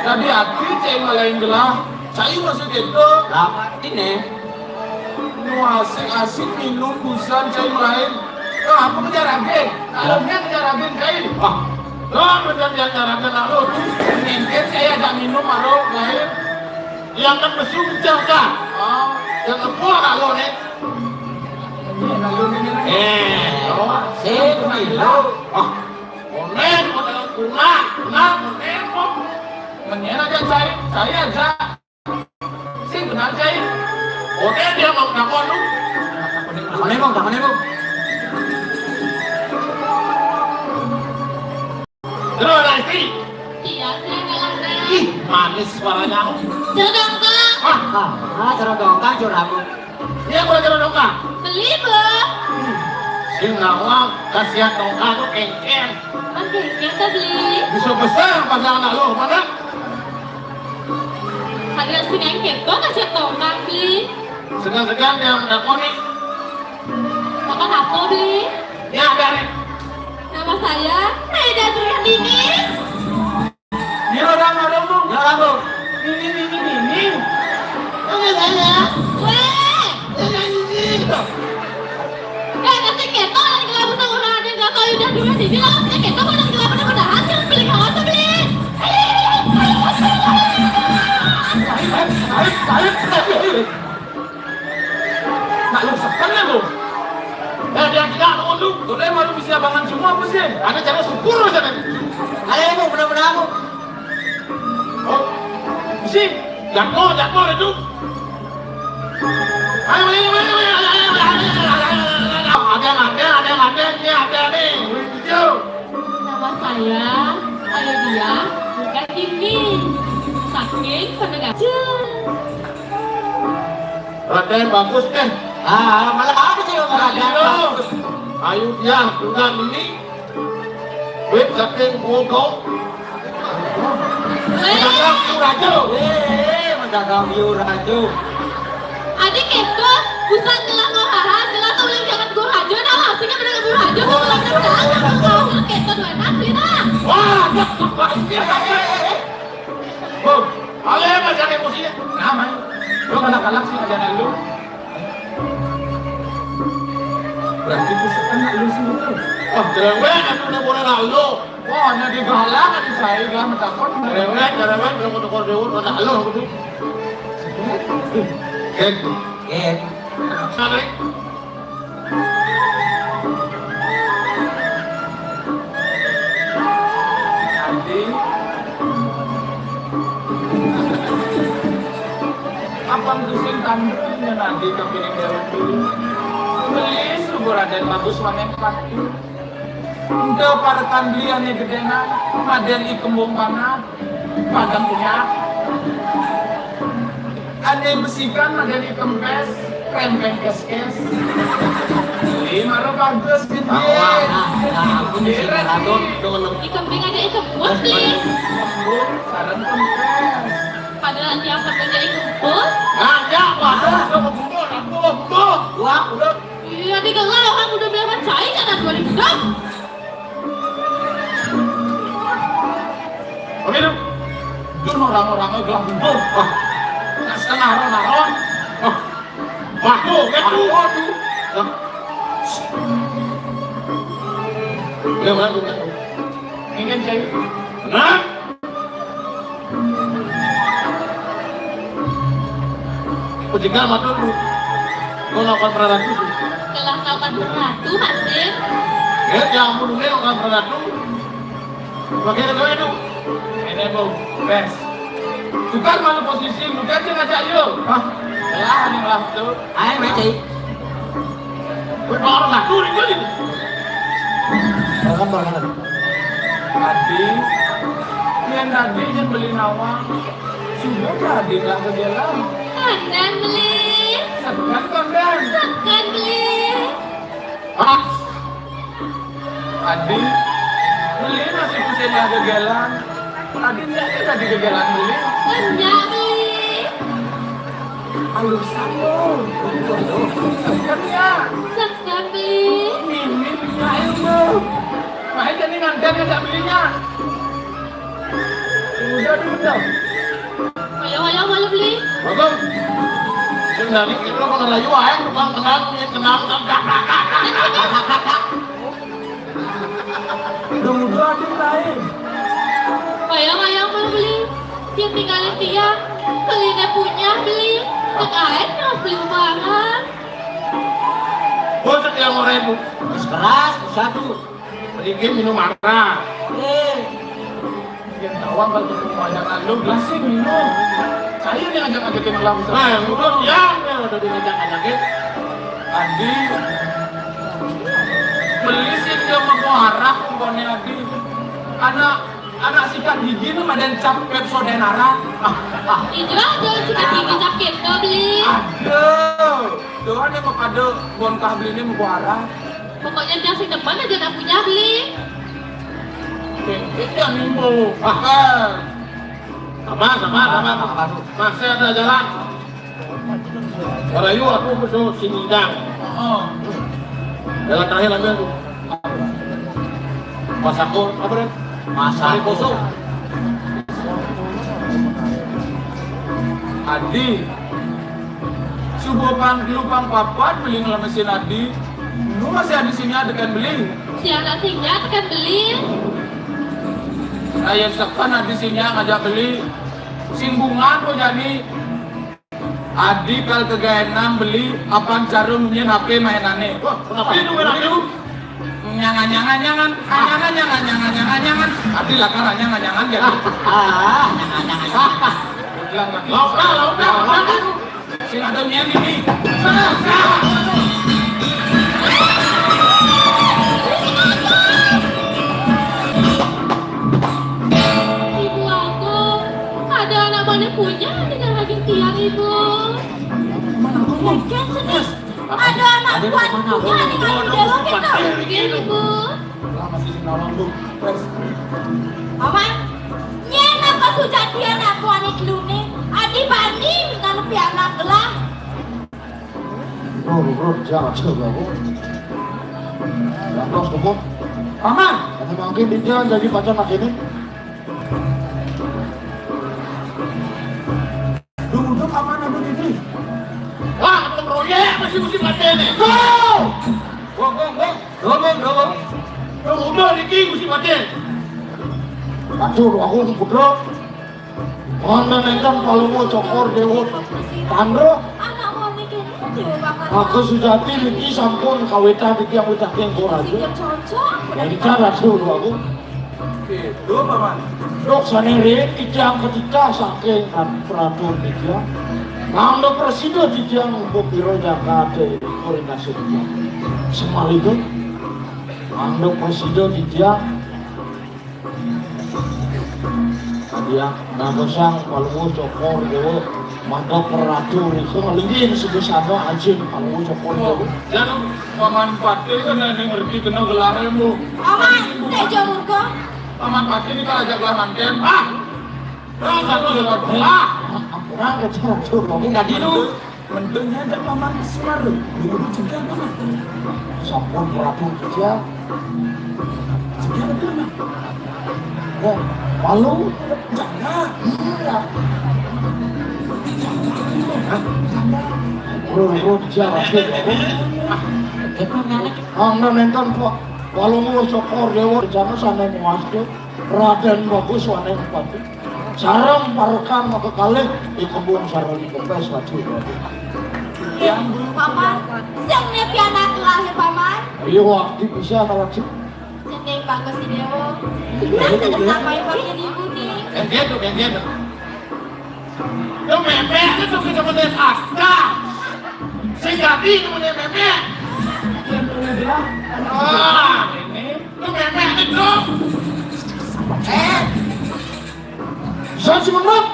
Speaker 7: Jadi aku cewek malain gelah, saya masuk gitu.
Speaker 8: lama ini
Speaker 7: Nu asik minum busan cewek malain. Apa kejar agen? Alamnya kejar agen kain.
Speaker 2: Macam yang carakan lalu.
Speaker 7: Mungkin saya ada minum malu lain.
Speaker 2: Yang kan mesum jangka. Yang apa lalu nih?
Speaker 7: Lalu ini.
Speaker 8: Semilo
Speaker 2: Onen, kunang, onen kok.
Speaker 7: Menyerah aja saya aja. Sih benar saya.
Speaker 2: Onen dia mau nakon lu.
Speaker 8: tangan emong
Speaker 2: Terus ada istri.
Speaker 6: Iya saya kalah deh.
Speaker 2: Ih, manis suaranya.
Speaker 6: Sedang bang,
Speaker 8: cerodongkang curamu
Speaker 2: Dia boleh kena dongkang.
Speaker 6: beli bang.
Speaker 2: Si nawang kasihan dongkang lu kengkeng.
Speaker 6: Oke kita beli.
Speaker 2: Bisa besar pasangan anak lu mana?
Speaker 6: Ada seneng keto aja tongkang beli.
Speaker 2: Segan-segan yang nakon nih.
Speaker 6: Makan apa beli?
Speaker 2: Ya dari.
Speaker 6: Nama saya Maida Nurhandini.
Speaker 7: Dia orang bu.
Speaker 8: ya kamu
Speaker 7: Ini.
Speaker 2: Ini saya.
Speaker 6: Weh,
Speaker 2: Ini.
Speaker 6: kasih keto dan kelapa sama orang ada nggak tahu udah Nurhandini lah kasih keto dan kelapa udah hasil beli kawan tuh beli.
Speaker 7: Nak lu sekarang lu.
Speaker 2: Dia tidak nakon lu.
Speaker 7: Tuh malu bisa bangun semua apa sih?
Speaker 2: Ada cara syukur saja.
Speaker 8: ada emong benar-benar aku
Speaker 2: Oh,
Speaker 7: Si.
Speaker 2: jatuh itu. Ayo, ada nih. Video.
Speaker 6: Nama saya Ayodia bukan ini. Saking pendengar.
Speaker 2: Raden bagus deh.
Speaker 8: malah aku sih orang
Speaker 2: Ayo ya, dengan ini. Web saking bogok. Mendadak rajo.
Speaker 8: mendagang yurajo
Speaker 6: Adik keto bukan gelang ngohahan gelang tuh yang jangan gue hajo nah langsungnya mendengar gue hajo gue gelang udah keto dua nanti nah.
Speaker 2: Wah, Bom, ale macam emosinya.
Speaker 7: Nama. Lu galak-galak sih ajaran lu. Berarti pusat anak lu semua.
Speaker 2: Oh, cerewet, aku udah boleh lalu.
Speaker 7: Wah, hanya digalak di saya gak mentakut.
Speaker 2: Cerewet, udah mau tukar dewa, udah lalu aku tuh. Gitu.
Speaker 8: Get.
Speaker 2: Sana.
Speaker 7: Adi kepiring dalam dulu. Beli subur Raden bagus waneng pati. Untuk parekan beliannya gedena, Raden ikembung banget, padang punya. Ane besikan Raden ikempes, rempeng kes-kes. Beli marah bagus gede.
Speaker 6: Ikembing aja ikembus nih.
Speaker 7: Ikembung, sarang kempes.
Speaker 6: Padahal nanti akan menjadi ikembus.
Speaker 2: Nanya, waduh, udah membunuh, aku.
Speaker 3: Wah, udah.
Speaker 6: Iya, digelar orang udah bilang cai jangan 2000.
Speaker 2: Begitu.
Speaker 7: Itu orang-orangnya gelang bubur. Setengah naron.
Speaker 2: Waduh, gitu. Gimana?
Speaker 7: Ingin cai.
Speaker 2: Nah, Ujingnya mati dulu. Kau lakukan peranan dulu.
Speaker 6: Telah melakukan sesuatu, Masir.
Speaker 2: Ya, yang bunuhnya lakukan peranan dulu. Pakai kedua itu.
Speaker 7: Ini mau bes. Tukar mana posisi, bukan sih ngajak yuk. Hah? Lah, ini lah tuh.
Speaker 8: Ayo Meci.
Speaker 2: Kau baru satu nih jadi.
Speaker 3: Barengan.
Speaker 7: Adi, yang tadi yang beli nawang. Sudah jadi lah ke jalan.
Speaker 6: Kanan beli.
Speaker 7: Sekan kondan.
Speaker 6: Sekan beli.
Speaker 2: Hah?
Speaker 7: Adi, beli masih pusing lah ke jalan. Adi tidak tadi ke jalan beli.
Speaker 6: Enggak beli.
Speaker 7: Alusan lo. Sekan ya.
Speaker 6: Sekan beli.
Speaker 7: Ini main lo. Main jadi ngantar yang belinya. Udah.
Speaker 6: Ayo malu beli.
Speaker 2: Bagus. Dari itu lo ngerayu aja, tukang kenal, kenal.
Speaker 7: Udah ada lain.
Speaker 6: Ayo malu beli. Dia tinggalin dia. Belinya punya beli. Kekain harus beli barang.
Speaker 2: Bos yang mau ribu.
Speaker 8: Keras satu.
Speaker 2: Sedikit minum marah.
Speaker 7: Yang tawang kalau ketemu ajakan lu, gelasnya minum. Saya yang ngajak-ngajakin ulang.
Speaker 2: Nah, yang udah yang udah diajak-ajakin.
Speaker 7: Adi, beli sih dia mau harap pokoknya Adi. Anak sikat gigi itu badan cap Pepsodent-Ara.
Speaker 6: Itu ada sikat gigi sakit tuh beli.
Speaker 7: Aduh, tuh ada mau kado bonkah beli ini mau harap.
Speaker 6: Pokoknya dia sing depan aja tak punya beli.
Speaker 7: Itu yang mimpu.
Speaker 2: Sama. Masih ada jalan. Kalau yuk aku musuh Sinidang. Jalan terakhir ambil tuh. Masakor, apa deh? Masari kosong.
Speaker 7: Adi, subuh lupang papat beli ngelemesin Adi. Lu masih ada sini ada kan beli.
Speaker 6: Siapa singgah tekan beli.
Speaker 7: Ayah sekan Adi sini ngajak beli. Singgungan kok jadi. Adi kal kegaenam beli apaan jarum nyen HP mainannya.
Speaker 2: Wah, kenapa ini itu?
Speaker 7: Nyangan. Adi lah kan nyangan gitu.
Speaker 2: Lauka.
Speaker 7: Sing ada nyen ini.
Speaker 6: Ibu aku ada anak mana punya dengan raging tiang ibu.
Speaker 4: Kan sedih. Ada anak buat punya dengan dewa kita.
Speaker 6: Begini ibu.
Speaker 7: Masih nolong lu.
Speaker 4: Mama, nyen apa sudah dia anak buat lune? Adi bani dengan lebih anak gelah.
Speaker 5: Bro, jangan coba aku. Terus kamu,
Speaker 7: Paman,
Speaker 5: kamu mungkin dia jadi pacar nak ini.
Speaker 7: dulu paman ada di.
Speaker 2: Wah, ketemu proyek masih musim latihan nih.
Speaker 7: Go!
Speaker 8: Dongong.
Speaker 2: Udah Riki musim latihan.
Speaker 5: Aduh, aku putra. Mana nengkan kalau mau cokor dewa. Tandro,
Speaker 4: Anak mau bikin dewa bakal.
Speaker 5: aku sujati Riki sampun kawita Riki yang ucap yang kurang.
Speaker 4: Sing cocok.
Speaker 5: Jadi cara dulu aku.
Speaker 7: Itu paman.
Speaker 5: Dok sanere kijang ketika saking peraturan media Nanda presiden di tiang biro jaga de koordinasi semaligo. Nanda presiden di tiang dia nagosang palungo cokor dewo mantap peratu itu ngelingin sebesar anjing palungo cokor dewo.
Speaker 7: Jangan paman pati kan ada ngerti kena gelarnya bu.
Speaker 4: Paman, tejo murko.
Speaker 7: Paman pati ini kan ajak gelar manten.
Speaker 2: Orang satu dengan
Speaker 5: Orang kejar tuh ngomong nggak dulu.
Speaker 7: Mentengnya ada paman Semar. Dulu dicegah paman.
Speaker 5: Sampun peratu dia.
Speaker 7: Cegah ada paman.
Speaker 5: Palu
Speaker 7: Jangan.
Speaker 5: Bro jarak tuh. Anda nonton kok. Palungo cokor dewo jangan sana muasdo. Raden bagus wane pati. Sarang parekan ke kali di kebun sarang kepes lagi.
Speaker 4: Paman, sing nepi anak lahir paman.
Speaker 5: Iya waktu bisa lagi.
Speaker 4: Jeneng bagus si Dewo. Nah, sama ibu jadi ibu nih.
Speaker 2: yang dia. Lu memek itu kita menes asta. Sejati itu menes memek. Lu memek itu.
Speaker 5: Saya cuma nak.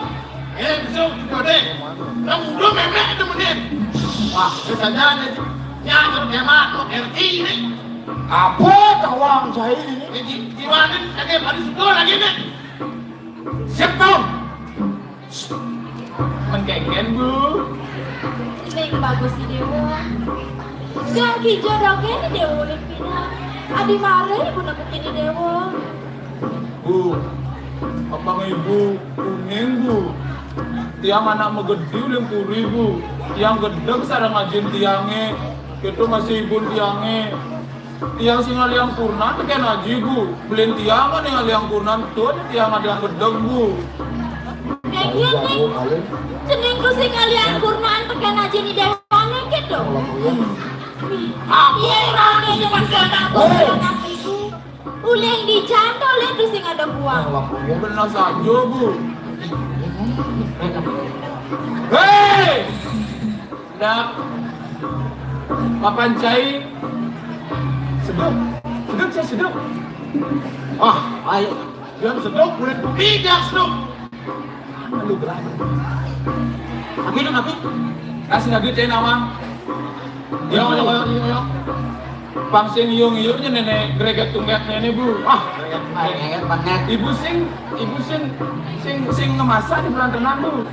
Speaker 2: Bisa juga deh. Lu memek itu menes. Wah, misalnya nyata hemat lo RT ini.
Speaker 5: Apa tawang saya ini?
Speaker 2: Gimana? Lagi pada sudah lagi nih. Siap tau?
Speaker 7: Mengkengken bu.
Speaker 4: Jeneng bagus si Dewo. Gang hijau dongke ni Dewo lempina. Adi mare ibu nak kini Dewo.
Speaker 7: Bu, abang ibu kuning bu. Tiang anak megede udah puri bu. Tiang gedeg sarang ngajin tiangnya. Itu masih ibu tiangnya. Tiang singal yang purna tekan aji bu. Beliin tiang kan yang aliang purna tuh tiang ada yang gedeg bu.
Speaker 4: Iya nih. Jeneng ku sing kalian kurnaan tekan aja ni Dewane gitu. Iya rame dengan anak ibu. Uleng dicanto le tu sing ada buang.
Speaker 7: Benar saja bu. Hei, nak papan cai. Sedap.
Speaker 5: Ayo.
Speaker 2: Yang sedok boleh tidak sedok.
Speaker 7: Lu berani.
Speaker 2: Tapi.
Speaker 7: Kasih lagi cai nama.
Speaker 2: Yo.
Speaker 7: Pangsing iyong-iyongnya nenek greget tunggat nenek bu.
Speaker 8: banget.
Speaker 7: Ibu sing ngemasak di bulan tenang bu.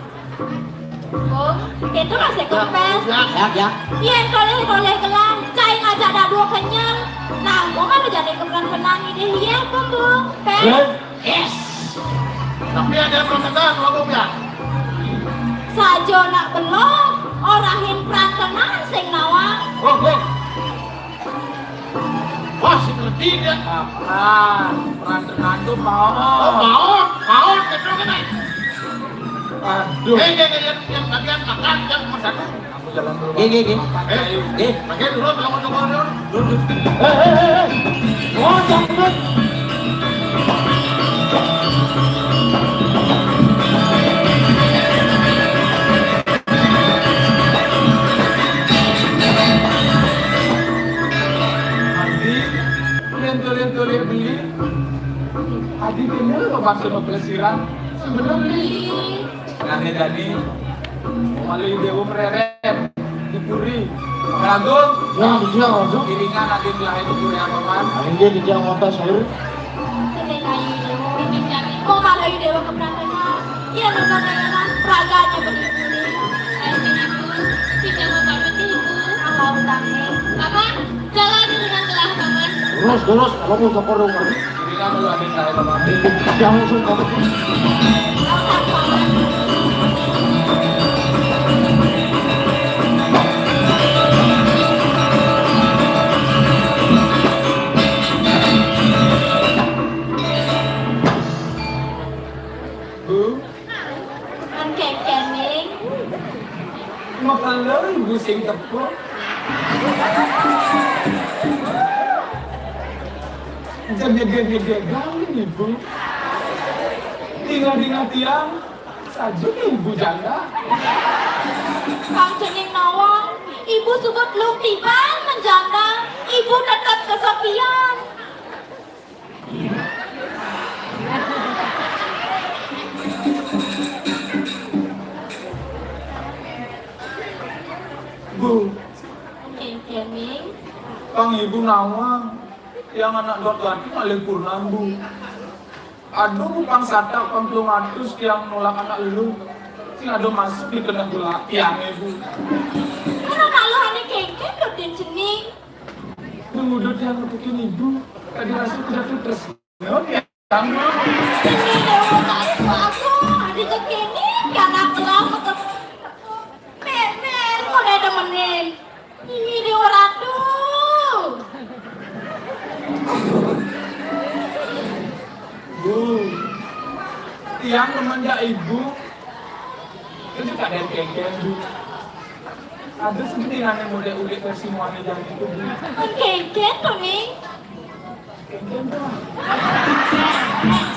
Speaker 4: Oh, itu masih kempes.
Speaker 8: Ya.
Speaker 4: Iya koleh gelang. Cai ngajak dah dua kenyang. Nah, mau kan jadi keberan penang ini. Iya, pembung. Pes.
Speaker 2: Yes. Tapi ada permintaan ngomong ya.
Speaker 4: Sajo nak belok. Orahin perantenan sing nawang.
Speaker 2: Oh. Wah, si tidak.
Speaker 7: Peran tenang tuh mau.
Speaker 2: Mau, betul kan?
Speaker 7: Aduh.
Speaker 2: Yang bagian makan, yang masak.
Speaker 7: Aku jalan dulu.
Speaker 8: Gini.
Speaker 2: Bagian dulu, kalau mau dulu.
Speaker 5: Oh jangan.
Speaker 7: Adi, beli. Adi bener lo maksud pelesiran. Sebenarnya. Karena Dani, malu dewa mereret, dipuri, ragun, kiringan nanti lahir dipuri apa man?
Speaker 5: Ini dia mata sayur.
Speaker 4: Jeneng ayu Dewo. Mau malah Dewo keberantenan. Iya benar raganya begitu nih.
Speaker 6: Tidak mau pamit ibu.
Speaker 4: Allah utangnya.
Speaker 6: Paman, jalan dengan telah paman.
Speaker 5: Terus, kalau mau cokor dong.
Speaker 7: Kiringan lo ada lahir apa man?
Speaker 5: Jangan langsung kamu.
Speaker 7: Makan ibu sing tepuk. Gede galin ibu. Tinggal tiang,
Speaker 5: saja ibu janda.
Speaker 4: Kang Cening nawang, ibu suka belum tiba menjanda, ibu tetap kesepian.
Speaker 5: Bu,
Speaker 4: Kening,
Speaker 5: Kang ibu nawang, yang anak dot ganti maling purnan bu. Aduh, pang sadak, pang pelumatus yang nolak anak lu. Sing ada masuk di kena gula tiang ibu.
Speaker 4: karena malu ane kengken dotin Cening.
Speaker 5: Mengudut yang ngebukin ibu, tadi rasanya udah terus. Nol ya, Kang bu.
Speaker 4: Cening dewa tahu aku, ada cekening karena kelam ke mer, kok ada menin. Ini dewa ratu.
Speaker 5: Bu, tiang temannya ibu, itu juga ada kengken bu. Ada seperti nane model ulit versi muane jangan itu bu.
Speaker 4: Kengken tuh nih.
Speaker 5: Kengken tuh.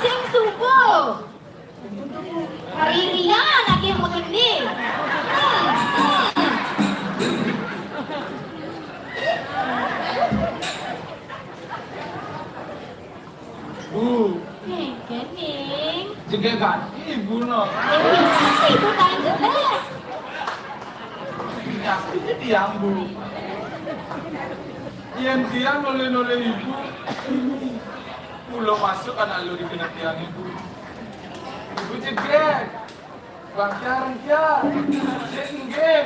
Speaker 4: Sing subuh. Hari rian lagi yang begini.
Speaker 5: Bu,
Speaker 4: Kengken nih.
Speaker 5: juga ganti ibu no.
Speaker 4: Ibu tanya jelek.
Speaker 5: Ini tiang bu. Yang tiang noleh ibu. Pulau masuk anak lu di kena tiang ibu. Ibu jegrek. Bangkian kia. Jenggeng.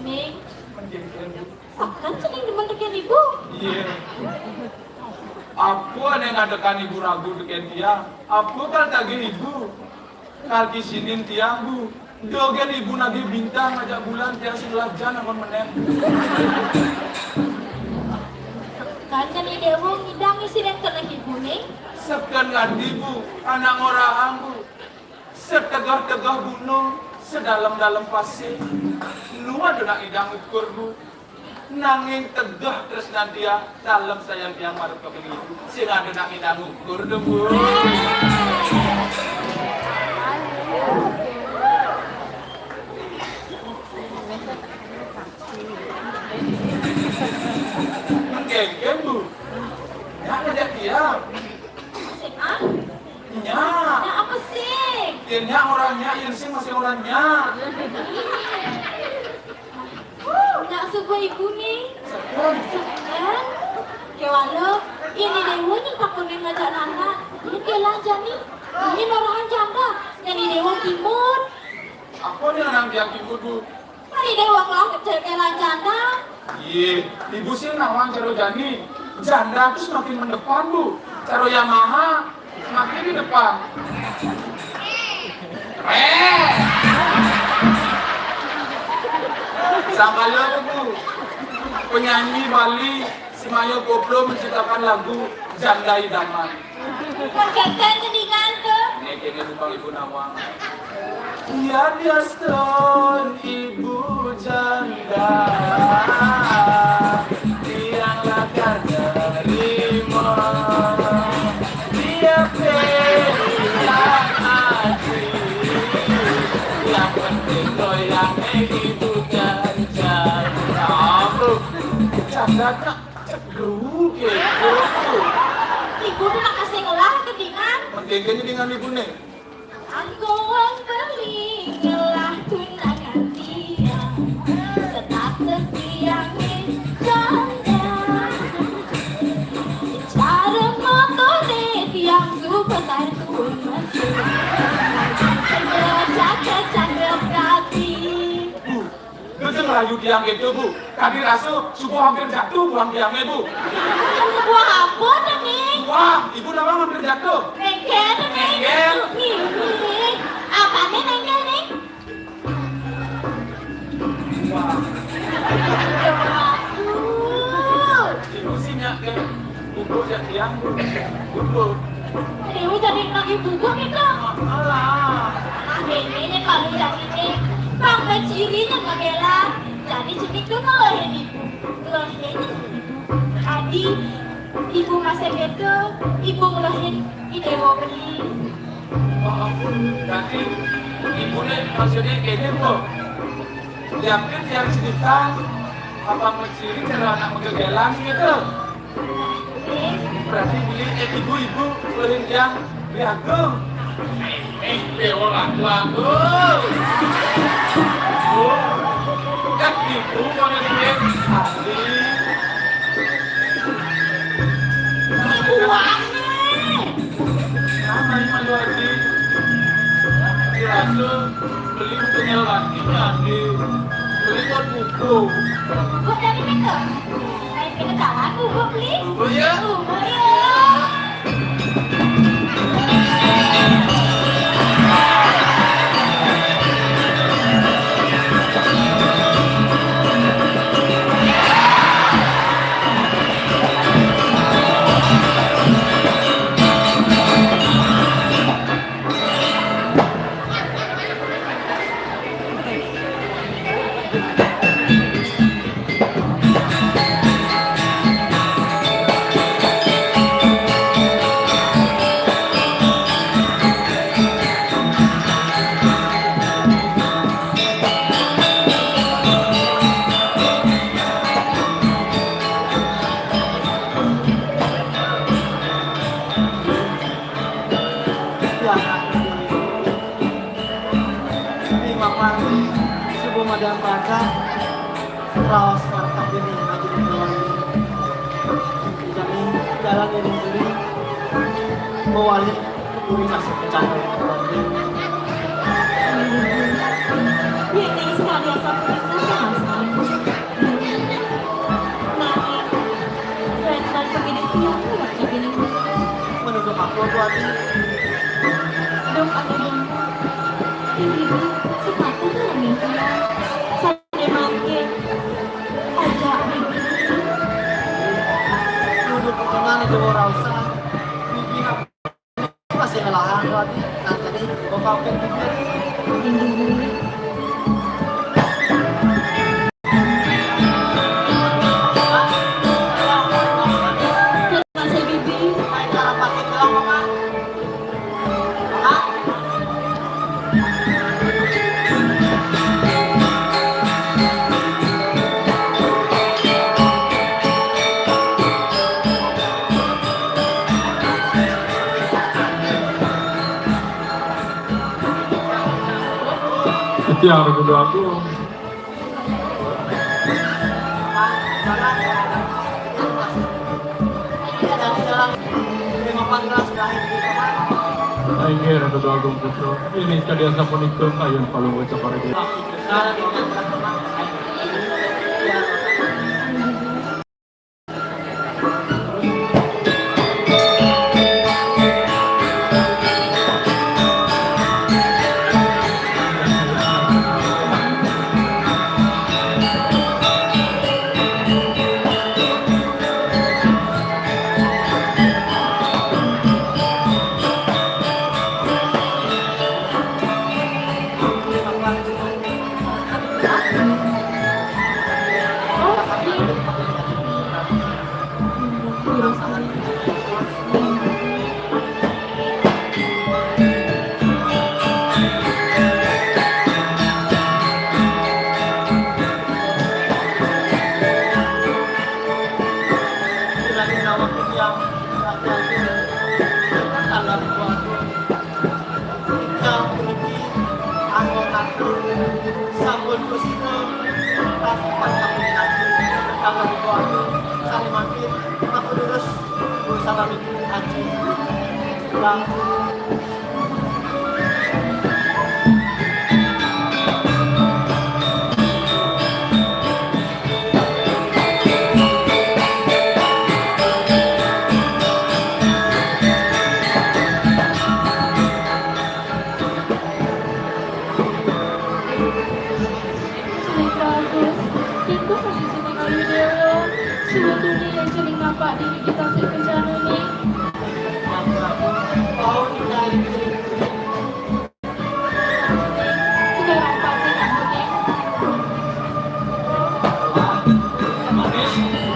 Speaker 4: Ning,
Speaker 5: Menjengkel bu.
Speaker 4: kan Cening demen ibu.
Speaker 5: Iya. Aku ada yang ngadekan ibu ragu dengan tiang. Aku kan tagih ibu. Kaki sinin tiang bu. Dogen ibu nagih bintang ngajak bulan tiang sebelah jan akan menem.
Speaker 4: Kan Cening dewa ngidang isi yang kena ibu nih.
Speaker 5: Sekan ganti bu, anak ngorahang bu. Setegah-tegah gunung, sedalam-dalam pasir. Lu ada nak idang ukur bu. Nanging tegah terus nanti ya dalam sayang tiang marut keping ibu. Sing ada nak idang ukur deh bu. Menggenggen bu. Ya ada tiang.
Speaker 4: Sing ah?
Speaker 5: Ya.
Speaker 4: Ya apa sih?
Speaker 5: Tiangnya orangnya, yang sing masih orangnya.
Speaker 4: Nak suka ibu nih.
Speaker 5: Sekan.
Speaker 4: Sekarang, kewalo, ini dewa nih pakai ngajak anak. Ini kelang jani. Ini orang janda. Ini dewa timur.
Speaker 5: Apa nih anak tiang ibu bu?
Speaker 4: Ini dewa kelang kelang janda.
Speaker 5: Iya, ibu sih nawang caro jani. Janda itu semakin mendepan bu. Caro Yamaha semakin di depan. Sama lo bu, penyanyi Bali Simayo Koplo menciptakan lagu Janda Idaman.
Speaker 4: Perkeken jadi ganteng.
Speaker 5: Ini kayaknya lupa ibu nawang. Ya dia stone ibu janda. Tiang lakar nerima. Dia pilihan hati. Yang penting goyang ibu janda. Aku janda tak cedru gitu.
Speaker 4: Ibu tuh nak kasih ngelah kedingan.
Speaker 5: Mendingnya dengan ibu nih.
Speaker 4: Aku beli ngelah tunangan dia. Status tiang janda. Cara motor tiang super tarikun masuk. Cakep kaki.
Speaker 5: Bu, itu ngerayu tiang gitu bu. Tadi rasu subuh hampir jatuh buang tiangnya bu.
Speaker 4: Buah apa nih?
Speaker 5: Wah, ibu nama hampir jatuh.
Speaker 4: Nengkel nih.
Speaker 5: Nengkel.
Speaker 4: Nih, apa nih nengkel nih?
Speaker 5: Wah,
Speaker 4: Aduh.
Speaker 5: ibu sih nyaknya. Ibu jadi tiang bu. Ibu.
Speaker 4: Dewi jadi lagi bubuk itu.
Speaker 5: Alah.
Speaker 4: Nah ini kalau jadi ini, bang cirinya kagela. Jadi sedikit tuh ngelahin ibu, ngelahin ibu. Tadi ibu ibu masih beda, ibu ngelahin idewa beli.
Speaker 7: Oh, berarti ibu nih maksudnya gini bu. Yakin yang cerita apa mencuri cara anak megegelan gitu. Berarti beli ibu-ibu beli yang diagung.
Speaker 2: orang tua aku.
Speaker 7: Kan ibu mau nih ahli. Sama ini malu lagi. Kira-kira beli punya lagi ahli. Beli kan buku.
Speaker 4: Buku dari mana? Saya kena tak aku beli.
Speaker 7: Buku ya?
Speaker 4: Buku ya.
Speaker 3: Madam Baca raos markah ini maju di bawah ini jalan ini beli mewali keburi masuk ke campur
Speaker 4: Ya, ini sekali asal itu asal. Mami, rentan pergi di tiang lagi gini.
Speaker 3: menunduk aku hati
Speaker 4: Dok, ada yang ini sepatu tuh nih. Saya makin ajak bibi.
Speaker 3: menunduk kenal itu orang usah bibi masih ngelahan hati nanti nih bapak pikir
Speaker 4: Dinding dulu. Terima kasih bibi.
Speaker 3: main cara pakai bilang apa Hah?
Speaker 7: Itu yang kedua aku.
Speaker 5: Aingir ada dua agung putra. Ini tadi asa pun itu kayan paling baca pada dia.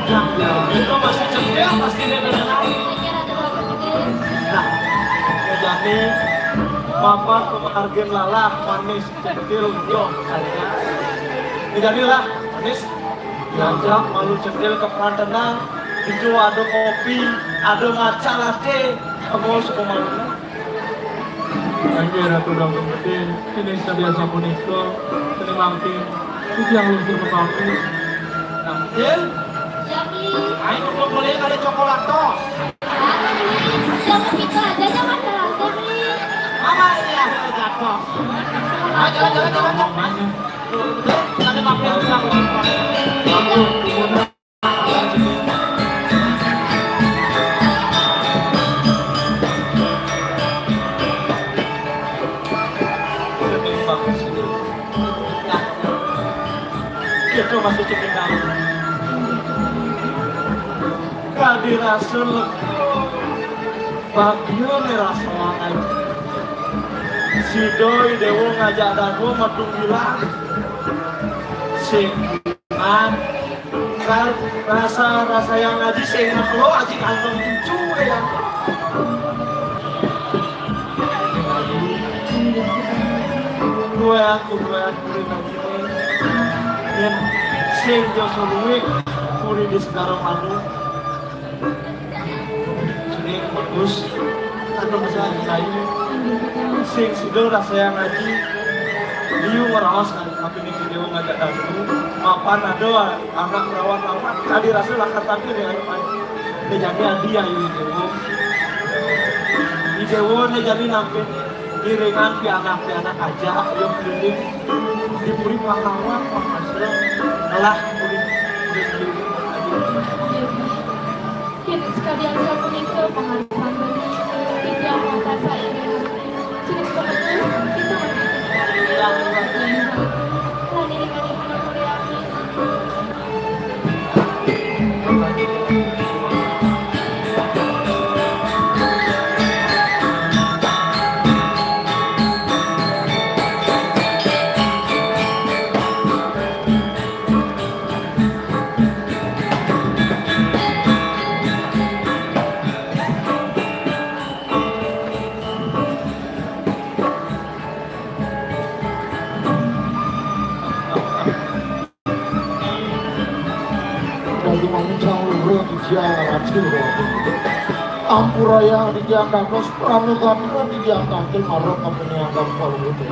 Speaker 3: Itu masih cendil pasti dia berenang. Nah, ya jadi Bapak kemargen lalah manis centil jong saya. Ya jadilah manis diajak malu centil ke perantenang. Itu ada kopi, ada matcha latte, kamu suka malu.
Speaker 5: Anjir aku udah penting. Ini biasa puniko, sini mampir. Itu yang lucu ke kampus.
Speaker 3: Nah, Cil,
Speaker 6: Ya, Bli.
Speaker 3: ayo mau boleh ada coklat tos.
Speaker 6: Jangan gitu aja, jangan harga, Bli.
Speaker 3: Mama ini ada jatuh. Ayo, jangan. Ada mampir itu masih cukup dalam. Kadirasa bagio merasa aja. Si doi dewo ngajak dago matung bilang. Sing rasa yang ngaji sing lo aji kantong cucu ya. Gue aku kulit lagi. Dan sing Joso Luwik kuri di Sekarang Madu sini bagus atau misalnya kayu sing sido rasanya ngaji liu ngerawas kan tapi ini video ngajak dagu mapan ada anak merawat mapan tadi rasa lah katakan dengan mapan jadi adi ya di dewo jadi nampil iringan pi anak aja yang keliling diberi pahlawan maksudnya telah
Speaker 6: Kini sekalian saya menikah pengalaman bagi tidak mata saya. Jadi sebenarnya kita
Speaker 5: Bagi manusia luhur di jalan Ampuraya di jalan kakos pramuka di jalan kantil marok kepenyangan palu itu.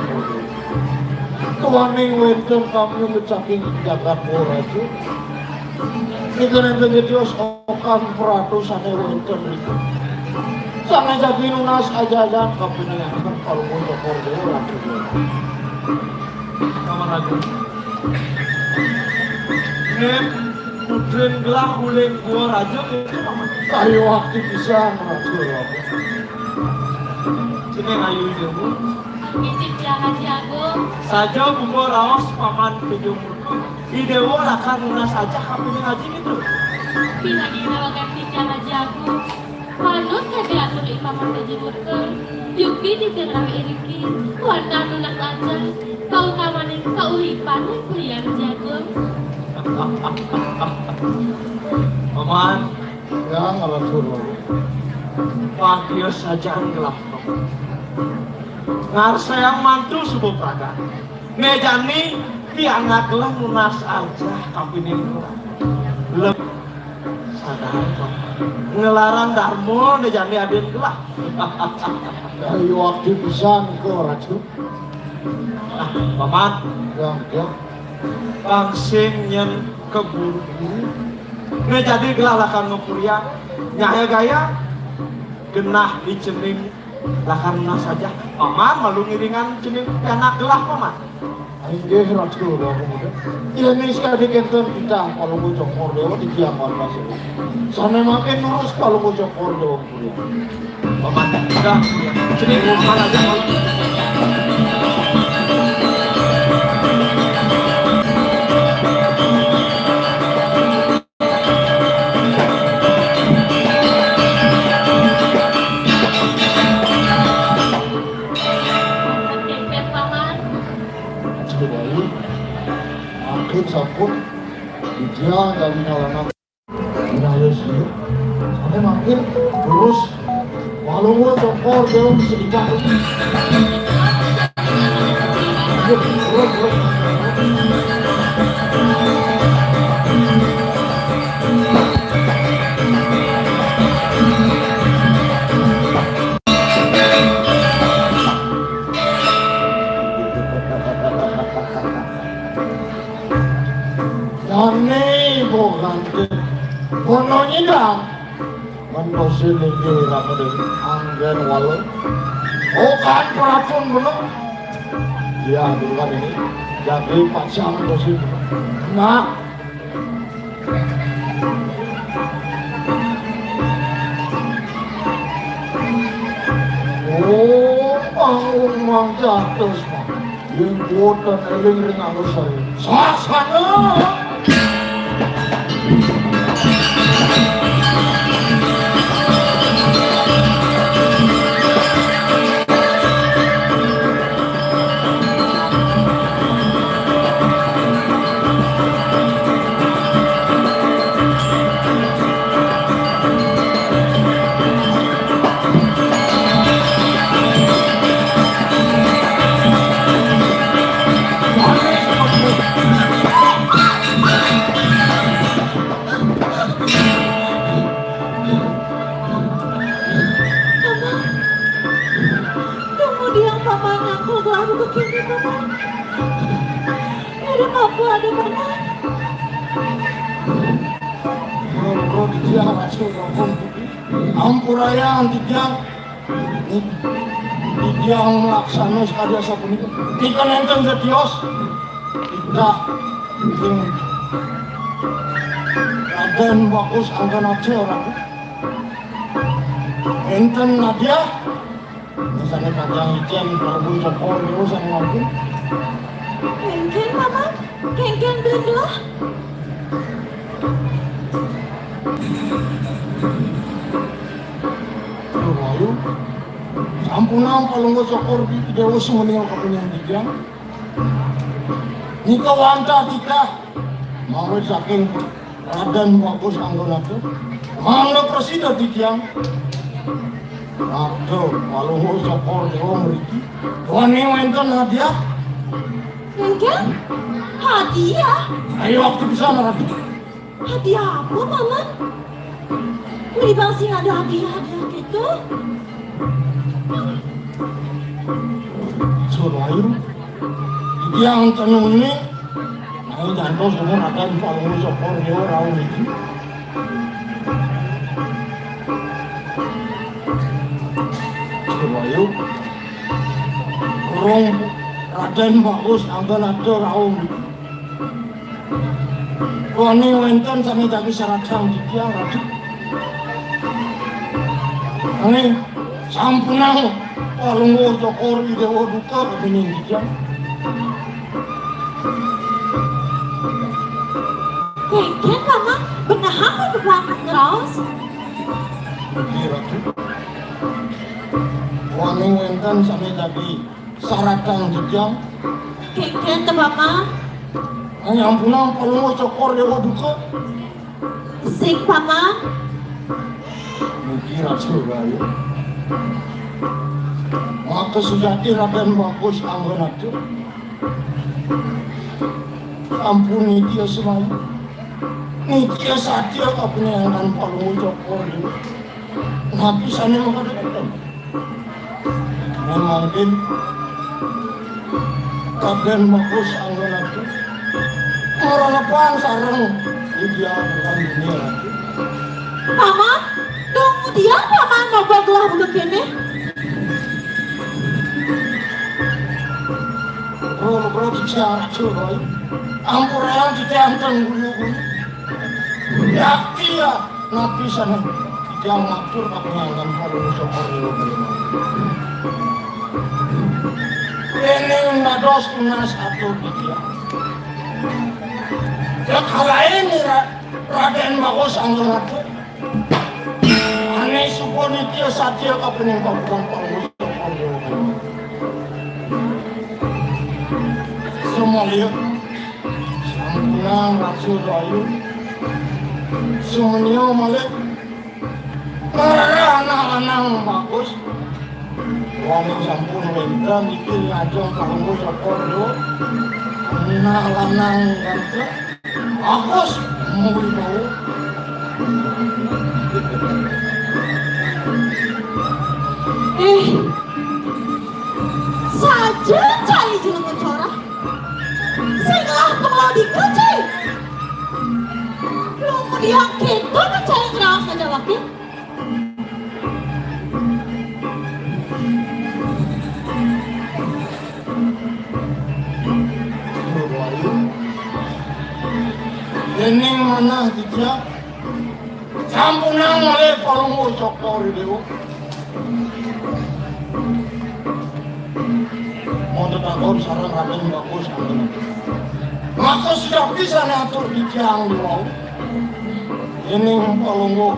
Speaker 5: Kewaning wenten kami mencaking jagat boraju. Nikah Dios okan peratusan wenten itu. Sangat jadi lunas ajaran kepenyangan palu itu boraju.
Speaker 3: kamar lagi nem putrin gelah uleng gua raja itu nama
Speaker 5: Kayu waktu bisa ngerasul aku.
Speaker 3: sini ayu jamu
Speaker 6: Ini jangan jago.
Speaker 3: saja bumbu raos paman kejum idewo lakan lunas aja kami ngaji gitu
Speaker 6: Bila kita ganti jangan jago. Manut kade atur ipaman kejemurkan. Yupi di tengah iriki. Warna nulas aja. Kau kamanin kau hipan kuliah jago.
Speaker 3: paman
Speaker 5: Ya ngerasul aku.
Speaker 3: wakil saja ngelah ngarsa yang mantu subuh praga ngejani pianak lah lunas aja tapi ini lep sadar kok ngelarang darmo ngejani adin gelah
Speaker 5: Kayu waktu bisa ke racun.
Speaker 3: nah paman
Speaker 5: Ya.
Speaker 3: bangsing nyen keburu ngejadi gelah lakan ngekuliah nyaya gaya genah di cening lakan lunas saja paman malu ngiringan cening pianak gelah paman
Speaker 5: Inggih racun aku muda. Ini sekali kenten kita kalau mau cokor dewa di kiamat masih. Sana makin nurus kalau mau cokor dewa kuliah.
Speaker 3: paman udah cening urusan aja malu
Speaker 6: Kepet paman.
Speaker 5: Cedai, akhir sampun dia dari nyalanan Terus saya makin terus Palunggo Cokor Dewa bisa dikatakan. Jani bukan kononya dong. Mendosin lagi ramu dari anggen walau. Oh kan perapun belum. Ya dulu kan ini jadi pasang dosin. Nah. Oh, bangun mang jatuh mah. Yang kuat eling ring alus saya. Sasana.
Speaker 4: Kemudian paman aku telah begini paman. Ada apa ada paman?
Speaker 5: Bro dijang rasul rokok ampurayang dijang dijang laksana sekali asa punika ikan enten setios tidak sing Raden bagus angkan aja orang enten nadia misalnya kadang ijen kalau Cokor Dewa sang ngomong
Speaker 4: Kengken paman, kengken belah.
Speaker 5: Ayo, sampunang Palunggo Cokor Dewa semeninggal kapinyang dijang. Nika wanta tika, mau saking Raden bagus anggonaku, mangga presida dijang. Aduh, Palunggo Cokor Dewa meriki, wani wenten hadiah.
Speaker 4: Kengken? Hadiah?
Speaker 5: Ayo waktu bisa Ratu.
Speaker 4: Hadiah apa paman? Beli bangsi ada hadiah-hadiah gitu?
Speaker 5: Suruh ayo, dijang tenung ini, ayo jantung semua Raden Palunggo Cokor Dewa raung ini. Suruh ayo, kurung Raden bagus anggon ada raung. Wani wenten sami dadi saratang dijang Ratu. Ini sampunang Palunggo Cokor Dewa duka kebening dijang.
Speaker 4: Kengken paman, benar aku di belakang terus?
Speaker 5: Iki Ratu. Wani wenten sami dadi saratang dijang.
Speaker 4: Kengken tuh paman,
Speaker 5: Ay ampunang Palunggo Cokor Dewa duka.
Speaker 4: sing paman.
Speaker 5: Mungkin Ratu ayo. Maka sejati Raden bagus anggon atu. Ampuni dia semua. Nikia satya kapenyangan Palunggo Cokor Dewa. Nabi sana mengadakan. Memangkin Raden bagus anggon atu. Orang apaan sarang dia bukan dunia Ratu.
Speaker 4: Paman, kemudian paman mau baglah begini?
Speaker 5: Bro bicara cuy, ampun yang ditentang gulu-gulu. Yakti ya, nabi sana yang ngatur kepenyangan Palunggo Cokor Dewa. Ini ngados unas atau dia. Ya kala ini Raden bagus anggon atu. Aneh supone dia satya kapening kabupaten Palunggo Cokor Dewa. Semua lihat, sampunang Rasul Ayu, semuanya malik anak-anak bagus wani sampun minta mikir ngajong kamu sokor yo anak lanang ganteng bagus mau mau
Speaker 4: saja cai jeneng mencorah sing lah kalau dikucai kemudian kita mencari keras saja wakil
Speaker 5: ini mana tidak campunan oleh palungu sokor dewa mau tetangkap sarang raden bagus maka sudah bisa ngatur di tiang dewa ini palungu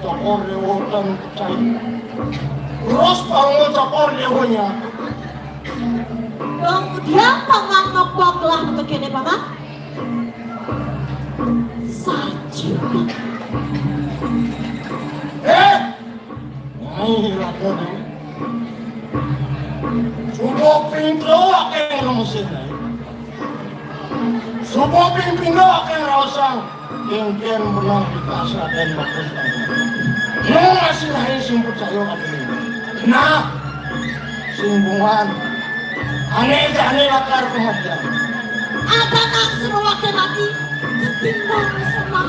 Speaker 5: sokor dewa dan percaya terus palungu sokor dewanya
Speaker 4: kemudian paman ngepoklah untuk kene paman saja
Speaker 5: Nyai Raden Subo pintu akan mesin Subo pintu akan rasang Kengken menang di kasa dan bagus Nung masih lain sing percaya akan ini Nah Simbungan Aneh-aneh lakar kematian
Speaker 4: ada nak semua wakil mati ketimbang sama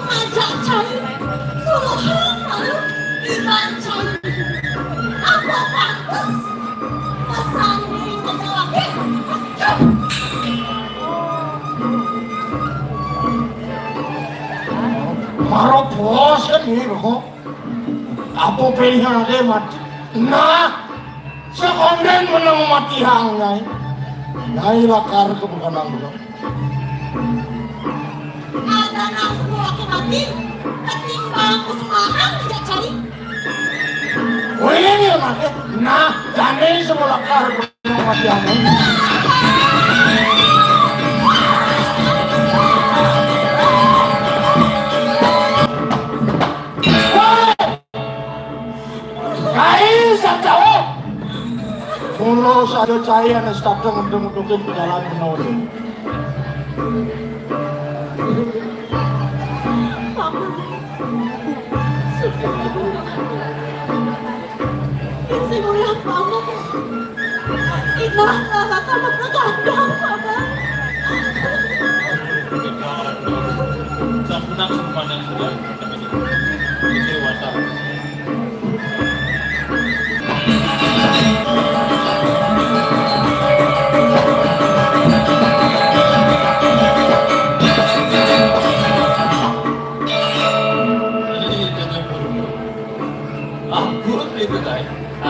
Speaker 4: ngajak cai suluhan lalu iman cai apa pantas pesan diri ngajak wakil
Speaker 5: Maro bos kan ini kok apa pilihan ada mati nah sekonden menang mati hangai Nyai lakar kebukanan dulu
Speaker 4: ada nak semua wakil mati ketimbang pesumahan ngajak cai
Speaker 5: Wih ya mati nah jani semua lakar menang mati hangai Mulu saja cahaya yang sedang mendung-mendungin ke dalam menurut
Speaker 4: Isi mulian paman Inah nggak akan menegakkan paman
Speaker 7: Senang sepanjang sudah ini watak.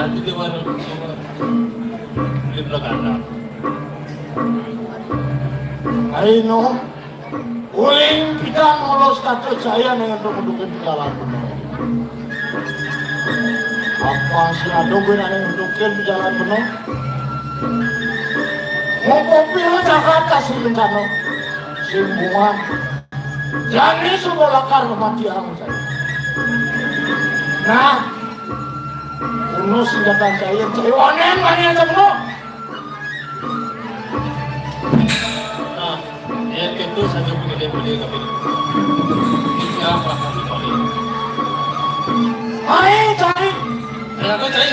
Speaker 7: Di warung di belakang.
Speaker 5: Aino uling kita ngolos kata saya dengan mendukung di dalam benar apa sih ada gue yang mendukung di jalan benar mau kopi lo Jakarta sih bencana simbuan jadi semua lakar kematian saya nah Uno senjata saya onen mana aja bro
Speaker 7: Nah, ya itu saja punya beli kami. Siapa kami paling?
Speaker 5: Ayo cari
Speaker 7: Ayo kau cari.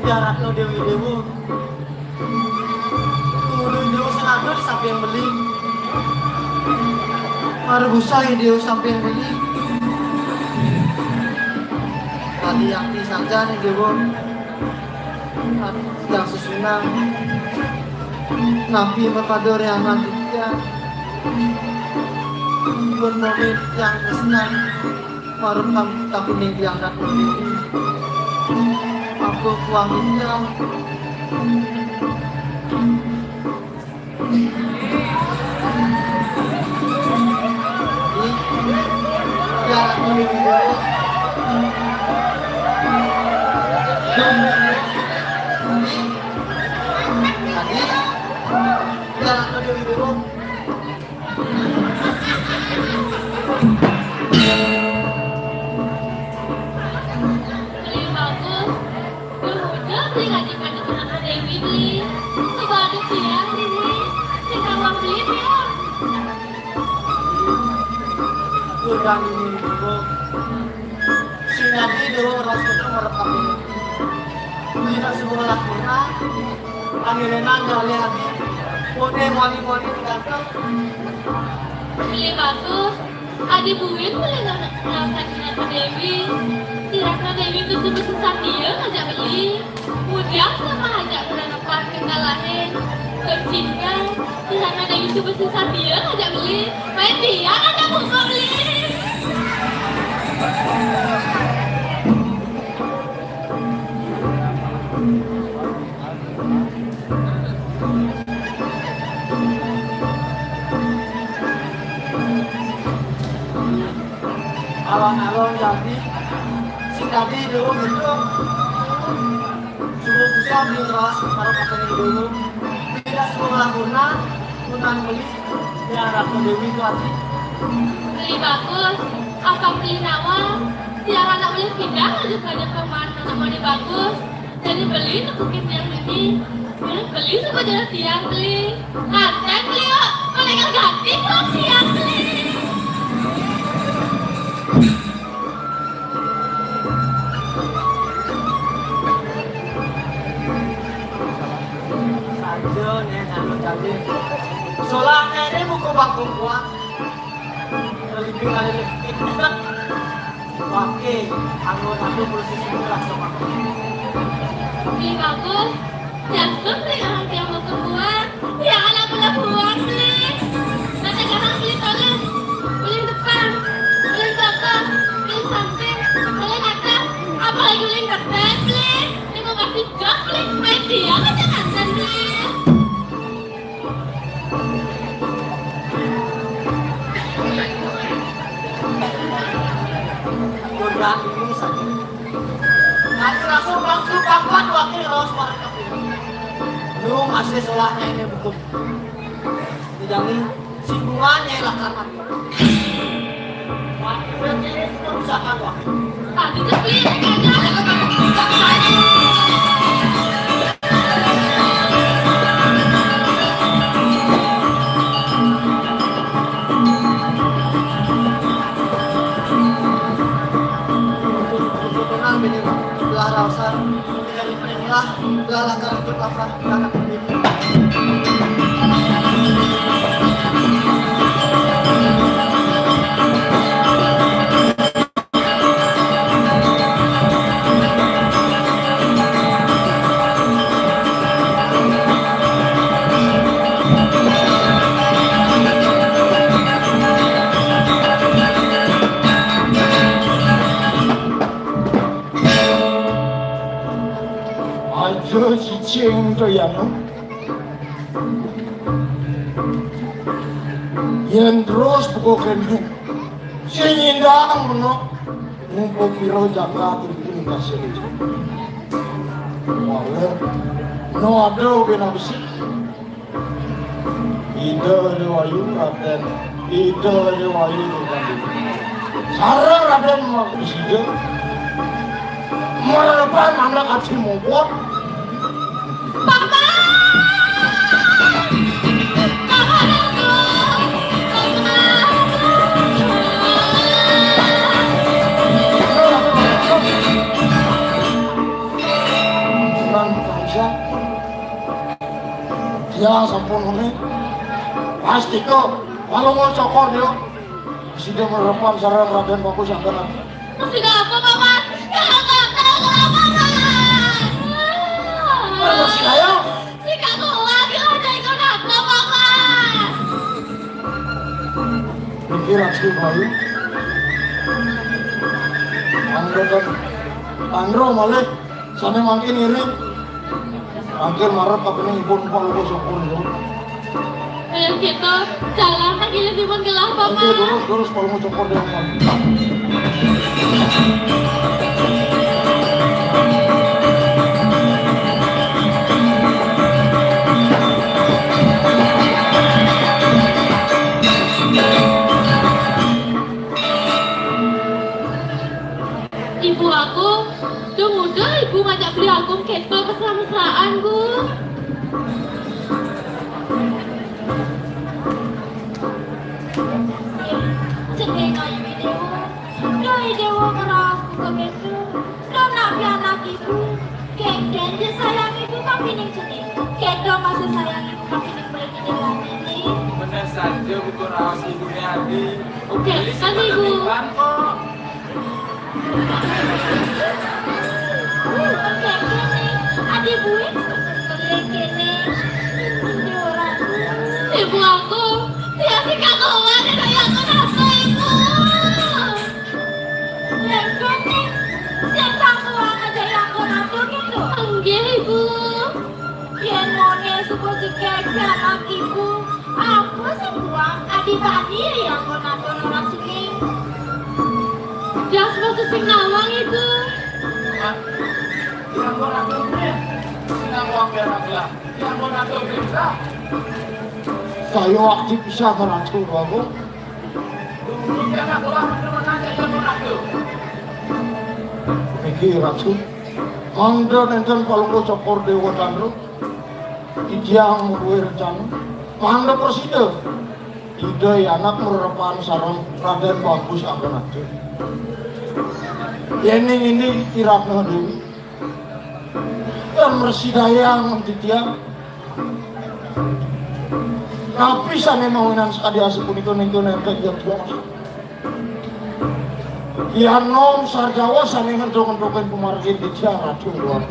Speaker 3: jarakno dewi-dewi tunggu dewi-dewi sengaja di sapi yang beli Marbusai dia sampai beli. Tadi yang saja nih dia yang sesunang. Nabi makador yang nanti dia. Bermomen yang senang. Marukam tapi nih yang nak lebih. Aku kuangnya. Ya, ini
Speaker 6: Beli bagus. Udah beli ngaji pada tunangan Dewi beli. Coba ada siang ini. Si kawang beli ya.
Speaker 3: kurang ini dulu. Si Nabi dulu Rasulnya merekam ini. Tidak semua lakukan. Akhirnya nanggal lihat. Mode wali-wali datang.
Speaker 6: Beli bagus. Adi buin beli ngerasa kenapa Dewi. Tirana Dewi itu sebesar dia ngajak beli. Kemudian sama ajak menanamkan kekalahan. Kecinta. Tirana Dewi sebesar dia ngajak beli. Main dia ada buka beli.
Speaker 3: Alon-alon jadi si Nabi dulu gitu. Suruh bisa beli ras para pakai dulu. Tidak semua lakukan. Punan beli yang ratu Dewi itu hati.
Speaker 6: Beli bagus. Apa beli nawa? Tiang anak beli pindah aja banyak kemana namanya bagus. Jadi beli nekukin tiang ini. Beli sama jalan tiang beli. Nanti beli yuk. Kalau nggak ganti kok tiang beli.
Speaker 3: Saja nih anu jadi. Soalnya ini buku bangku kuat. Lebih kali lebih kita. Oke, aku bersih sebelah sama.
Speaker 6: Beli bagus. Yang beli orang tiang mau kebuang. Tiang anak boleh buang beli. Nanti kadang beli tolong. Beli depan. Beli belakang. Beli samping. Beli atas. Apalagi beli depan beli. Ini mau kasih job beli. Main dia aja kantan beli.
Speaker 3: Kurang ini saja. Aku langsung bangkuan wakil los mereka. Lu masih solahnya ini buku. Dijamin singgungannya lah karena. Wakil ini sudah usahakan wakil.
Speaker 6: Tadi tuh beli aja.
Speaker 3: Tenang ini belah rasa. Jadi peninglah belah lakar untuk apa? Anak ini.
Speaker 5: Aja cicing tu ya no. Yang terus bukan sinyindang no. Mumpu piro jaga tinggi kasih. Walau no ada bina besi. Ida lewayu raden, ida lewayu raden. Sarang raden mau bisida. Melepas mana kasih mau buat.
Speaker 6: Papa! Papa aku!
Speaker 5: Bukan bangsa. Dia sampun ini pasti kok kalau mau cokor dia Sudah merepan sarang Raden Bagus yang benar.
Speaker 6: Masih gak apa paman? Gak apa paman.
Speaker 5: Masih ayo.
Speaker 6: Si gak kuat, gak ada ikut apa paman.
Speaker 5: Mikir asli bayu. Andro malah sana makin iri. Makin marah apa ini ibu palu sokong itu.
Speaker 6: Kayak gitu, jalan lagi lebih menggelar
Speaker 5: Oke
Speaker 6: paman.
Speaker 5: terus palu sokong dia.
Speaker 6: Ibu aku, udah muda ibu ngajak beli album keto mesra-mesraan bu.
Speaker 4: Cendeng ayu dewa, doi dewa keras buka betul. Don nabi anak ibu, keken je sayang ibu kami ning cendeng. Kedo masih sayang ibu kami ning beli di dewa ini.
Speaker 7: Benar saja buku rahasia dunia hati.
Speaker 6: Oke, kan ibu.
Speaker 4: Adik bui, kene, ini orang.
Speaker 6: Ibu aku, dia sih gak kuat, dia aku nafsu ibu.
Speaker 4: Kene, siapa kuang aja yang kau nanti gitu.
Speaker 6: Enggak ibu.
Speaker 4: Yen mone suku jeket anak ibu, aku sih kuang adik badir yang kau nanti orang cengeng.
Speaker 6: Jas masih sing nawang ibu.
Speaker 7: Yang mau nangkepnya, yang mau nangkepnya, yang mau nangkepnya.
Speaker 5: Saya waktu bisa ngeracu aku.
Speaker 7: Jangan aku lah teman aja yang mau nangkep.
Speaker 5: Mikir racu. Mangga nenten palu cokor dewa Dandro. Ijang gue rencana. Mangga persida. Ide anak merepan sarang Raden Bagus akan aja. Yening ini kirakna dewi. Dan mersidayang titiang. Tapi sana mawinan sekali asupun itu nengko nengko jelas. Yanom sarjawa sana ngendok-ngendokin pemargin titiang racun luar.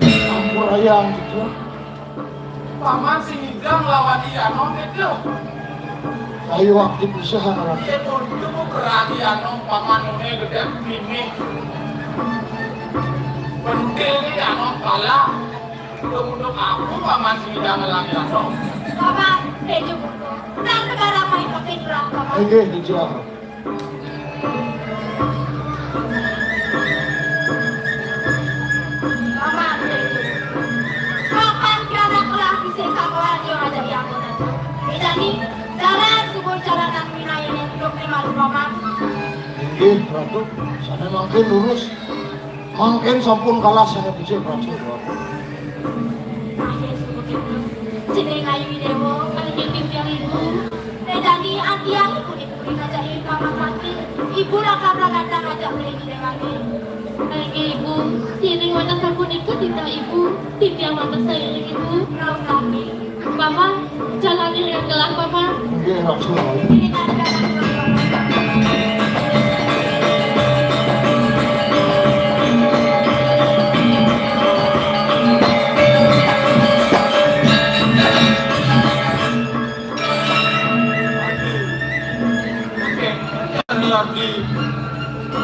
Speaker 5: Ampun ayang titiang.
Speaker 7: Paman si Nidang lawan Ianom itu.
Speaker 5: Ayo waktu bisa ngerang.
Speaker 7: Itu berarti Ianom pamannya gede ini. Penting Ianom kalah. Untuk aku paman si Nidang lawan Ianom.
Speaker 4: Bapak, hejo mundo. Nang negara main pakai durang bapak.
Speaker 5: Ayo titiang.
Speaker 4: Bapak, hejo. Makan kira kelah bisa kawan yang ada di aku nanti. Jadi, jalan subur jalan nang mina ini untuk malu bapak.
Speaker 5: Inggih, Ratu, sana makin lurus. Makin sampun kalah sana bisa Ratu.
Speaker 4: Akhir subur itu. Jeneng ayu dewo.
Speaker 6: Lagi tiang ibu.
Speaker 4: Jadi, anti yang ikut-ikut ngajakin paman mati. Ibu rakam-rakam ngajak beli di lagi.
Speaker 6: Lagi ibu. Ini wajah sampun ikut tidak ibu. Tiang mata saya ibu.
Speaker 4: Belum kami.
Speaker 6: Paman, jalan dengan gelar paman.
Speaker 5: Inggih, Ratu.
Speaker 4: Ini kan kadang-kadang.
Speaker 7: Lagi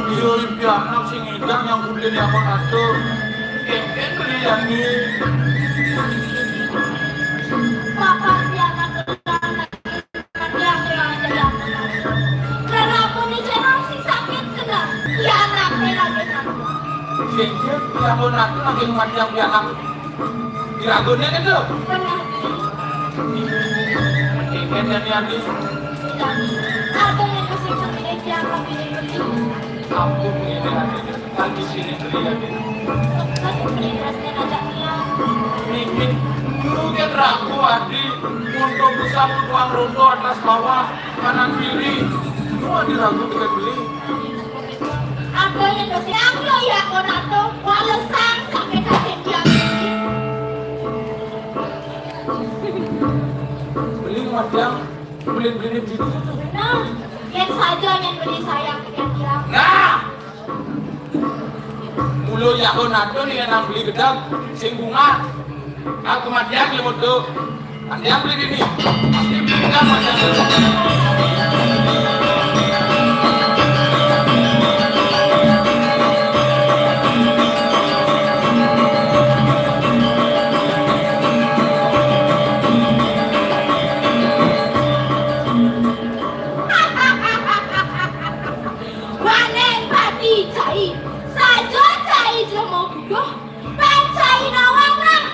Speaker 7: iyo impian sing Nidang yang kemudian yang mau atur. Kengken beli yang ini.
Speaker 4: Bapak dia akan dia aja yang karena aku nih channel si sakit kena. Ya anak lagi nanti.
Speaker 7: Kengken yang mau atur lagi mati yang pianak. Diragunya gitu.
Speaker 4: Benar.
Speaker 7: Kengken yang ini.
Speaker 4: Ada yang mesti cemil dia kami beli.
Speaker 7: Aku ini lagi sini beli yang ini.
Speaker 4: Kasih beli dressnya ajaknya.
Speaker 7: Mikir dulu kan ragu adi untuk bisa uang rondo atas bawah kanan kiri. Semua diragu kita beli.
Speaker 4: Ada yang mesti aku ya konato walesan sampai kakek dia.
Speaker 7: Beli macam beli beli itu.
Speaker 4: Nah, Yen saja yang beli sayang dengan dia.
Speaker 7: Nah, mulu ya nado nih yang beli gedang, sing bunga. Aku matian lemot do. Andi yang beli ini, pasti beli gedang macam itu.
Speaker 4: Panen pati cai, saja cai jemo budoh, pen cai nawang nang,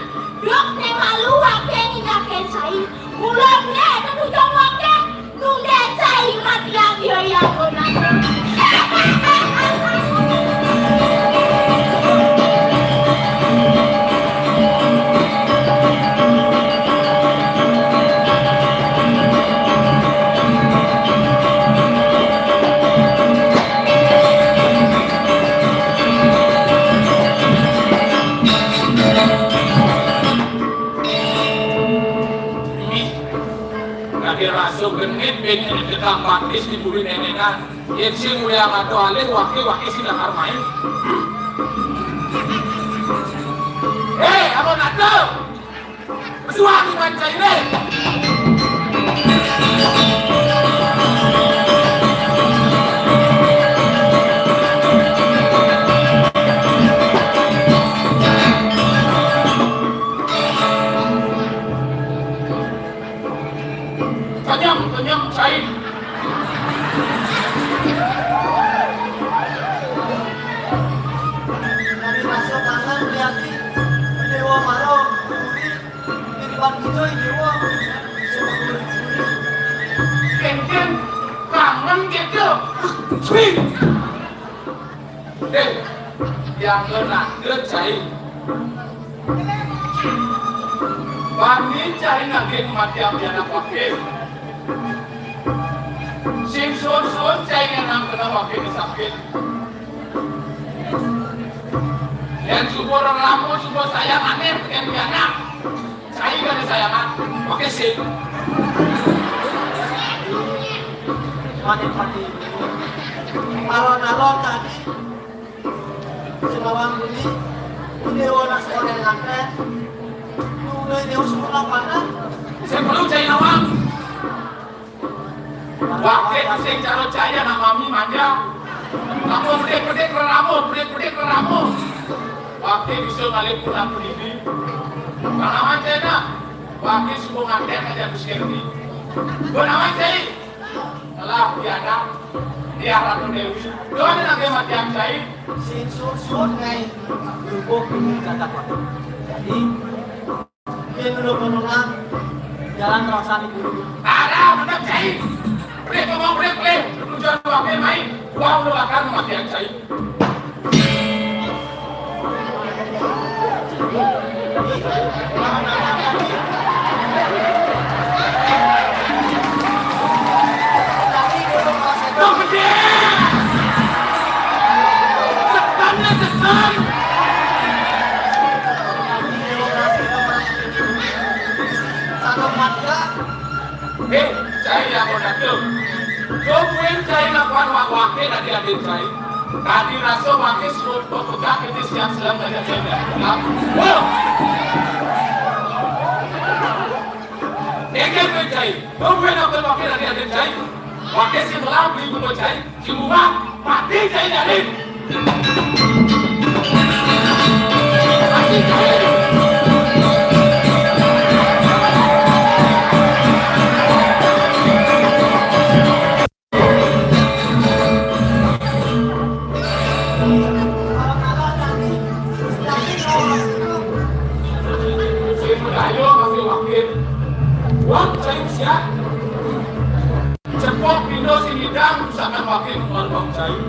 Speaker 4: dok ne malu wake ni nake cai, mulam ne tentu jong wake, nunde cai mat yang yo yang gonang.
Speaker 7: Lagi rasu genit pengen kita praktis di buri nenekan. Yang sih mulia atau alih wakil silang armain. Apa nado? Bersuara baca ini. Kenyang, cair.
Speaker 3: Kami masuk kangen liati dewa marong di depan hijau dewa
Speaker 7: Kenken, kangen gitu. Swing. Yang kena cair. Bani cair lagi kematian yang pakai. Sing sun cair yang kena pakai sakit. Yang subur ramu subur sayang aneh yang anak. Cair kan sayangan. Pakai sing.
Speaker 3: panen pati alon-alon tadi sinawang beli dewa nak seorang langkat nunggu dewa sekolah mana
Speaker 7: Sebelum saya nawang, wakil sing caro caya nak mami manja. Kamu pedek-pedek ke rambut. Wakil bisa balik pulang berdiri. Panawan saya nak, wakil semua ngantek aja bersekti. Panawan saya, telah biada, dia ratu dewi. Doanya nak mati yang saya.
Speaker 3: sin sun ngai lubuk ini kata kota jadi dia dulu penunang jalan terasa di bulu
Speaker 7: Ada, benar saya. Break, tujuan wakil main. Wah, udah bakal mati yang saya.
Speaker 3: tapi belum proses
Speaker 7: Tuh gede! Setannya setan!
Speaker 3: satu matra
Speaker 7: Saya yang mau datang. Tungguin saya lakukan wakil tadi adik saya. Tadi rasa wakil suruh pegang ini siap selam saja saya. Wow! Engel pun saya. Tungguin aku wakil tadi adik saya. Wakil si melam beli buku saya. Si bunga mati saya jadi. Mati saya. Ayo kasih wakil. Wang saya siap. Cepok pindo si hidang usahakan wakil kembali bang saya.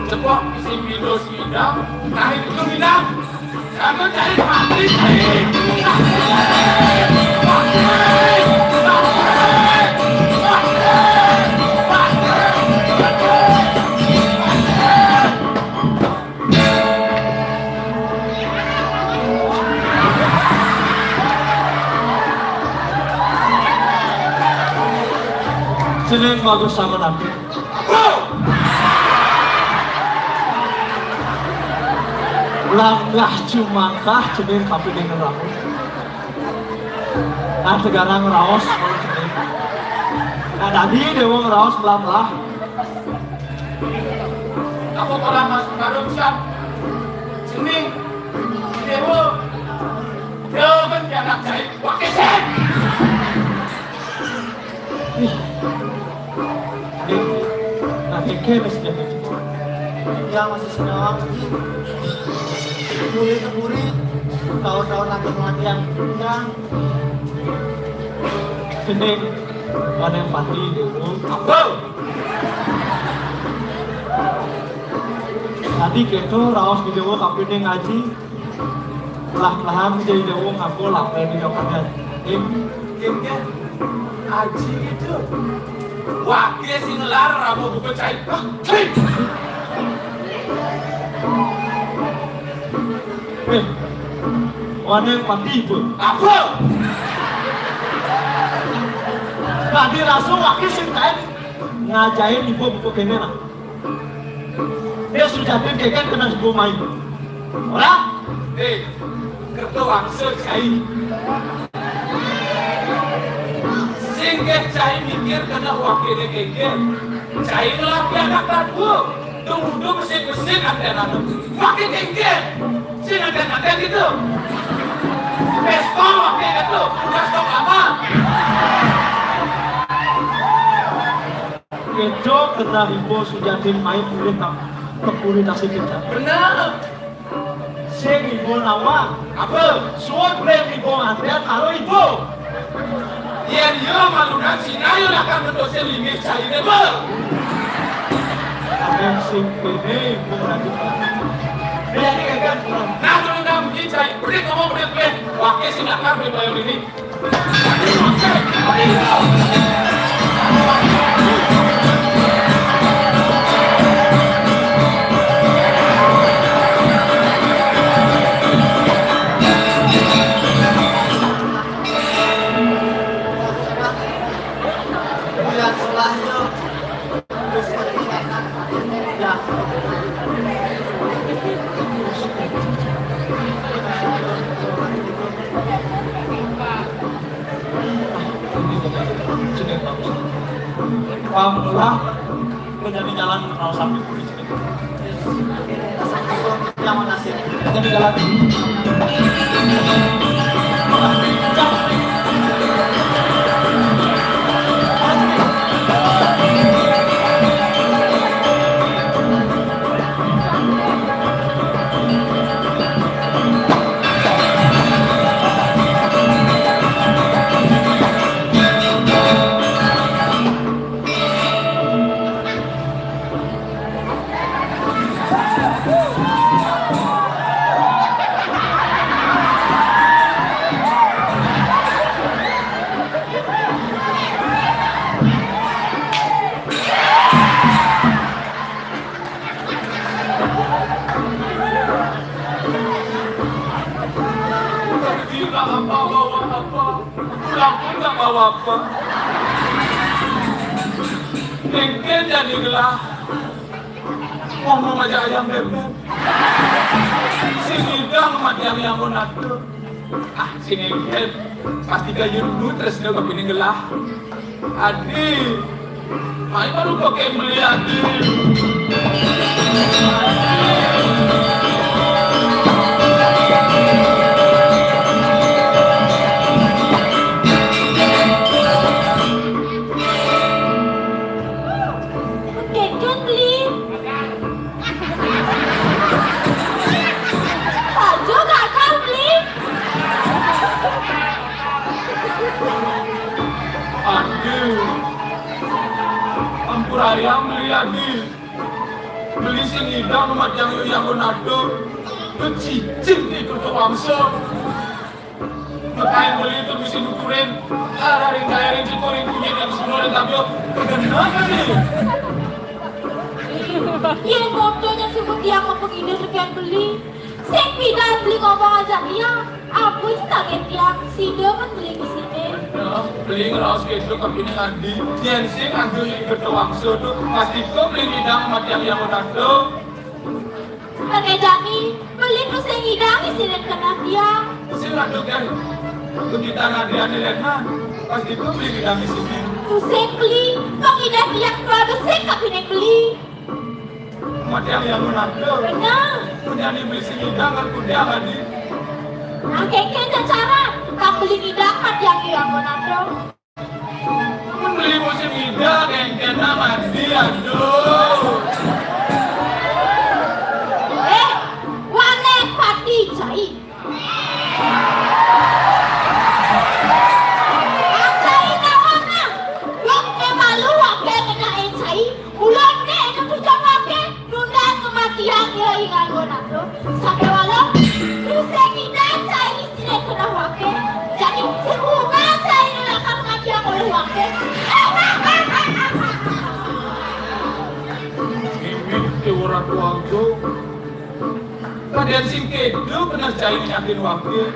Speaker 7: Cepok isi pindo si hidang. Nah itu hidang. Kamu cari mati saya.
Speaker 5: Senin bagus sama Nabi.
Speaker 3: Langah cumangkah cening kapi dengan raos. Nah tegarang raos kalau cening. Nah tadi dewa ngeraos belah-belah.
Speaker 2: Aku pernah masuk karung siap. Cening, dewa, dewa kan anak saya, pakai sen.
Speaker 3: Nah keke masih jadi.
Speaker 5: Ya masih senang lagi. Murid-murid tahun-tahun lagi latihan yang
Speaker 3: Cening, ada yang pati dulu.
Speaker 2: Apa?
Speaker 3: Tadi gitu raos di dewa kapi dia ngaji. Pelah-pelahan jadi dewa ngaku lapar di depannya.
Speaker 2: Keke, aji itu. Wakil si ngelar rambut bukan cair. Hei!
Speaker 3: Ada yang pati pun.
Speaker 2: Apa?
Speaker 3: Tadi langsung wakil sing kain ngajain ibu buku kene lah. Dia sudah keken kena sebuah main. Orang?
Speaker 2: Hei, kerto wangsa cair. Singkat cair mikir kena wakilnya keke. Cair lah pianak tadu. Tunggu mesin-mesin antena tu. Wakil keke. Sing antena gitu. Pestol wakil itu. Udah stok lama.
Speaker 3: Kejo kena ibu sudah main boleh tak kepuri nasi kita.
Speaker 2: Benar.
Speaker 3: Sing ibu nawa.
Speaker 2: Apa?
Speaker 3: Suat brand ibu antrian taruh ibu.
Speaker 2: Yang dia malukan sinayo lah kan untuk selimit cairnya ber.
Speaker 3: Ada yang sing kene ibu lagi. Dia ni kan.
Speaker 2: Nah, kalau nak pergi cair, beri kamu beri. Wakil silakan beri bayar ini.
Speaker 5: bulan setelahnya ya
Speaker 3: Cening bagus. Pamula menjadi jalan raos sapi puri cening.
Speaker 5: yang nasib
Speaker 3: Jadi jalan.
Speaker 2: Tidak bawa apa. Pulang pun tak bawa apa. Mungkin jadi gelah. Ngomong aja ayam bebek. Sini dah mati yang monatu. Ah, sini kan pasti kayu dulu terus dia kepini gelah. Adi, main baru pakai beli adi.
Speaker 4: Keken beli. Ajo kakak beli.
Speaker 2: Aduh, ampur ayam beli adi. Beli sing hidang mat yang monatu. Kecicing itu tuh wangsa. Makain beli itu bisa dukurin. Hari kaya cikorin punya yang semua tapi kenapa nih?
Speaker 4: Yang motonya sebut dia mau begini sekian beli. Sing pindah beli ngomong aja dia. Apa sih kaget dia? Si dia kan beli ke sini.
Speaker 2: Beli ngeraus gitu kepini adi. Yang sing adu yang kedua wangsa tuh pasti kau beli hidang mat yang monatu.
Speaker 4: Jani, beli nu sing idang isirin kena dia.
Speaker 7: Sila juga. Kita ngadian Elena. Pas itu beli kita di sini.
Speaker 4: Pusing beli, kong idang dia keluar besek kapineng beli.
Speaker 7: Mati yang menantu.
Speaker 4: Benar.
Speaker 7: Punya di beli sini jangan kudia lagi.
Speaker 4: Nah, keke cara, kang beli idang mati yang menantu.
Speaker 7: Beli musim idang yang kena mati aduh.
Speaker 4: Wanek pati cai. Cai nawana, yok ne malu wake ngenain cai. Ulang ne ne pujan wake, nunda kematian dia ingat gonado. Sampai walau, luseng ida cai sini kena wake. Jadi sebuah cai nelakan kematian oleh wake.
Speaker 7: Ini orang tua itu. Kalian singkir, lu pernah cari yakin wakil.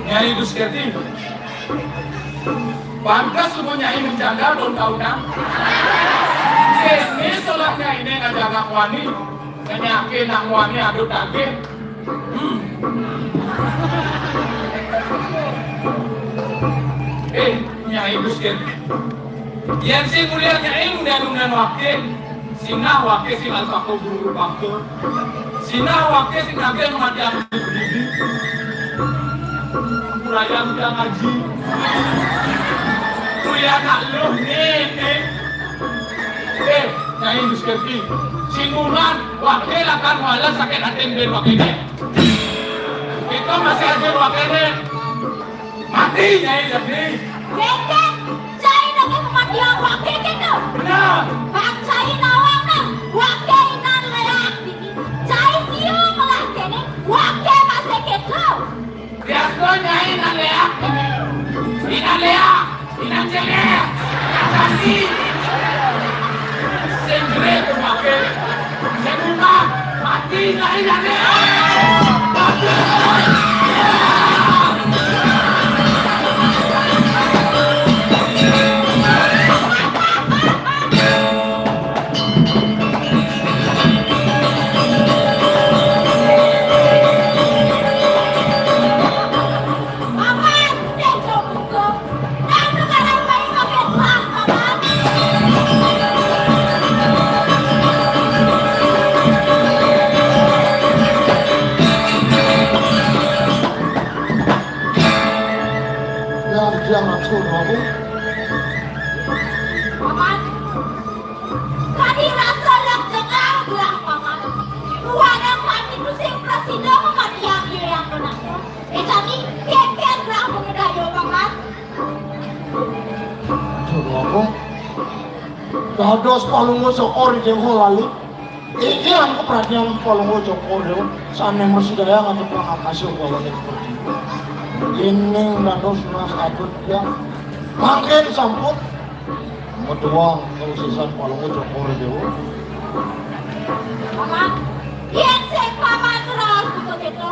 Speaker 7: Nyai itu sekali. Pantas semua nyai menjaga don kau-kau. Ini soalnya ini ngajaga wani. Nyai nak wani adut daging. Nyai Gusten. Yang sih kuliah nyai udah wakil. Sinah wakil sing alpako guru wakil. Sinah wakil sing nage mati aku berdiri. Kuraya udah ngaji. Kuliah nak lu nih. Nyai Gusten. Singulan wakil akan wala sakit hati ben wakilnya. Kita masih ada wakilnya. Mati nyai jadi.
Speaker 4: Keke, cai nage kematian wake gitu.
Speaker 7: Benar.
Speaker 4: Bang cai nawana, wake inan leak dini. Cai siung lah kene, wake masih gitu.
Speaker 7: Biasa nyai naleak. Inaleak, inanjelek, inasasi. Sendiri kemakai. Sebuah mati nyai naleak. Mati.
Speaker 5: Jangan suruh
Speaker 4: Paman, tadi rasa lek dengar gelang paman. Ruangan mati pusing presiden mematian dia yang benar. Tadi keke gelang mengedayo paman.
Speaker 5: suruh aku. Dados palungo sokor yang lalu. Iki aku perhatian palungo sokor itu. Sana masih daya nggak pernah kasih kalau seperti itu. Ini dados mas adut ya. Makin samput. Kedua kalau sisa palungo sokor itu.
Speaker 4: Paman, yang sing paman terus begitu.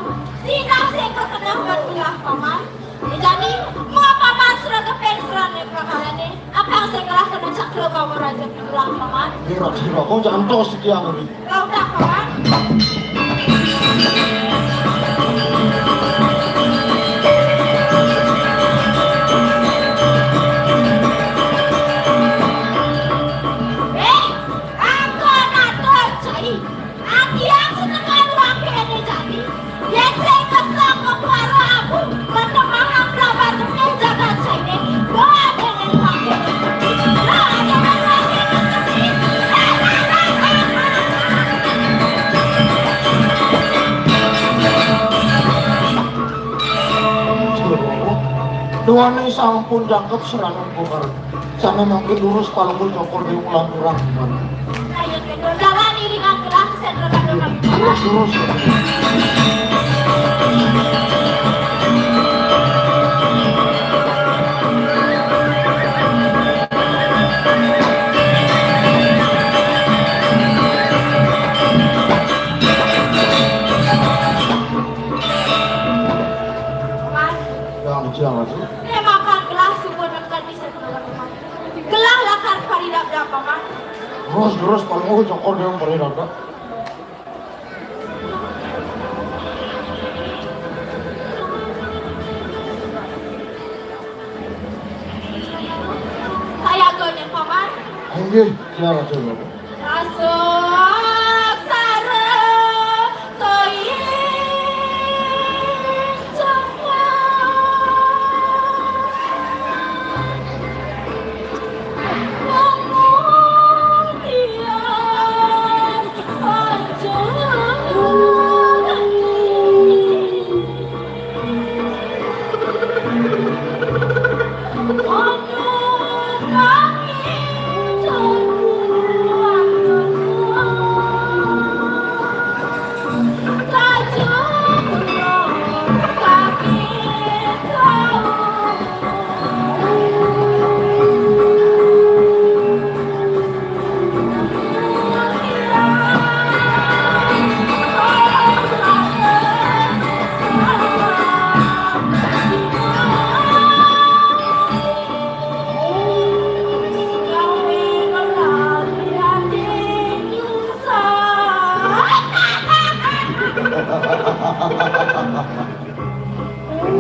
Speaker 4: Sinau sing kekenalan belah paman. Jadi, mau paman sudah kepenseran nih perkara apa yang saya gelah kena cakro kamu raja belah paman.
Speaker 5: Kira kau jangan tos dia lagi.
Speaker 4: Kau dah paman. Aku nak cai. Aku yang senengan wakil ini jadi. Yang saya kesal kepada aku. Bertemaham lawan dengan jaga cai ini. Doa dengan wakil. Doa dengan wakil ini.
Speaker 5: Dua nih sampun jangkep serangan bukar. Sana makin lurus palungo sokor di ulang orang.
Speaker 4: Ayo kedua jalan ini dengan gerak sederhana.
Speaker 5: Lurus. aja Ratu.
Speaker 4: Makan gelas subuh nekan di sekolah paman. Gelah lakan paridabda paman.
Speaker 5: Terus paling cokor dia paling ada.
Speaker 4: Saya gonya paman.
Speaker 5: Anjir, ya Ratu.
Speaker 4: Masuk sareng koin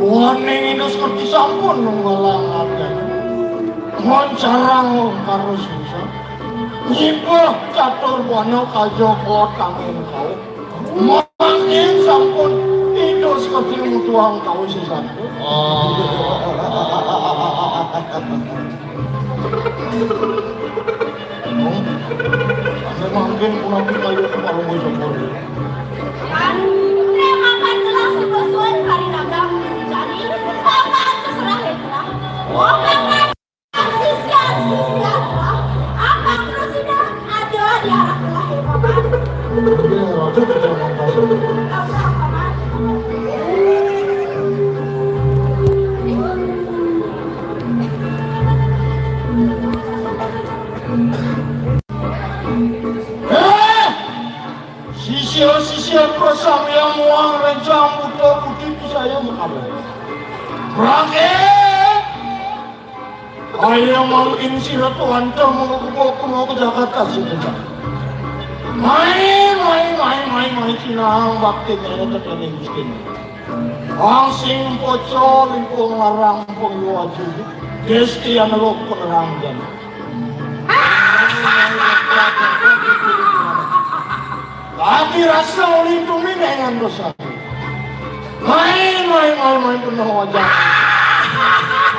Speaker 5: Waning itu seperti sampun nunggalangannya. Moncarang karo susah. Nyibah catur wano kajoko tangin kau. Mangin sampun itu seperti mutuang kau sesampun. Ane mangkin punang kayu kepala mau sempur.
Speaker 4: makan gelas sesuai paridabda. Jadi paman terserah itulah. Paman sisya lah. Akan terus sudah ada di arah lahir paman.
Speaker 5: Ini Ratu tidak mengkasih.
Speaker 4: Terserah paman.
Speaker 5: Sisia persam yang muang rencang buta putih itu saya mengkabar. Rakyat! Ayo mungkin si Ratu Hantar mau ke Jakarta sih kita. Main sinang bakti kaya terkini miskin. Ang sing poco limpong larang pong luwaju. Gesti analog peneranggan. Lagi rasa oleh tumi dengan dosa. Main penuh wajah.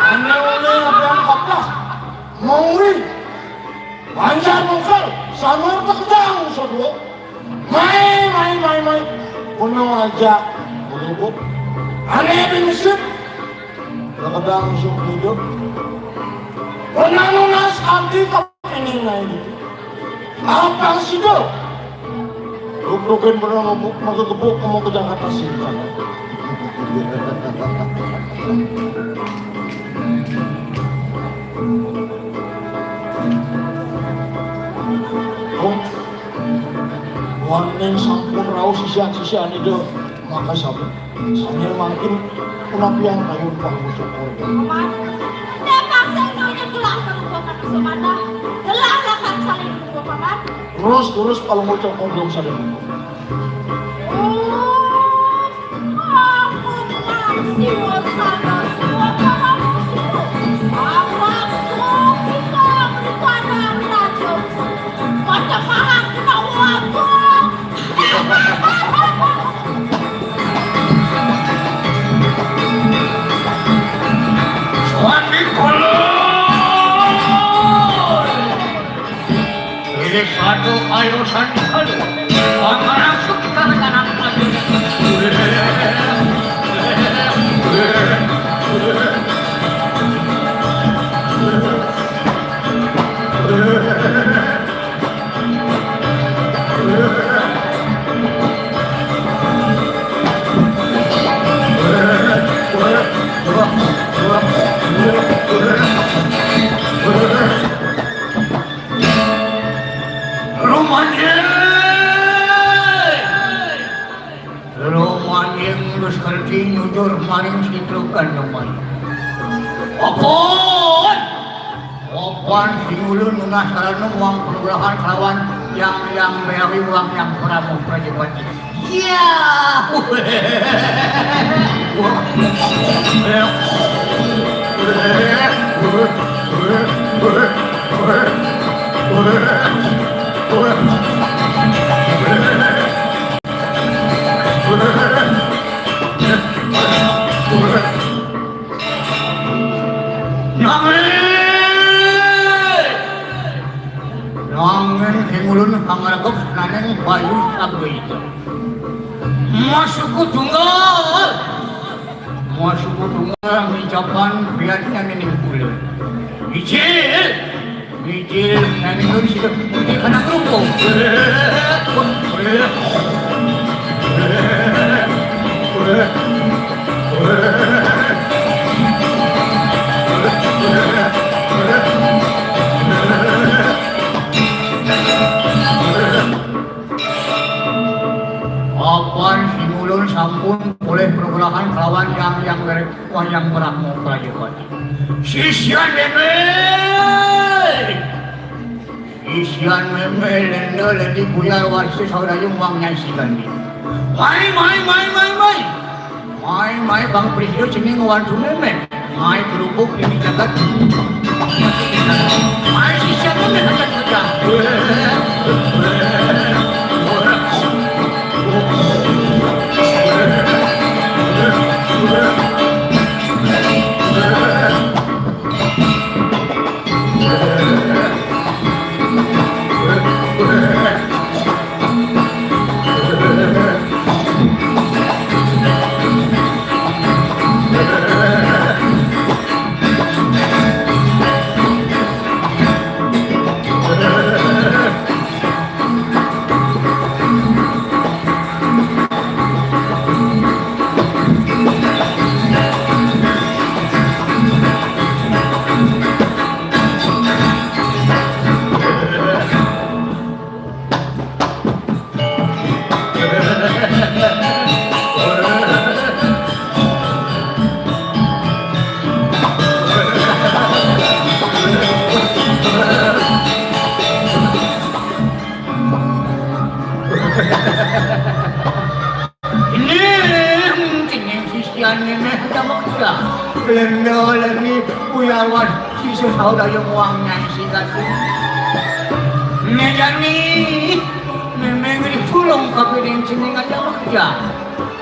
Speaker 5: Anda oleh apa yang kata? Menguri. Panjang mungkal. Sanur terkejang saudara. Main. Penuh wajah. Menyebut. Aneh bimisip. Terkejang musuh hidup. Penanunas anti kepinginnya ini. Apa sih itu? Luk-lukin pernah mau gebuk mau ke Jakarta sih kan. Oh, wanen sampun rau sisian itu maka sabar. Saya makin penapian kayu pang syukur.
Speaker 4: Paman, memang saya nanya gelah kerupakan semana. Gelah lakan saling berubah paman.
Speaker 5: Terus kalau mau cokor dong saling.
Speaker 7: Satu ayo sandal, orang suka dengan maju. Roman yang terus kerja nyudur maring situkan naman.
Speaker 5: Apaan? Apaan si ulun mengasaran uang pergerakan kawan yang melalui uang yang pramu prajapati. Ya. Nangin hingulun pangaragap nanang bayu sabay ito. Masuk tunggal ang ucapan biarnya niningkulun. Ijil naningun sila hindi ka ng grupo. Apaan simulon sampun boleh pergerakan kawan yang beramu prajapati. Sisian memel lendo lendi buyar warsi saudayung wangnya isikan di. Mai bang presiden sini ngewantu memel. Mai kerupuk ini jagat. Mai sisian memel aja kerja. Lendo lagi puyarwan sisu saudayung uangnya isikan. Nejani memang diculung kapiring cening aja kerja.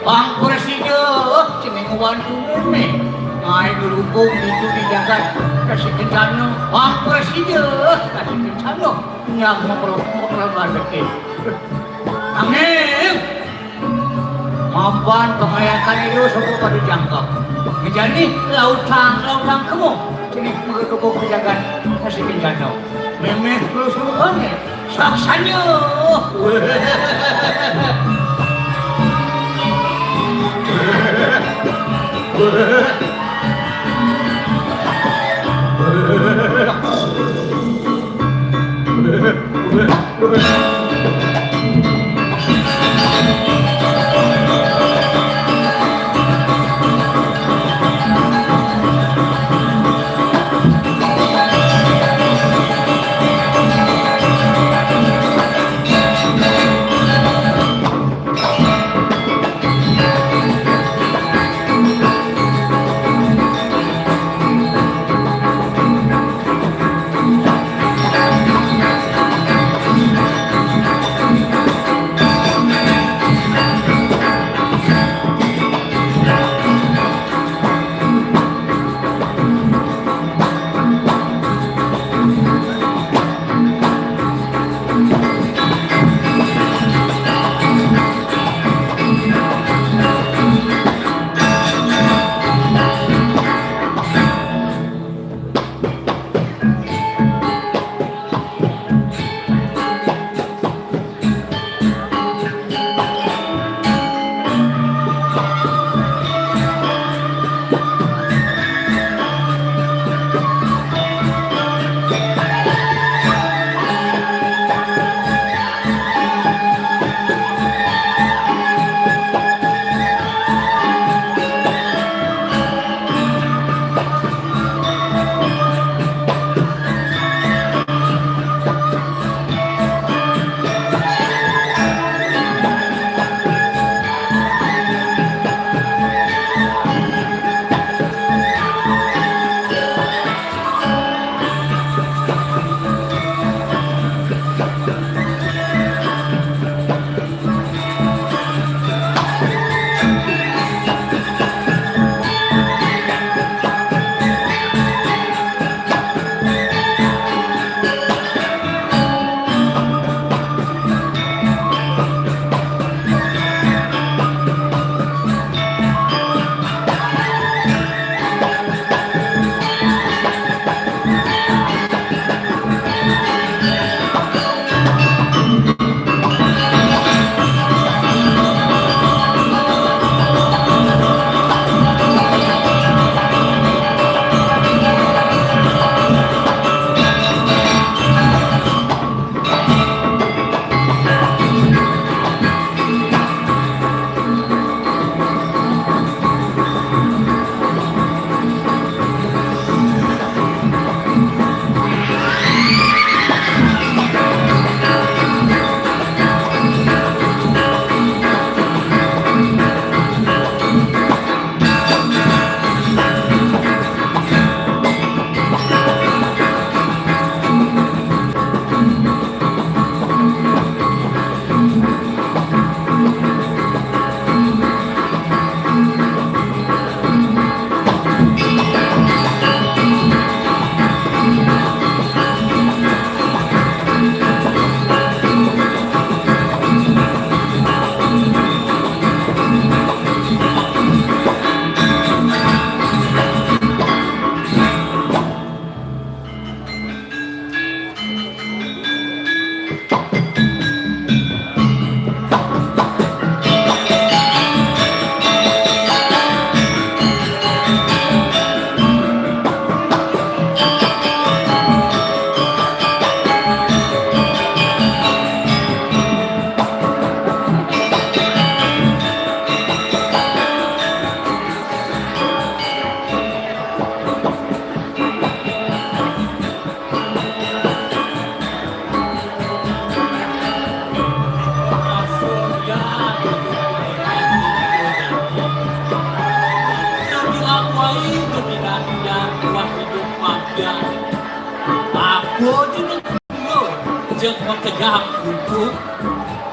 Speaker 5: Bang presiden cening wantu memang. Ai gerupung itu dijaga kasih kencana. Bang presiden kasih kencana. Nyak ngobrol balik. Amin. Mampan pengayakan itu semua pada jangkau. Jadi lautang kamu sini menggekebuk penjagaan kasih kencana. Memang perlu semuanya saksanya.
Speaker 7: raja aku juga jeung mencegah untuk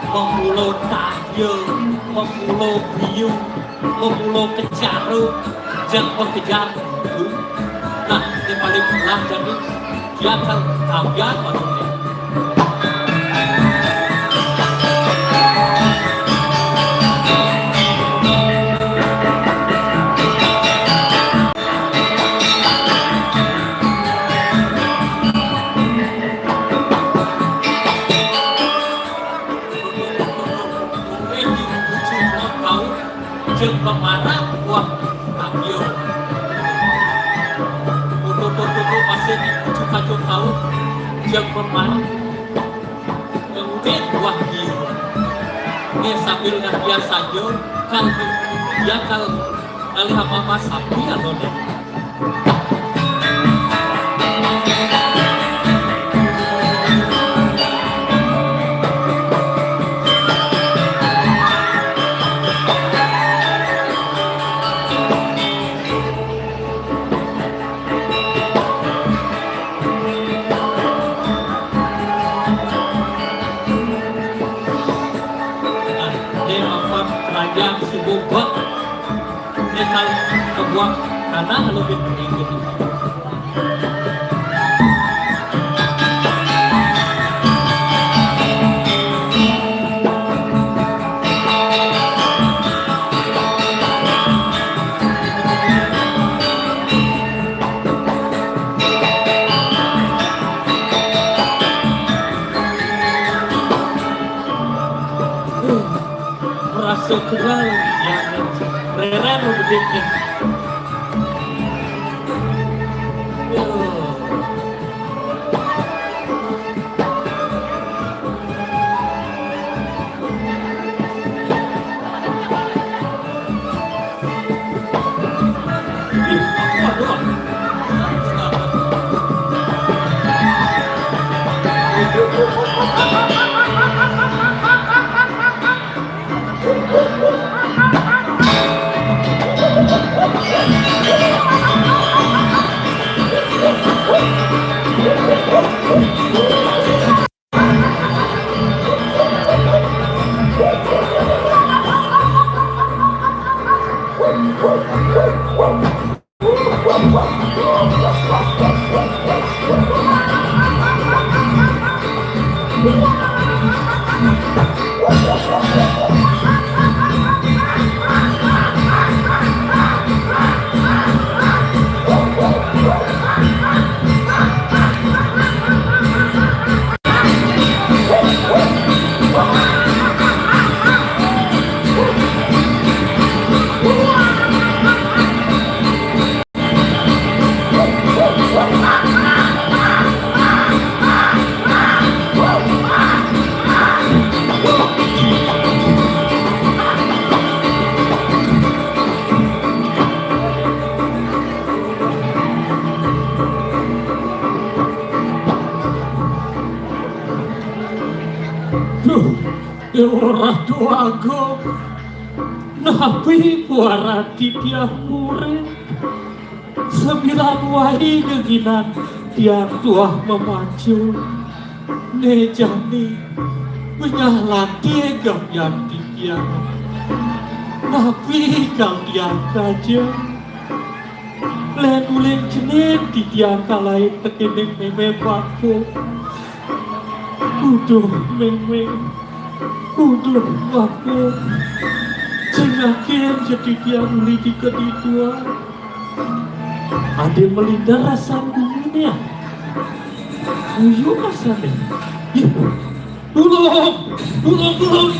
Speaker 7: memulau tahyo, memulau biu, memulau kecaru, jeung mengejar itu. Nah, ini paling berat jadi dia akan kaget maksudnya. Jeung pemarah buah Tagio Tutu masih dicucu tahu jeung pemarah kemudian buah Gio ini sambil ngabiar saja kan dia kalau ngelihat mama sapi atau deh kerajaan Sububak ini kalau kebuang tanah lebih tinggi. Masuk ke dalam yang rela begini. Orang tua aku nabi puarati dia murid sembilan wahi keginan dia tua memacu nejani menyalati gam yang dia nabi kang dia kaja len ulen jenis di dia kalai tekening meme paku uduh meme udah aku cengakin jadi dia beli di kedua ada melinda rasa ini ya uyuk rasanya belum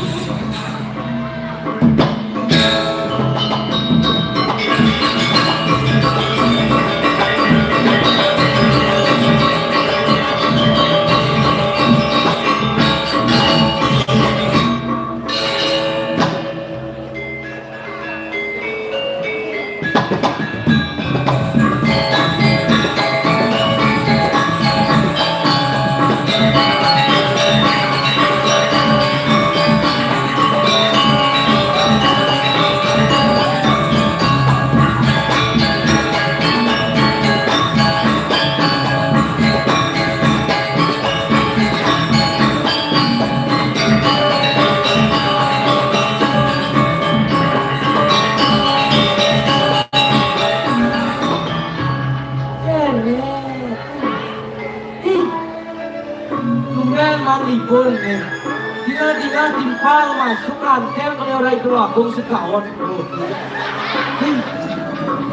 Speaker 5: timpal masuk kantor kalau orang itu agung sekawan.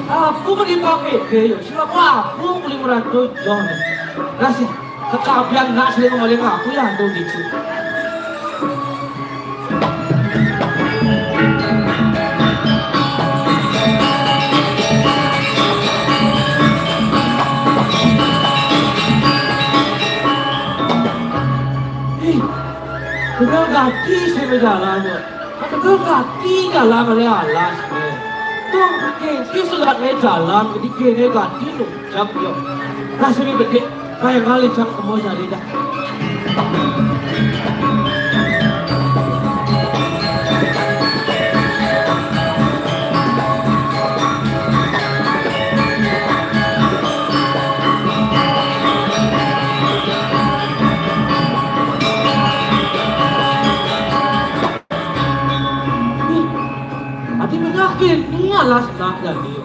Speaker 5: Aku kan dipakai ke, siapa aku beli merantau John. Nasi kekabian nak sering ngomongin aku ya tuh gitu. Tegal kaki saya berjalannya, tegal kaki jalan oleh alas. Tuh, kaki sudah jalan, jadi kene kaki lu, jam yo. Rasanya gede, kayak kali cak kamu jadi dah. Ini alas nak jadi.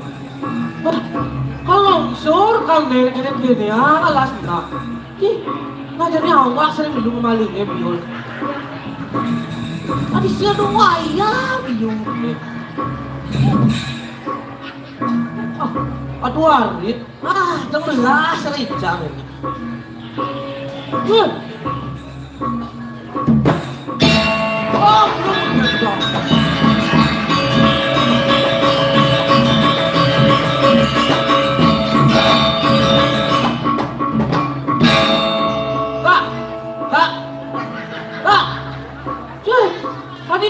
Speaker 5: Kalau isor kalau nenek gini alas nak. Nah jadi awak sering minum malingnya biol. Adi siapa dua ya biol. Aduh arit, jangan belas ricang ini. Oh, belum.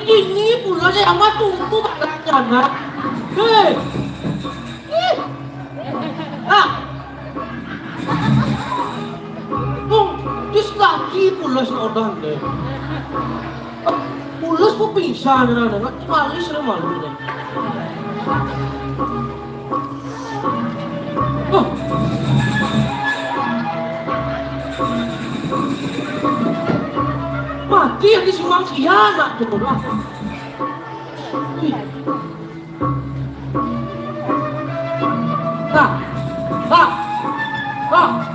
Speaker 5: Ini pula saya amat tunggu pada hei, dis lagi pulas orang deh. Pulas pun bisa nana, nggak malis lah malu deh. Mati yang disumbang kiamat tuh lah.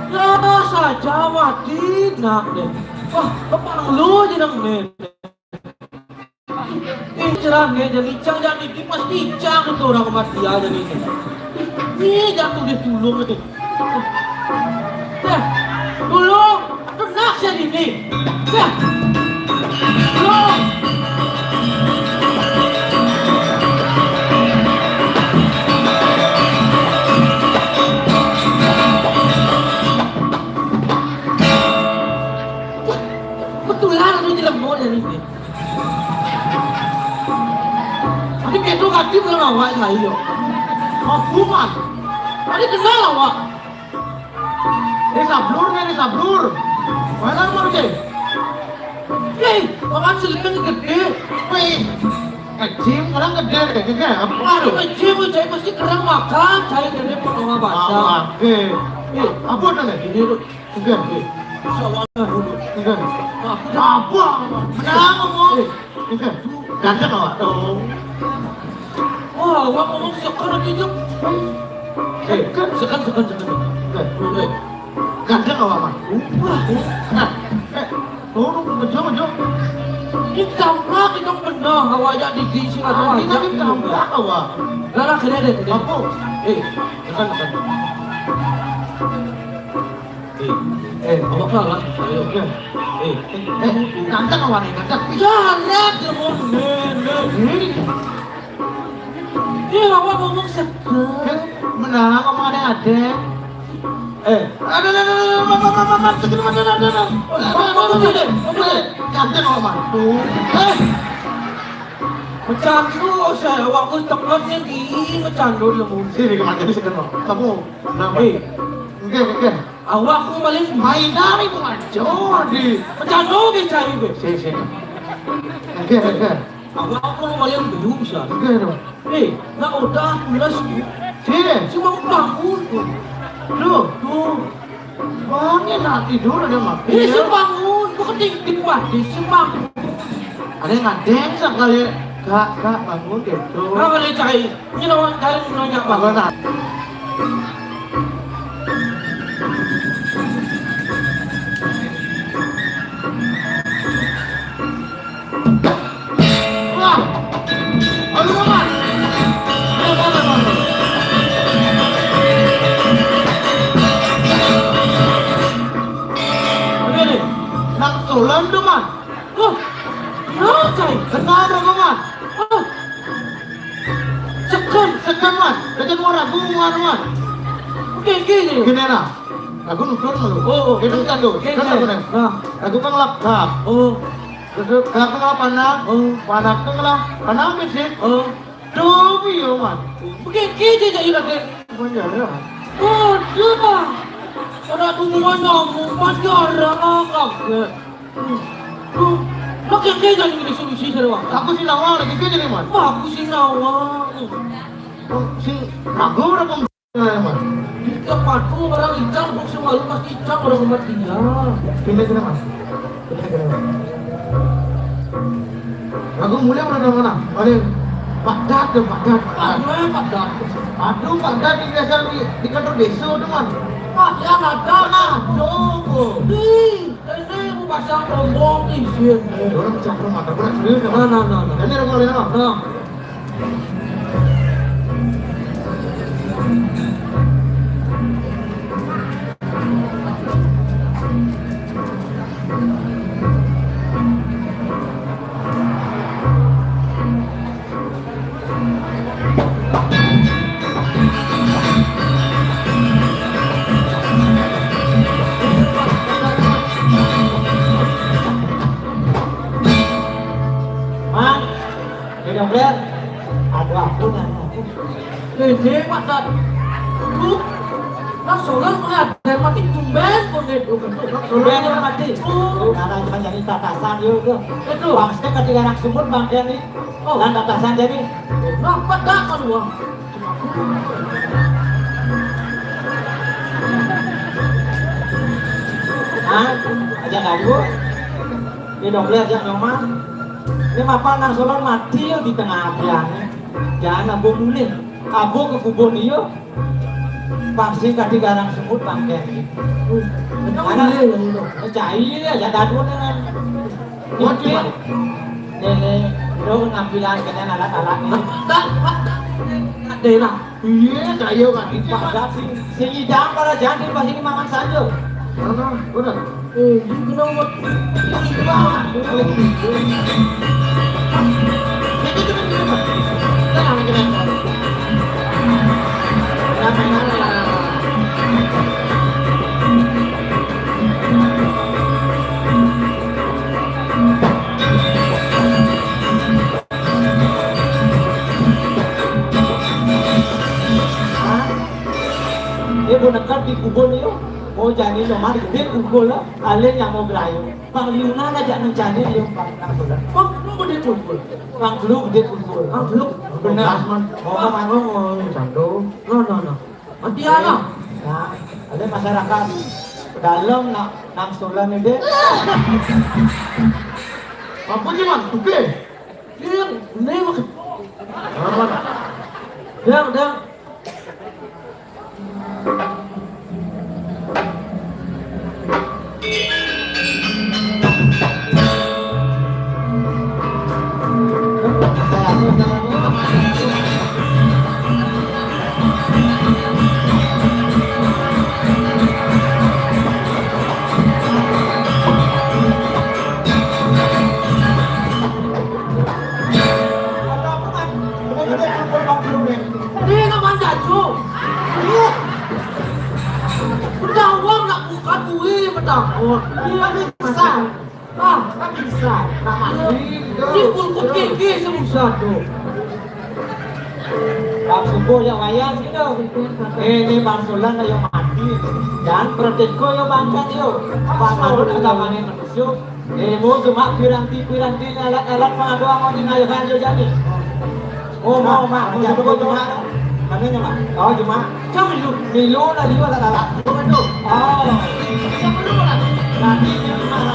Speaker 5: Ya saja mati nak deh. Wah, kepang lu jenang nih. Cerah nih jadi cang jadi pasti cang itu orang kematian jadi ini. Ini jatuh dia tulung itu. Tulung, kena saya ini. Tulung. Betulan itu tidak mau jadi ini. Ini betul kaki bukan awak saya. Bukan. Ini kenal awak. Ini sablur. Mana mau je? Hei, makan seling gede. Hei, kecil orang gede deh. Apa tu? Kecil saya pasti kerang makan. Saya gede pernah baca. Oke. Apa tu ni? Ini tu. Gede. Soalnya dulu. Gede. Apa? Menang ngomong. Gede. Ganteng awak. Wah, awak ngomong sekarang hidup. Sekan. Ganteng awak mah. Nah, betul. Ini tampak itu benar awak jadi di sini awak. Ini tampak awak. Lara kena deh. Apa? Sekan. Awak kalah saya. Ganteng awak ni, ganteng. Jangan semua ini awak ngomong sekan. Menang ngomong ada. Ada. Ganteng awak mantu. Bercandu saya awak pun temannya di bercandu dia mungkin. Sini kemana ni sekan awak. Kamu nama. Okey. Awak pun balik main dari pun aja di. Bercandu ke cari be. Sini. Okey. Awak pun balik dulu bisa. Okey. Nak udah pulas. Sini. Cuma bangun. Duh. Bangun nak tidur ada mak. Bangun. Kau keting mati bangun. Ada ngadeng sekali. Kak bangun gitu. Kau boleh cari. Ini lawan cari nanya bangun.
Speaker 3: Nah, berapa man? Sekan man. Dekat mau ragu man. Gini na. Aku nukar malu. Itu kan tu. Kan aku nih. Aku kan laptop. Terus aku kan panak. Panak kan panak mesin. Dobi yo man. Gini jadi lagi. Banyak ya. Dah. Ada tungguannya banyak orang. Makin kaya jadi solusi seruang. Aku si nawang lagi kaya jadi man. Aku si nawang. Si aku berapa man? Di tempatku orang Icang, kok semua lu pasti Icang orang umat dia. Kena man. Aku mulai orang mana? Ada Baghdad tu Baghdad. Aduh Baghdad di desa di kantor desa tu man. Ya ada nah. Joko. Ini aku pasang rombong ni sih. Orang macam rumah tak pernah serius. Nah. Ini rumah lain apa? Nah. Dokter, ada aku dan aku. Ini Pak Lu, nak solar ada mati tumben pun itu. Tumben yang mati. Karena jangan jadi tatasan juga. Itu maksudnya ketika anak sumur bangkian nih. Dan tatasan jadi. Kenapa tak keluar? Aja kayu. Ini dokter yang nomor. Ini apa nang solar mati di tengah apiannya. Jangan abung mulai. Abung ke kubur dia. Vaksin kaki garang semut bangke. Mana cair aja dadu dengan. Mati. Nenek, lo ngambilan kena alat-alat ini. Tak. Dena. Iya, cair kan. Pak si idam para jangan pas ini makan saja. Mana? Udah. Kenapa? Ibu dekat di kubur ni, mau jadi nomor gede kubur lah, alih yang mau berayu. Bang Liuna aja mencari yang paling bulan. Bang lu gede kubur, bang lu gede kubur, bang lu benar. Mau mana mau candu? No. Mati anak. Nah, ada masyarakat dalam nang solan ini. Apa sih man? Tuke. Ini maksud. Dang. Bisa. Ini pulkut kiki sebesar tuh. Bang Subuh yang wayang gitu. Ini Bang Sulan yang mati. Dan Pratiko yang bangkat yuk. Pak Marun agama ini menusuk. Mau cuma piranti alat pengaduan mau dinayakan yuk jadi. Mau mak, mau cuma. Mana mak? Oh cuma. Cuma milu lagi wala lala. Oh. Nanti mana?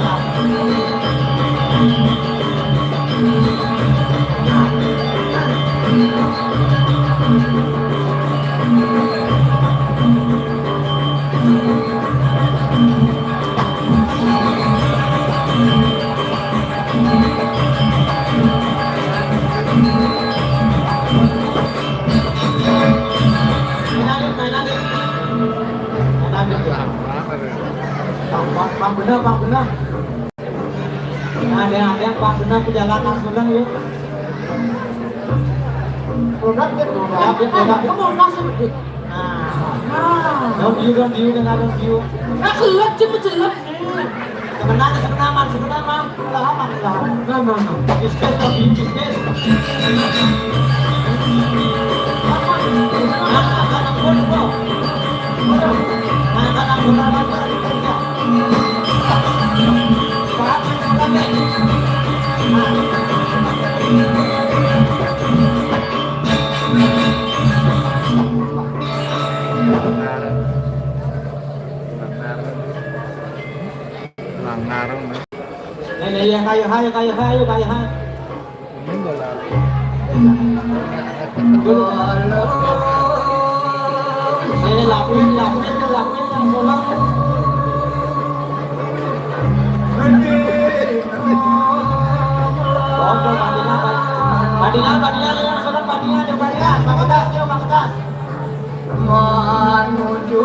Speaker 3: Bang benar. ada Pak Sunan perjalanan Sunan yuk. Produk ya, kamu langsung sedikit. Nah, don't you dengan don't you.
Speaker 4: Nah, keluar cuma jelas.
Speaker 3: Sebenarnya mah, lah. No. Discuss tapi discuss. Ini yang kayu. Ini lakuin bola. Badilah, menuju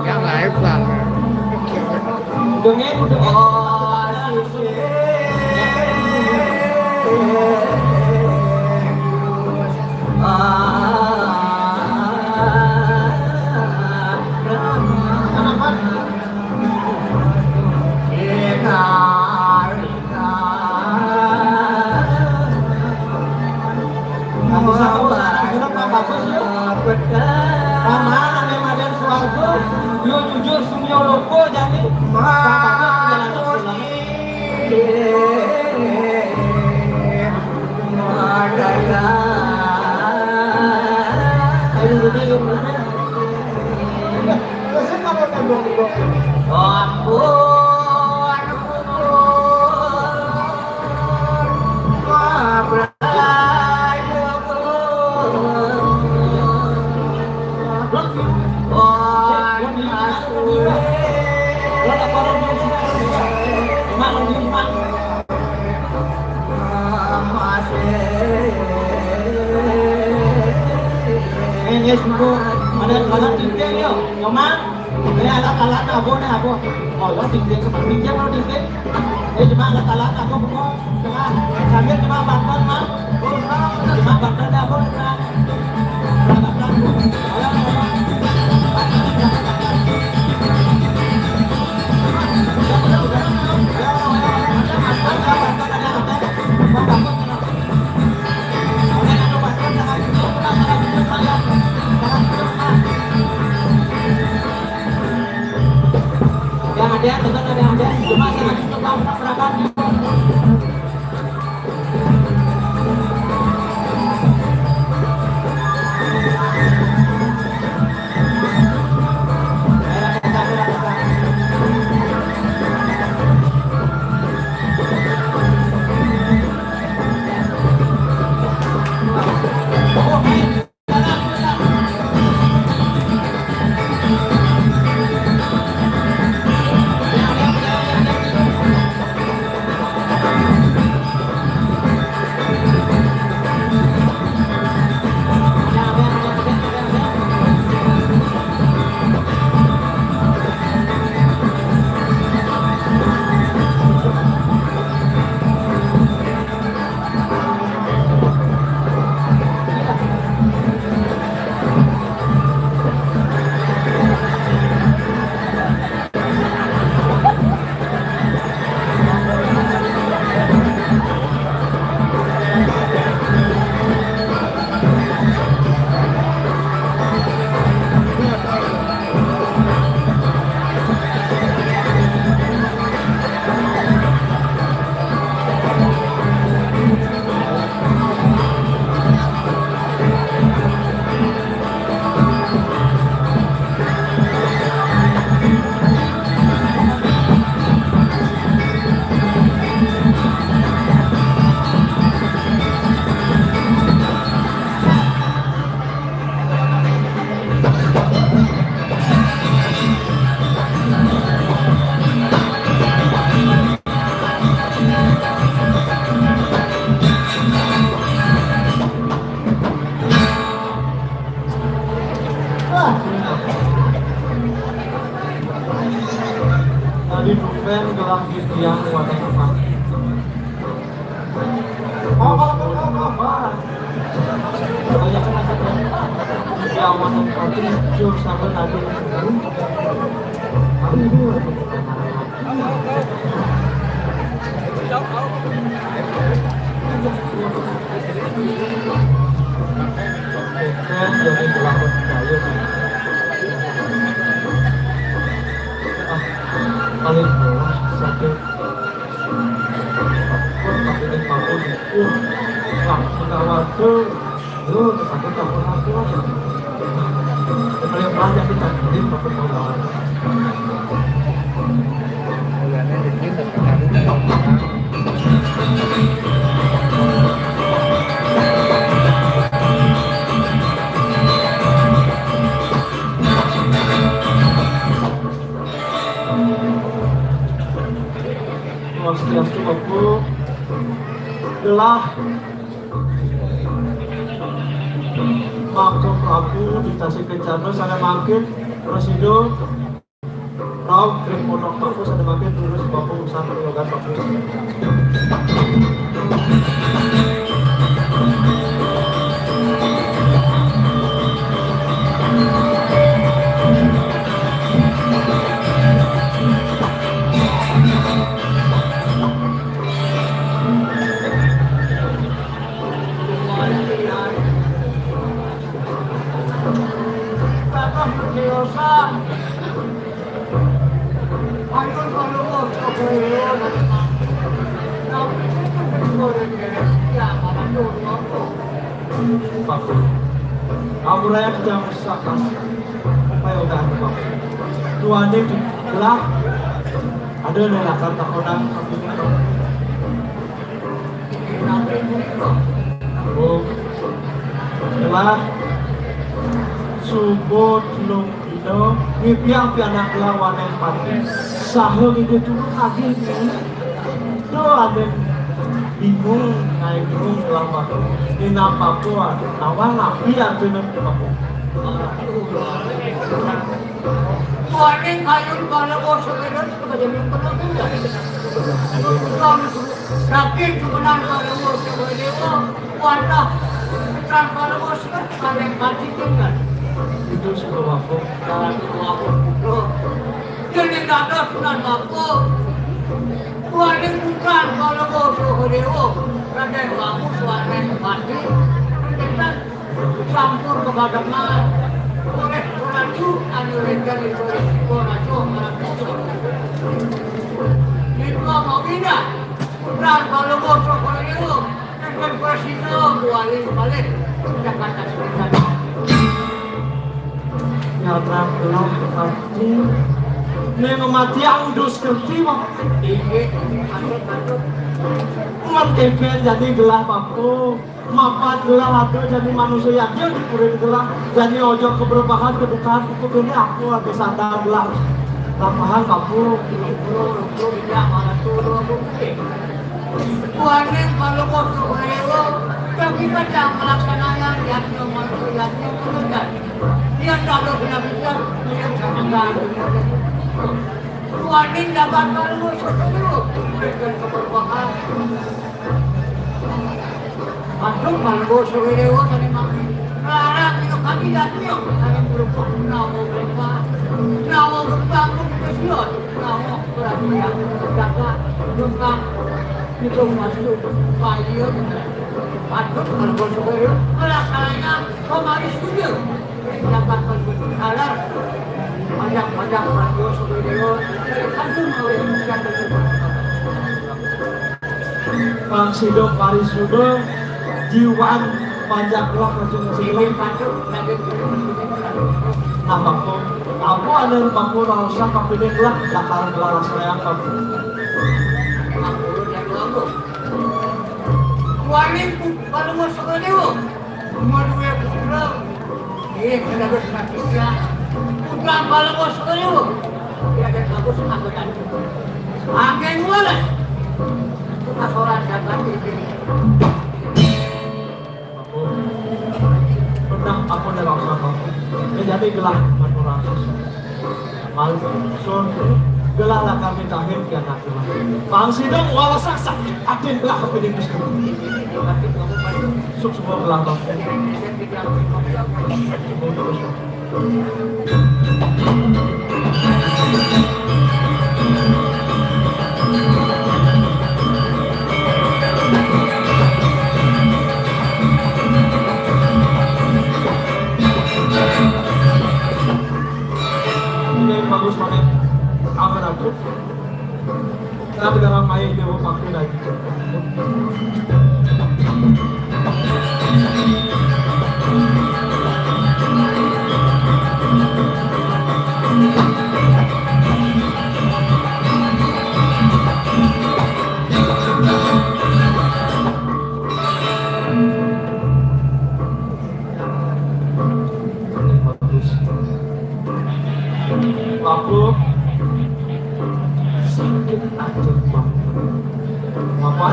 Speaker 5: Yang live lah.
Speaker 3: Dengin. Jujur sumio loko jadi Yes, ada tinggal yo, nyoman. Ini alat abo. Oh, lo tinggal ke pinjam lo tinggal. Cuma alat aku mau tengah. Sambil cuma bantuan mah. Cuma bantuan abo. Ada, cuma saya tetap perangkat. Tadi dupen gelah di tiang warna tempat. Oh, banyak kan ada yang warna tempat jauh sama tadi. Kan jadi gelah percaya. Paling bawah sakit tapi ini mampu lah kita waktu lu sakit tak pernah puas paling banyak kita beli pakai modal Swastiastu aku gelah Maka Prabu di Tasik Kencana sana makin Presiden Rau Krim Pondok Paku sana makin terus Bapak Usana Logan Paku Aku layak jam sakas apa yang udah pak tuan ini gelah ada nelakan takonan oh gelah subot lung ino ngipiang pianak lawan yang pati sahel itu turun lagi ini do ada bingung naik gunung lama di Papua nawang nabi atau nanti Papua
Speaker 9: Warning kayun kalau bosok itu sebagai mengkonon Rakin sebenarnya kalau bosok itu warna kan kalau bosok kalian mati tinggal
Speaker 3: itu sudah wafat
Speaker 9: dalam itu aku jadi nggak ada sunan aku warning bukan kalau bosok itu ada yang bagus warna mati kita campur kepada mana oleh raju anu regal itu raju raju itu mau pindah dan kalau bosok itu dengan presiden balik Jakarta Selatan
Speaker 3: nyata gelah mati mati yang dus kerti mah umat kepen jadi gelah papu mapat gelah ada jadi manusia yakin dikurin gelah jadi ojo keberbahan kedukaan itu ini aku lagi sadar gelah lapahan papu
Speaker 9: warning kalau bosok itu yang kita jangan melaksanakan yang manusianya benar dia selalu benar-benar yang sangat warning dapat kalau bosok itu dengan keberbahan Aduh, kalau bosok itu tadi makin larang itu kami datang kami berupa nawa berbangun kesian nawa berasian dapat tentang itu masuk payung aduh, kalau bosok itu melaksanakannya kemarin studio dapat berbicara banyak kalau bosok itu aduh, mau yang
Speaker 3: Bang Sido Parisudo jiwan pajak gelah langsung ngasih nah aku ada rumahku rasa kapilin gelah dakar gelah rasanya kamu
Speaker 9: warning kalau masuk ke dia mau dua putra kita harus nakisnya putra kalau masuk ke dia ada bagus angkutan angin walas kasoran dapat ini
Speaker 3: pernah aku ada rasa kamu jadi gelah manusia malu son gelaklah kami tahir ke anak rumah. Bang sidang wala saksa, atin belah kepiting bis kami. Suk semua belah bang. Ini bagus banget. Aman aku. Kenapa dengan main dia mau pakai lagi? Bagus. Aku sakit aja bang. Apa?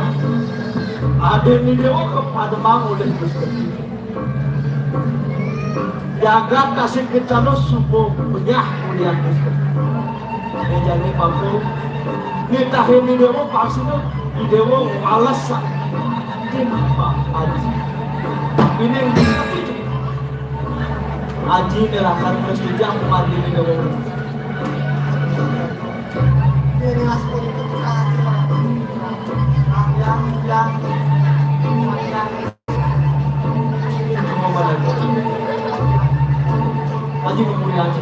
Speaker 3: Ada ni dewa kepada bang oleh Gusti. Jaga kasih kecano subuh penyah mulia Gusti. Ini jadi mampu. Ni tahun ni dewa paksina ni dewa malas sak. Kenapa aji? Ini yang Aji nelakan bersedia mandi ni dewa. Ini asal itu yang Aji memulia aja.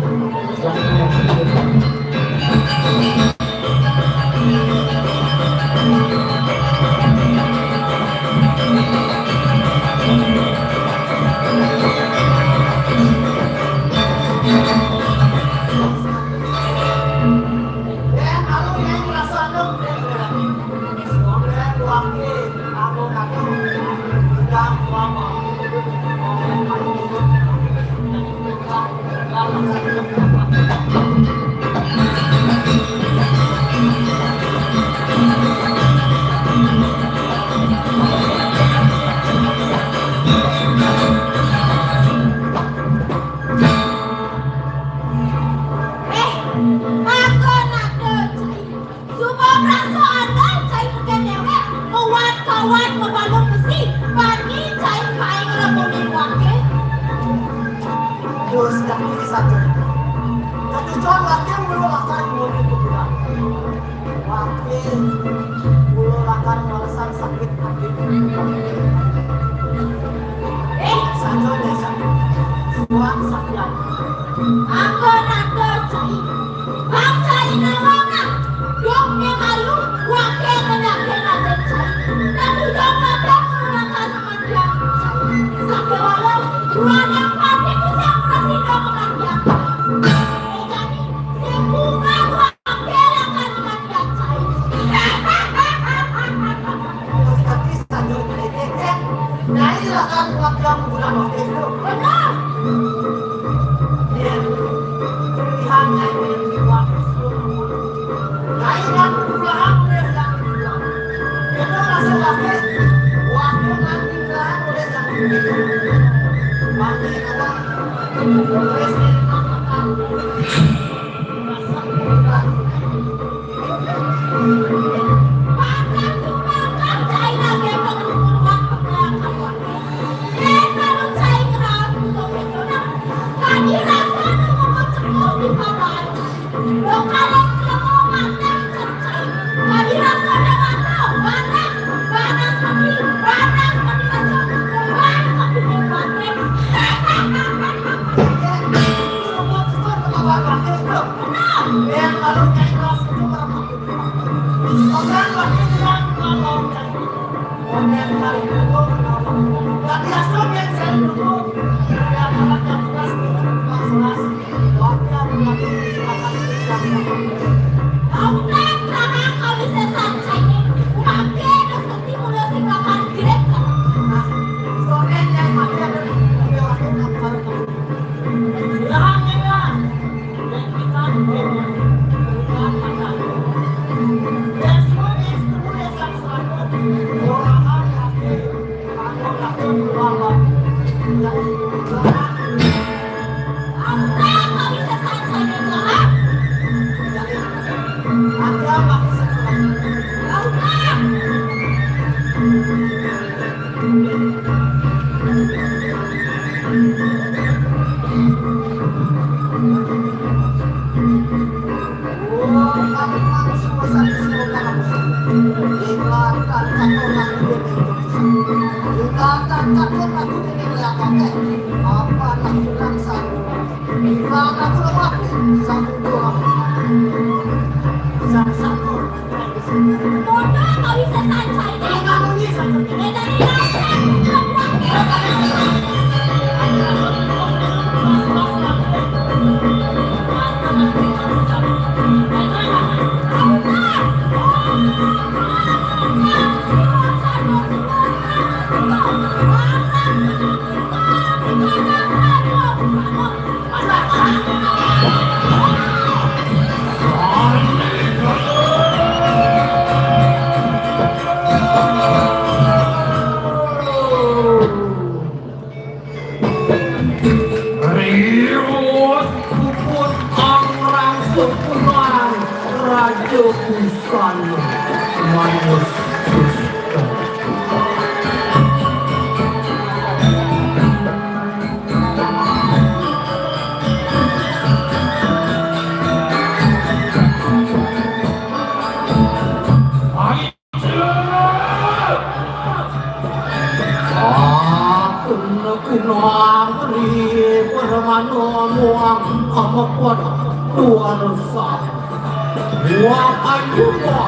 Speaker 3: Ya maksa.
Speaker 4: Bodoh kau bisa santai deh. Dari
Speaker 9: Riwut puput orang sekuman Raja Busana Manus kunang ri permano muang amapot dua rasa muang ajuba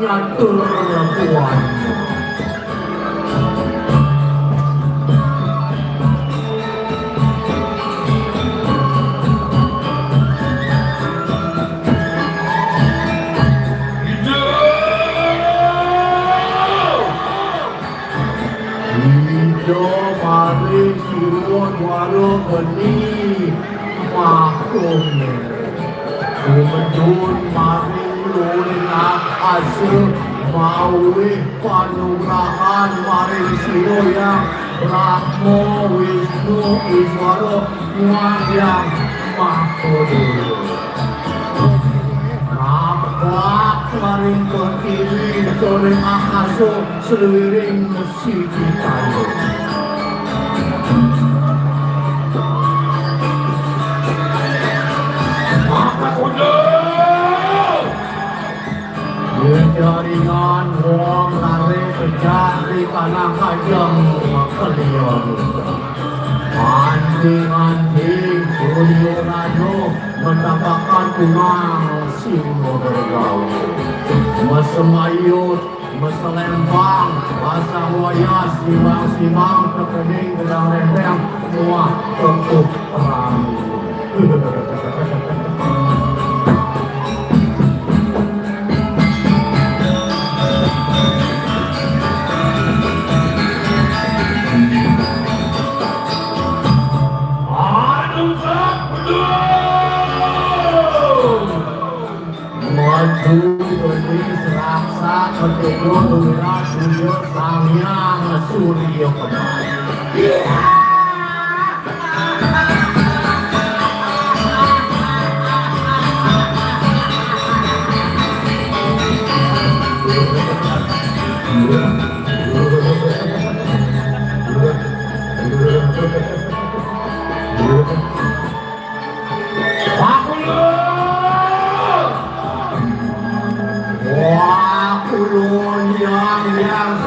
Speaker 9: nyatur buan mari siruan warung geni maklum Kumedun maring lulingat asyik mawi panurahan maring siroyang Brahmo Wisnu Iswaro Muahyang Mahkodul Napak maring kekiri soring akaso seliring mesiki tayo jaringan wong lare pejak di tanah kajang kelion anjing-anjing Suryo Rajo mendapatkan kunang singo bergaul mesemayut meselembang basah wayas simang-simang terkening gedang rendeng semua tekuk perang Raksa ketujuh dunia sujud sangyang surya kembali.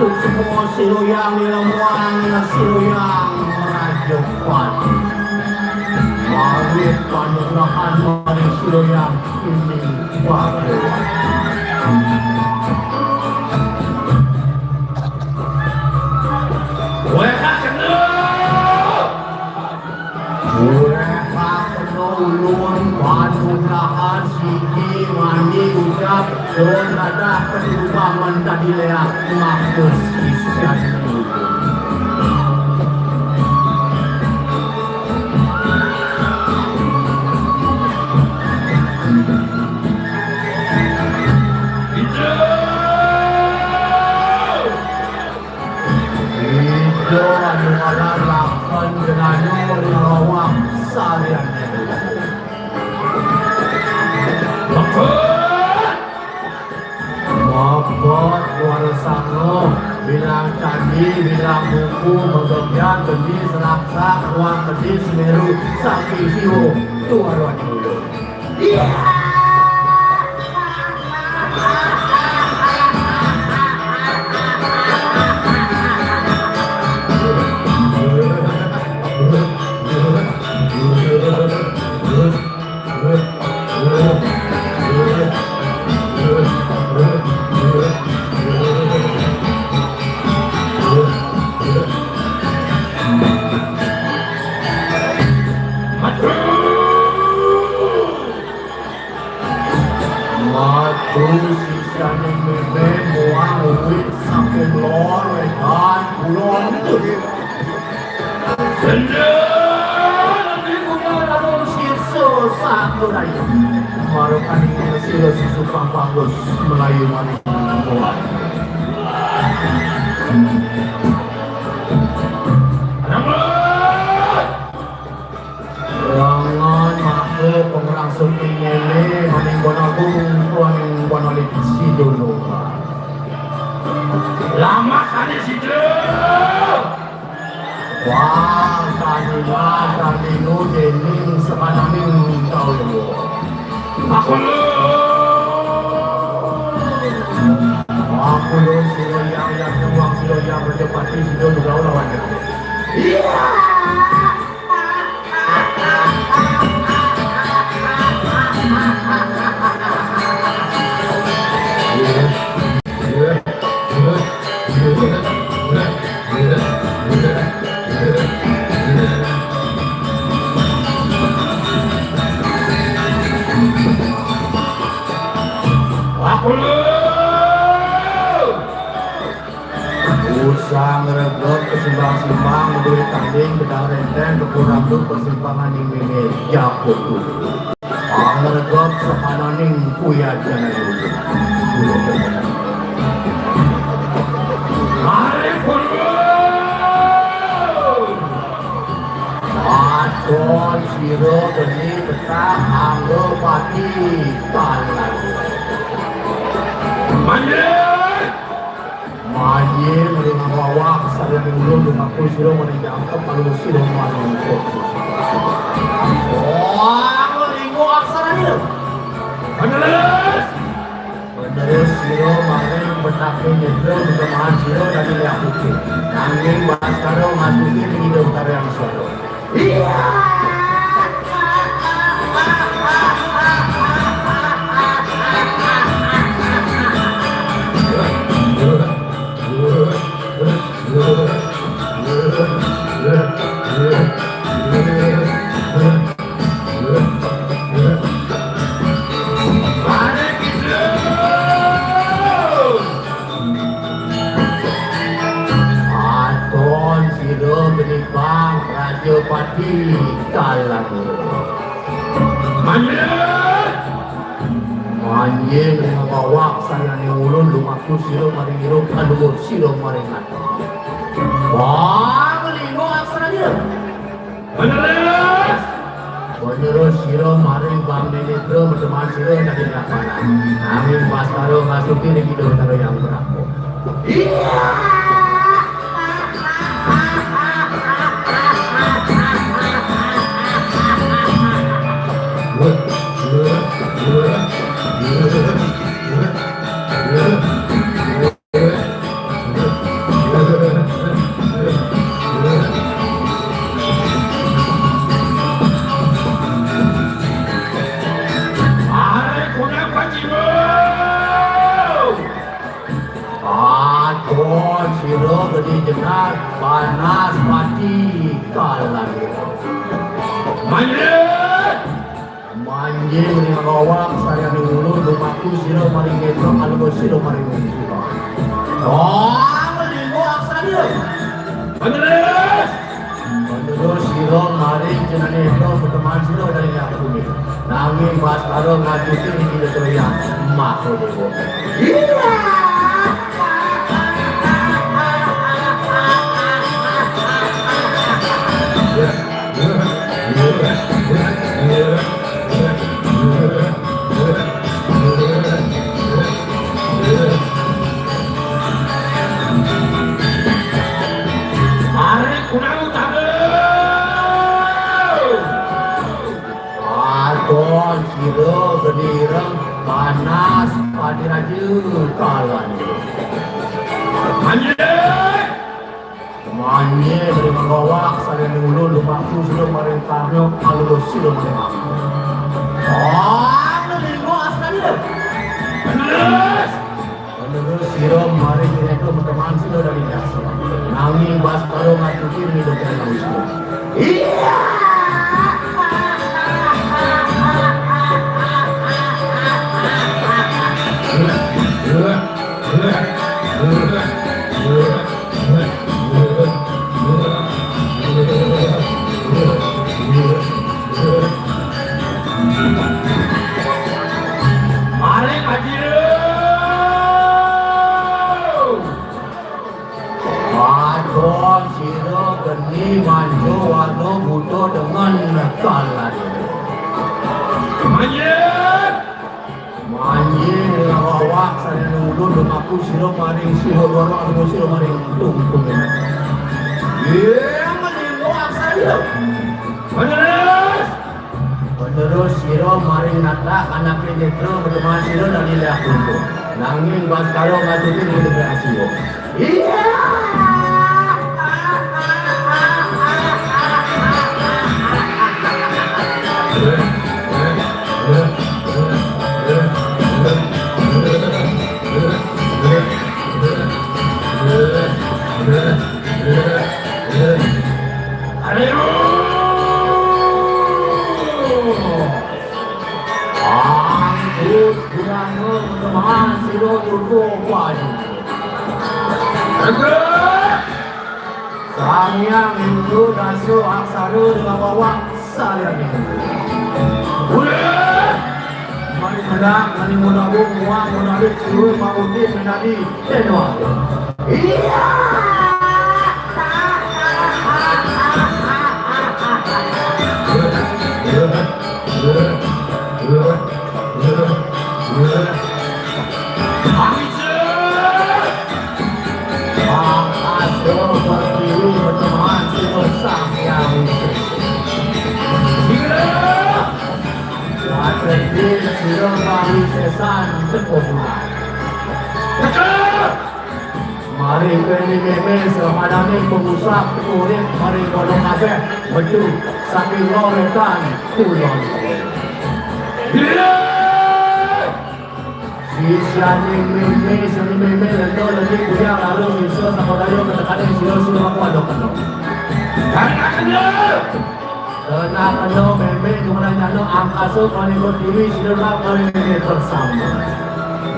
Speaker 9: Semua siluyang nilamuan siluyang merajapan Marit panurahan mari siluyang ini baru Weka kena ulun panurahan siki mandi ucap dan ada kehidupan tadi leak makus isyan Itu adalah lapan dengan rawang salian
Speaker 3: Di bidang buku menggembyang kendi serangsak ruang kendi semeru sapi siwo tuaruan dulu. Matu sisanya meme muang uwit saking lor wetan kulon Nanti punya lalu siso satu rayu Marukan ini silo sisu pangpangus Melayu manis muang Jangan makhluk pengerang sunting ngele maning bonagung maning bonolik si dulu lama kali si dulu wah tadi nu dening sepanangin kau lu aku lu silo yang uang silo yang berjepati si dulu kau lawannya Usang ngerebut kesimbang-simbang Berduri tanding bedang renteng Kekurang tuh persimpangan di mini Japut tuh ngerebut sepananing Kuyat jangan dulu Mari puluh Adon siro geni betah Anggo pati Talan Manjir dengan wawak saya dulu dengan kusiro menjangkau kalau siro manungko. Wah, linggo aksara itu. Bener siro maring betakin itu berteman siro dari lihat putih. Nanging bahas karo masukin di hidup tarian soro. Iya. Pati kalah Manjir dengan bawak saya ni ulun lumaku siro maring hiro kalugur siro maring ato. Wah, linggo aksara dia. Bener siro maring bang nenetro berteman siro dari lapangan. Amin pas karo masukin di hidup karo yang berapa. Iya. Panas mati kalah Manjir dengan bawang saya ni ulu lumaku siro maring metro kalau siro maring siro. Oh, melinggo aksara dia. Bener siro maring jenane metro berteman siro dari aku ni. Nanging pas karo ngajutin di hidup yang makro dego. maju kawan. Manye dari mengawak saya dulu lumaku sudah merintahnya kalau sudah menengah. Dari gua asal dia. Menurut siro mari kita itu teman sudah dari dasar. Nangi bas kalau ngatukin hidup kita langsung. Iya.
Speaker 2: Mari maju.
Speaker 3: Adon siro geni manjo wano buto dengan kalan.
Speaker 2: Maju.
Speaker 3: Manje awak saya dulu lumaku siro maring siro goro aku siro maring tungtung. Iya, menengok saya.
Speaker 2: Menerus.
Speaker 3: Menerus siro maring nata anak penetro berteman siro dari laku. Nanging bas kalau ngatutin hidup siro. Iya. Angkut gurano teman siro turko waju. Samyang itu dasu aksaru dengan wawak saya ini. Mari menang, mari menabung uang, menarik seluruh maudin menadi tenwa. Iya. Berteman semua samyang. Watrendil siro mari sesan terpopular. Mari kini meme semadami pengusap kulit mari golong kabeh betul saking loretan kulon. Sisyani meme seni meme lento lebih kuliah lalu miso sama dayo ketekanan siro sudah aku adok-adok. Kena meme jumlah nyano angkaso kalikot diri sila kali bersama.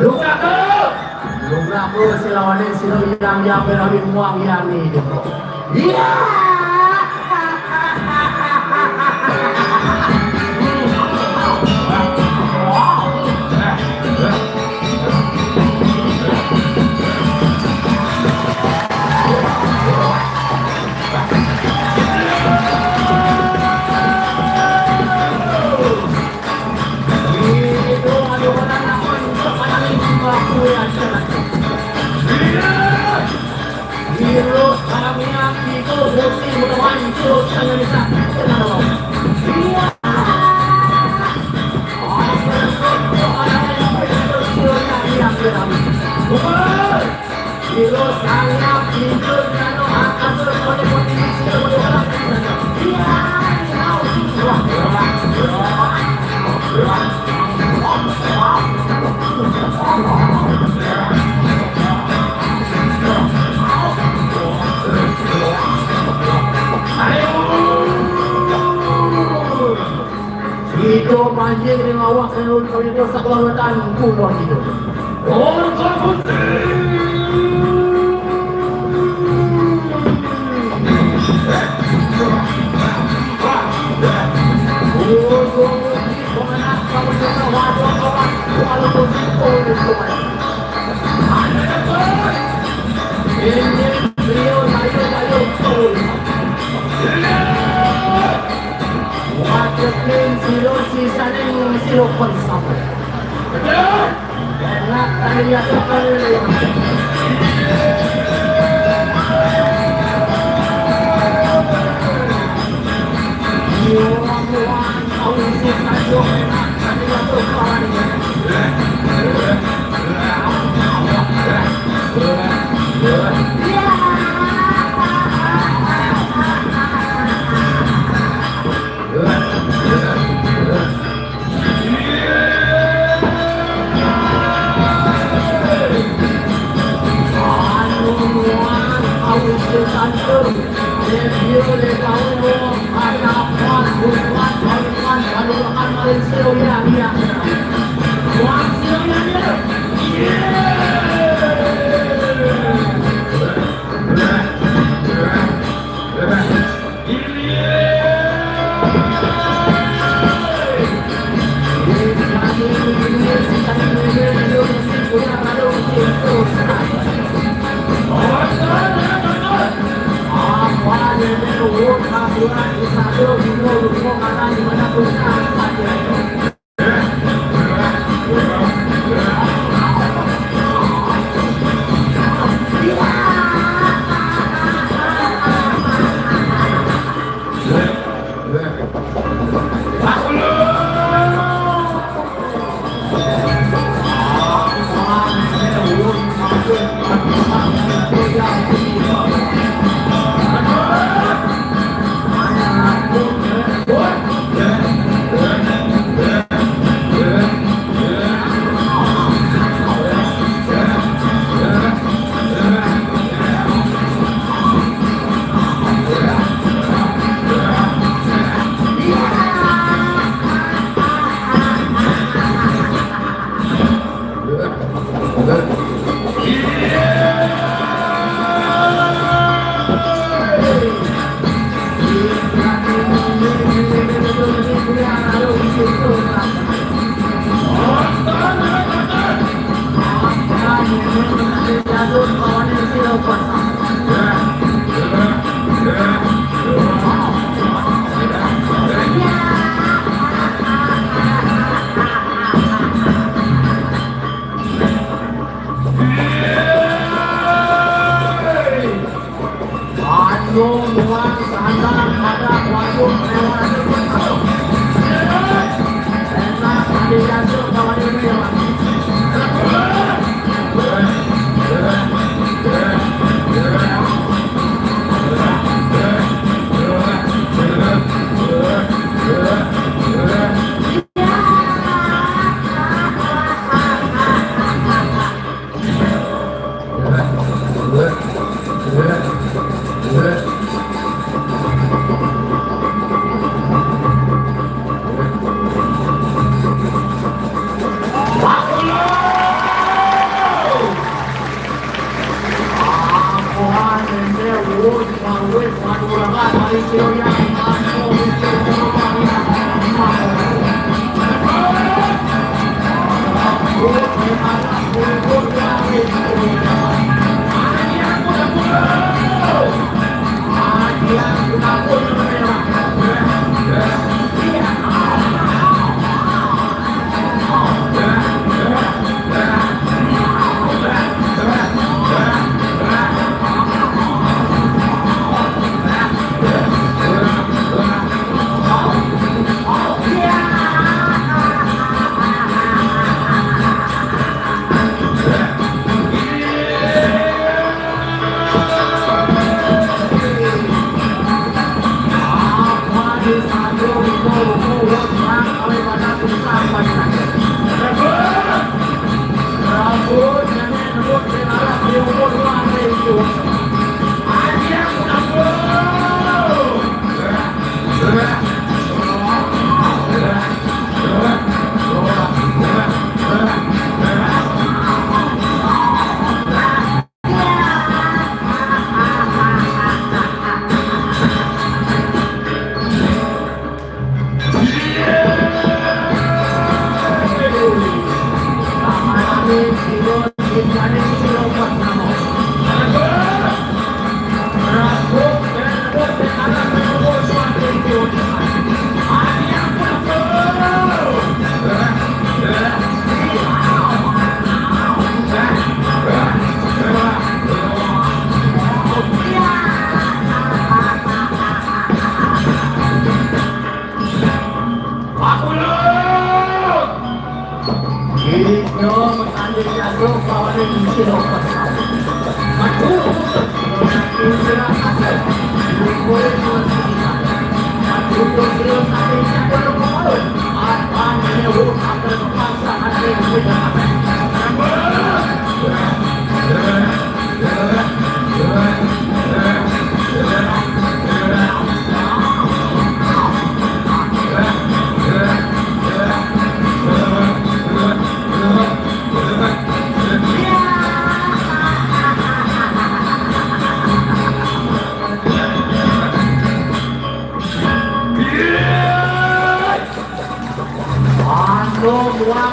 Speaker 3: Lukaku silawanin sila yang berawi muang yang ini. Iya. Hero karamnya itu bukti berhancur sangat besar. Hero sangat itu nano akan itu banjir dengan awak seluruh kau itu sekelautan kuno itu. Orang putih. Silo bersama. Enak tadi sekali. Orang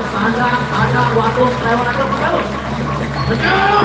Speaker 9: Sandang waktu lewat aku terus. Betul.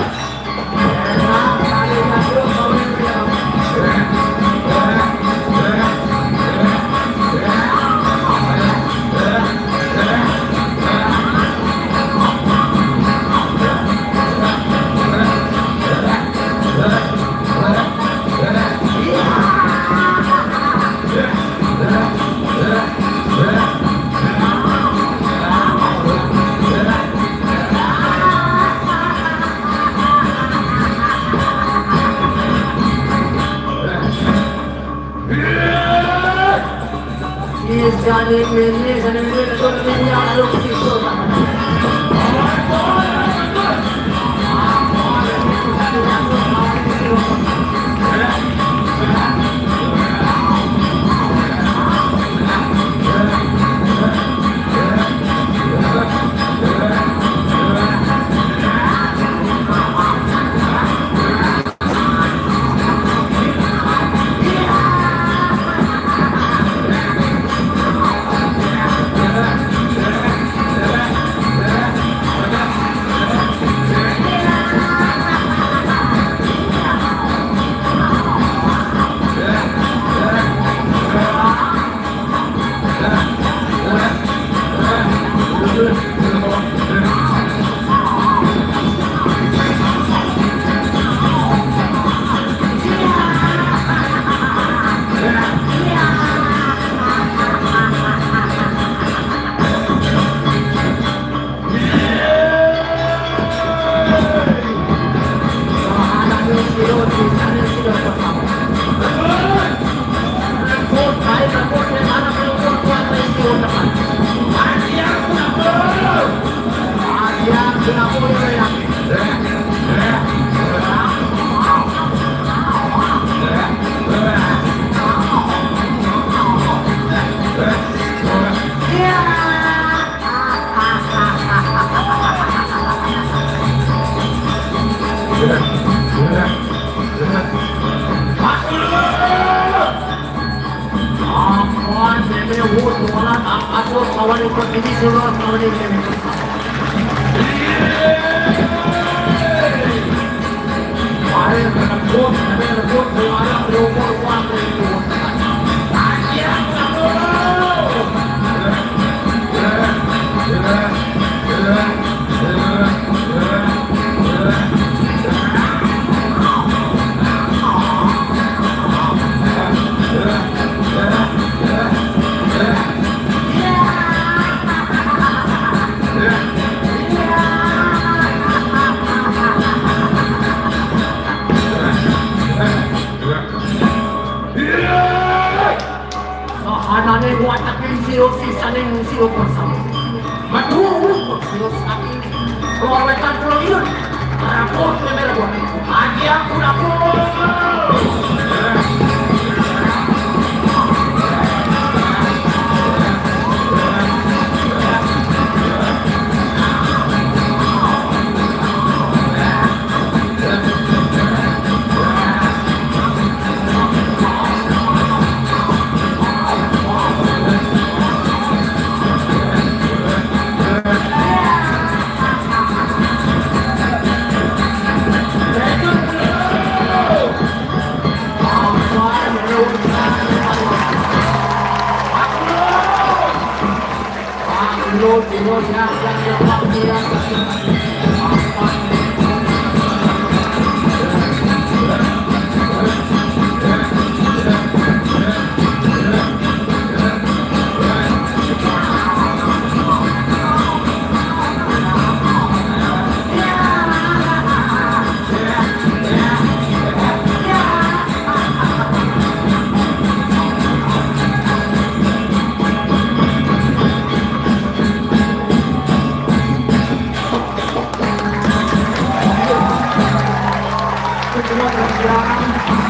Speaker 9: Sahanane wataking siro sisaning siro bersama. Matuh siro saking keluarwetan pulau ini. Rapor kemerah buat. Agi aku rapor. Terima kasih.